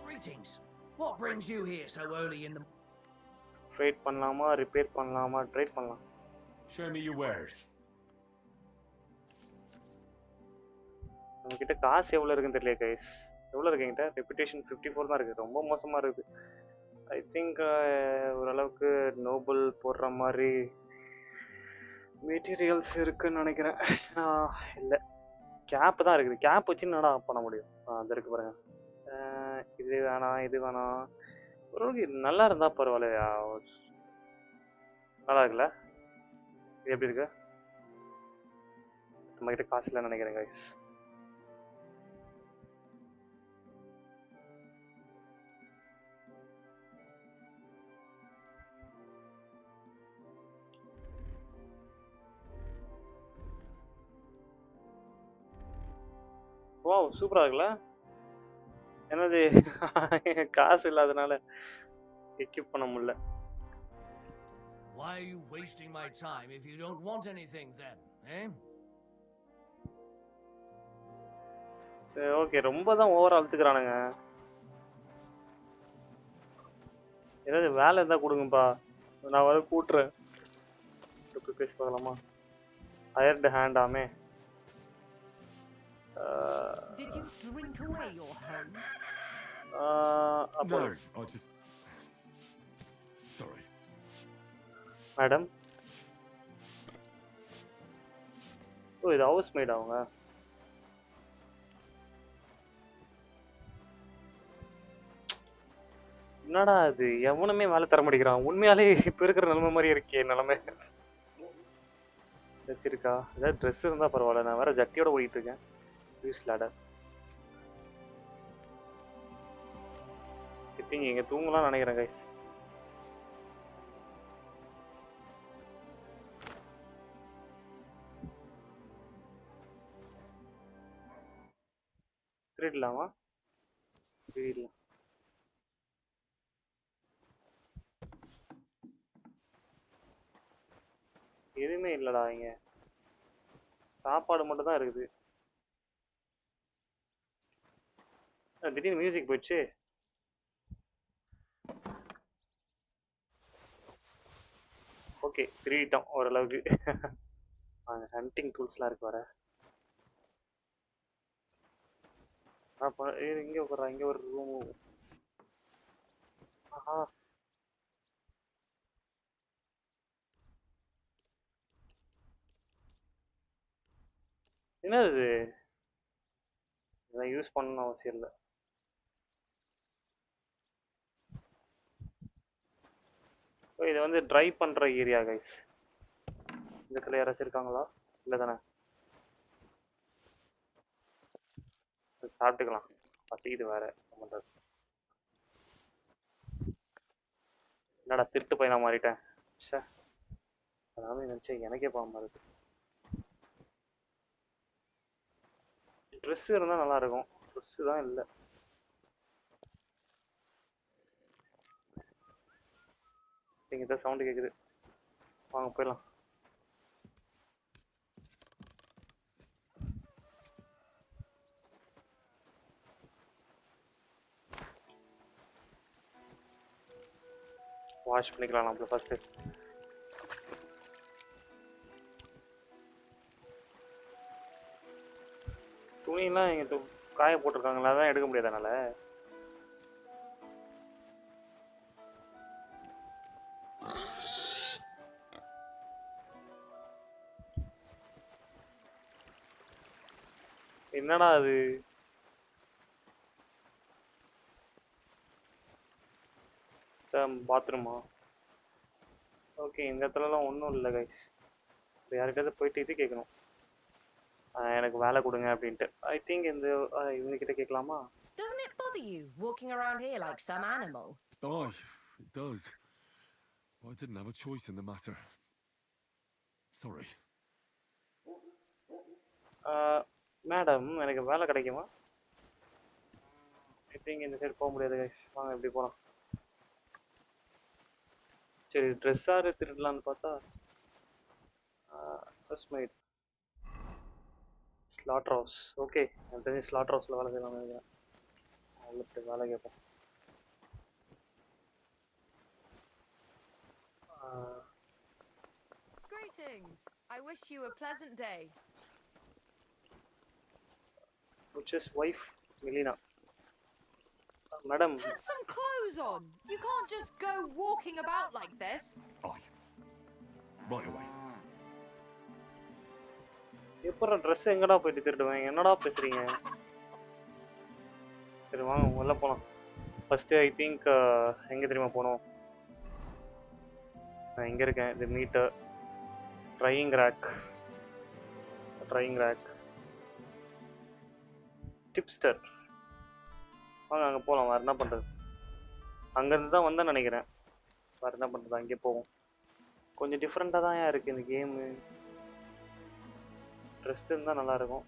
Greetings. What brings you here so early in the... trade பண்ணலாமா, ரிப்பேர் பண்ணலாமா? ட்ரேட் பண்ணலாம். Show me your wares. நம்மகிட்ட காசு எவ்வளோ இருக்குன்னு தெரியல கைஸ். எவ்வளோ இருக்கு என்கிட்ட? ரெப்புடேஷன் 54 தான் இருக்குது. ரொம்ப மோசமாக இருக்குது. ஐ திங்க் ஓரளவுக்கு நோபல் போடுற மாதிரி மெட்டீரியல்ஸ் இருக்குன்னு நினைக்கிறேன். இல்லை, கேப் தான் இருக்குது. கேப் வச்சு என்னடா பண்ண முடியும்? அது இருக்கு பாருங்க. இது வேணாம், இது வேணாம். ஓரளவுக்கு நல்லா இருந்தால் பரவாயில்லையா? நல்லா இருக்குல்ல? இது எப்படி இருக்கு? நம்மகிட்ட காசு இல்லைன்னு நினைக்கிறேன் கைஸ். வாவ், சூப்பராக இருக்குல்ல? என்னது காசு இல்லாதனால எக்யூப் பண்ண முடியல. Why are you wasting my time if you don't want anything then, eh? சரி ஓகே, ரொம்ப தான் ஓவர் அழுத்துக்கிறானுங்க. ஏதாவது வேலை இருந்தால் கொடுங்கப்பா, நான் வர கூட்டுறேன். பேசி பார்க்கலாமா? Hired ஹேண்டாமே. Did you drink away your hose? No, I just... Sorry. Madam, oh இது ஹவுஸ் மேட் அவங்க. என்னடா அது, எவனுமே வேலை தர மாட்டேங்கிறான். உண்மையாலே இப்போ இருக்கிற நிலைமை மாதிரி இருக்கே நிலைமை. வச்சிருக்கா ஏதாவது ட்ரெஸ் இருந்தால் பரவாயில்ல. நான் வேற ஜட்டியோட ஓடிட்டு இருக்கேன். Use ladder. இப்போ இங்கே தூங்கலாம் நினைக்கிறேன் கைஸ். திருடலாமா? திருடலாம். எதுவுமே இல்லடா இங்க. சாப்பாடு மட்டும் தான் இருக்குது. திடீர்னு மியூசிக் போயிடுச்சு. ஓகே, திருடிட்டோம் ஓரளவுக்கு. அங்கே ஹண்டிங் டூல்ஸ்லாம் இருக்கு வர. இங்கே உட்காரா, இங்கே ஒரு ரூம். ஆஹா, என்னது இது? இதெல்லாம் யூஸ் பண்ணணும்னு அவசியம் இல்லை. இது வந்து ட்ரை பண்ணுற ஏரியா கைஸ். இந்த இடத்துல யாராச்சும் இருக்காங்களா? இல்லை தானே? சாப்பிட்டுக்கலாம், பசிக்குது வேற. பண்ணுறது என்னடா திருட்டு பையனா மாறிட்டேன். ஷே, அதாவது நினச்சேன் எனக்கே பாம்பா இருக்கு. ட்ரெஸ் இருந்தால் நல்லா இருக்கும். ட்ரெஸ்ஸு தான் இல்லை. இங்கே தான் சவுண்டு கேட்குது. வாங்க போயிடலாம். வாஷ் பண்ணிக்கலாம் நம்மள ஃபர்ஸ்ட். துணியெல்லாம் இங்கே காய போட்டிருக்காங்களா? அதான் எடுக்க முடியாது அதனால. என்னடா அது? பாத்ரூமா? ஓகே, இந்த இடத்துலலாம் ஒன்றும் இல்லை கைஸ். யார்கிட்ட போயிட்டு இது கேட்கணும், எனக்கு வேலை கொடுங்க அப்படின்ட்டு. ஐ திங்க் இந்த இவங்க கிட்ட கேட்கலாமா? Doesn't it bother you walking around here like some animal? Aye, it does. I didn't have a choice in the matter. Sorry. Madam எனக்கு வேலை கிடைக்குமா? ஐ திங்க் இந்த சைடு போக முடியாது கைஸ். வாங்க இப்படி போகலாம். சரி ட்ரெஸ்ஸாரு திருடலான்னு பார்த்தா first might slaughter house. Okay எனக்கு தெரிஞ்சு ஸ்லாட்டர் ஹவுஸில் வேலை செய்யலாம்னு நினைக்கிறேன். அவ்வளோ வேலை கேட்போம். Greetings. I wish you a pleasant day. Which is wife Melina. Madam. Put some clothes on. You can't just go walking about like this. Aye. Right away. எப்பற Dress எங்கடா போயிட்டு திருடுவேன்? என்னடா பேசுறீங்க? சரி வாங்க உள்ள போலாம். ஃபர்ஸ்ட் ஐ திங்க் எங்க தெரியுமா போணும்? நான் இங்க இருக்கேன். இது மீட்டர் ட்ரையிங் ரேக். டிப்ஸ்டர். வாங்க அங்கே போகலாம். வேறு என்ன பண்ணுறது? அங்கேருந்து தான் வந்தேன்னு நினைக்கிறேன். வேறு என்ன பண்ணுறது? அங்கே போவோம். கொஞ்சம் டிஃப்ரெண்ட்டாக தான் இருக்குது இந்த கேமு. ட்ரெஸ் இருந்தால் நல்லாயிருக்கும்.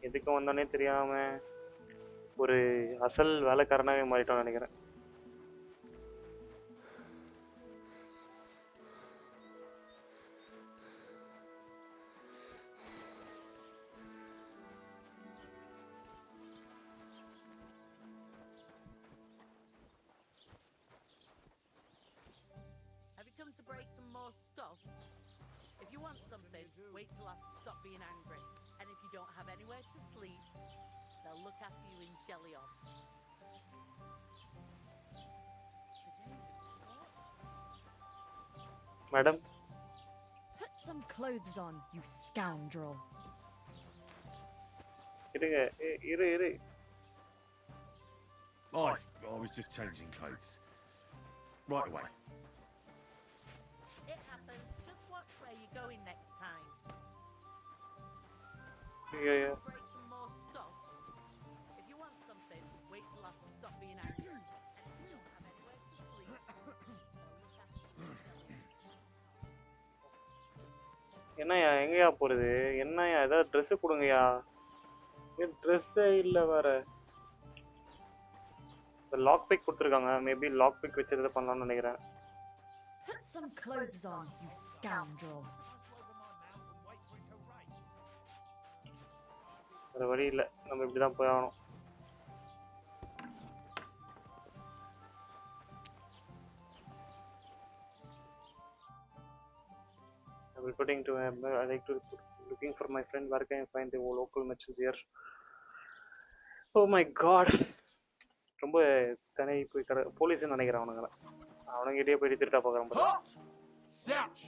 எதுக்கு வந்தோன்னே தெரியாமல் ஒரு அசல் வேலைக்காரனாகவே மாறிட்டோம்னு நினைக்கிறேன். Have you come to break some more stuff? If you want something, wait till I stop being angry. And if you don't have anywhere to sleep, they'll look after you in Shelly-on. Madam? Put some clothes on, you scoundrel. இரு. I was just changing clothes. Right away. It happens. Just watch where you're going next time. Yeah. Break some more stuff. If you want something, wait till I stop being angry. And if you don't have anywhere to sleep, they'll look after you in Shelly-on. என்னையா எங்கயா போகிறது? என்னையா ஏதாவது dress கொடுங்கய்யா. ட்ரெஸ்ஸே இல்லை வேற. Lock big கொடுத்துருக்காங்க. Maybe lock big வச்சு எதாவது பண்ணலாம்னு நினைக்கிறேன். Put some clothes on, you scoundrel. வேறு வழி இல்லை. நம்ம இப்படி தான் போய் ஆகணும். Reporting to him. I like to looking for my friend. Where can I find the local merchants here? Oh my god. ரொம்ப தனி போய் போலீஸ்னு நினைக்கிறேன் அவனுங்களை. அவனுங்கிட்டே போய் திருட்டா பார்க்குறேன். Search.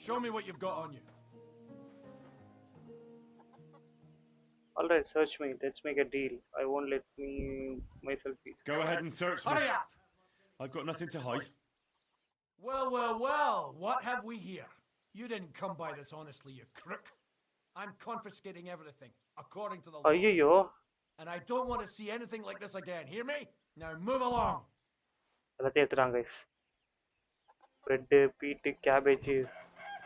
Show me what you've got on you. All right, search me. Let's make a deal. I won't let myself be. Go ahead and search me. Hurry up! I've got nothing to hide. Well. What have we here? You didn't come by this honestly, you crook. I'm confiscating everything, according to the law. ஐயோ. And I don't want to see anything like this again. Hear me? Now move along. எல்லாத்தையும் எடுத்துட்டாங்க guys. Bread, beat, cabbage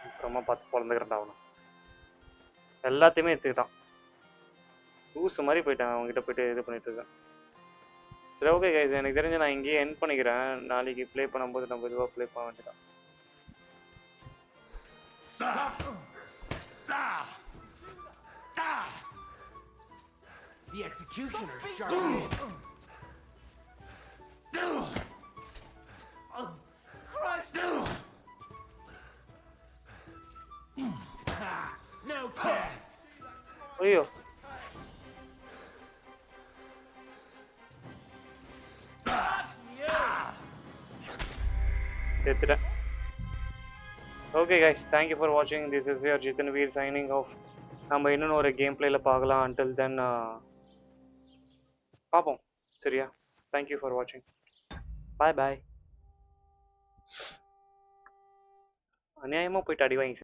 அப்புறமா பார்த்து பொழந்துக்கிறேன்டா அவனை. எல்லாத்தையுமே எடுத்துக்கிட்டான். Loose மாதிரி போயிட்டான். அவங்ககிட்ட போயிட்டு இது பண்ணிட்டு இருக்கேன். சரி ஓகே கைஸ், எனக்கு தெரிஞ்சு நான் இங்கேயே எண்ட் பண்ணிக்கிறேன். நாளைக்கு ப்ளே பண்ணும்போது நம்ம இதுவாக ப்ளே பண்ண வேண்டியதான். The executioner's sharp. Christ! No chance. ஐயோ. செத்துட்டேன். ஓகே கைஸ், தேங்க்யூ ஃபார் வாட்சிங். This is your Jithan Veer signing off. நம்ம இன்னும் ஒரு கேம் பிளேயில் பார்க்கலாம். அன்டில் தென் பார்ப்போம். சரியா? தேங்க்யூ ஃபார் வாட்சிங். பாய். அநியாயமாக போயிட்டு அடி வாங்கி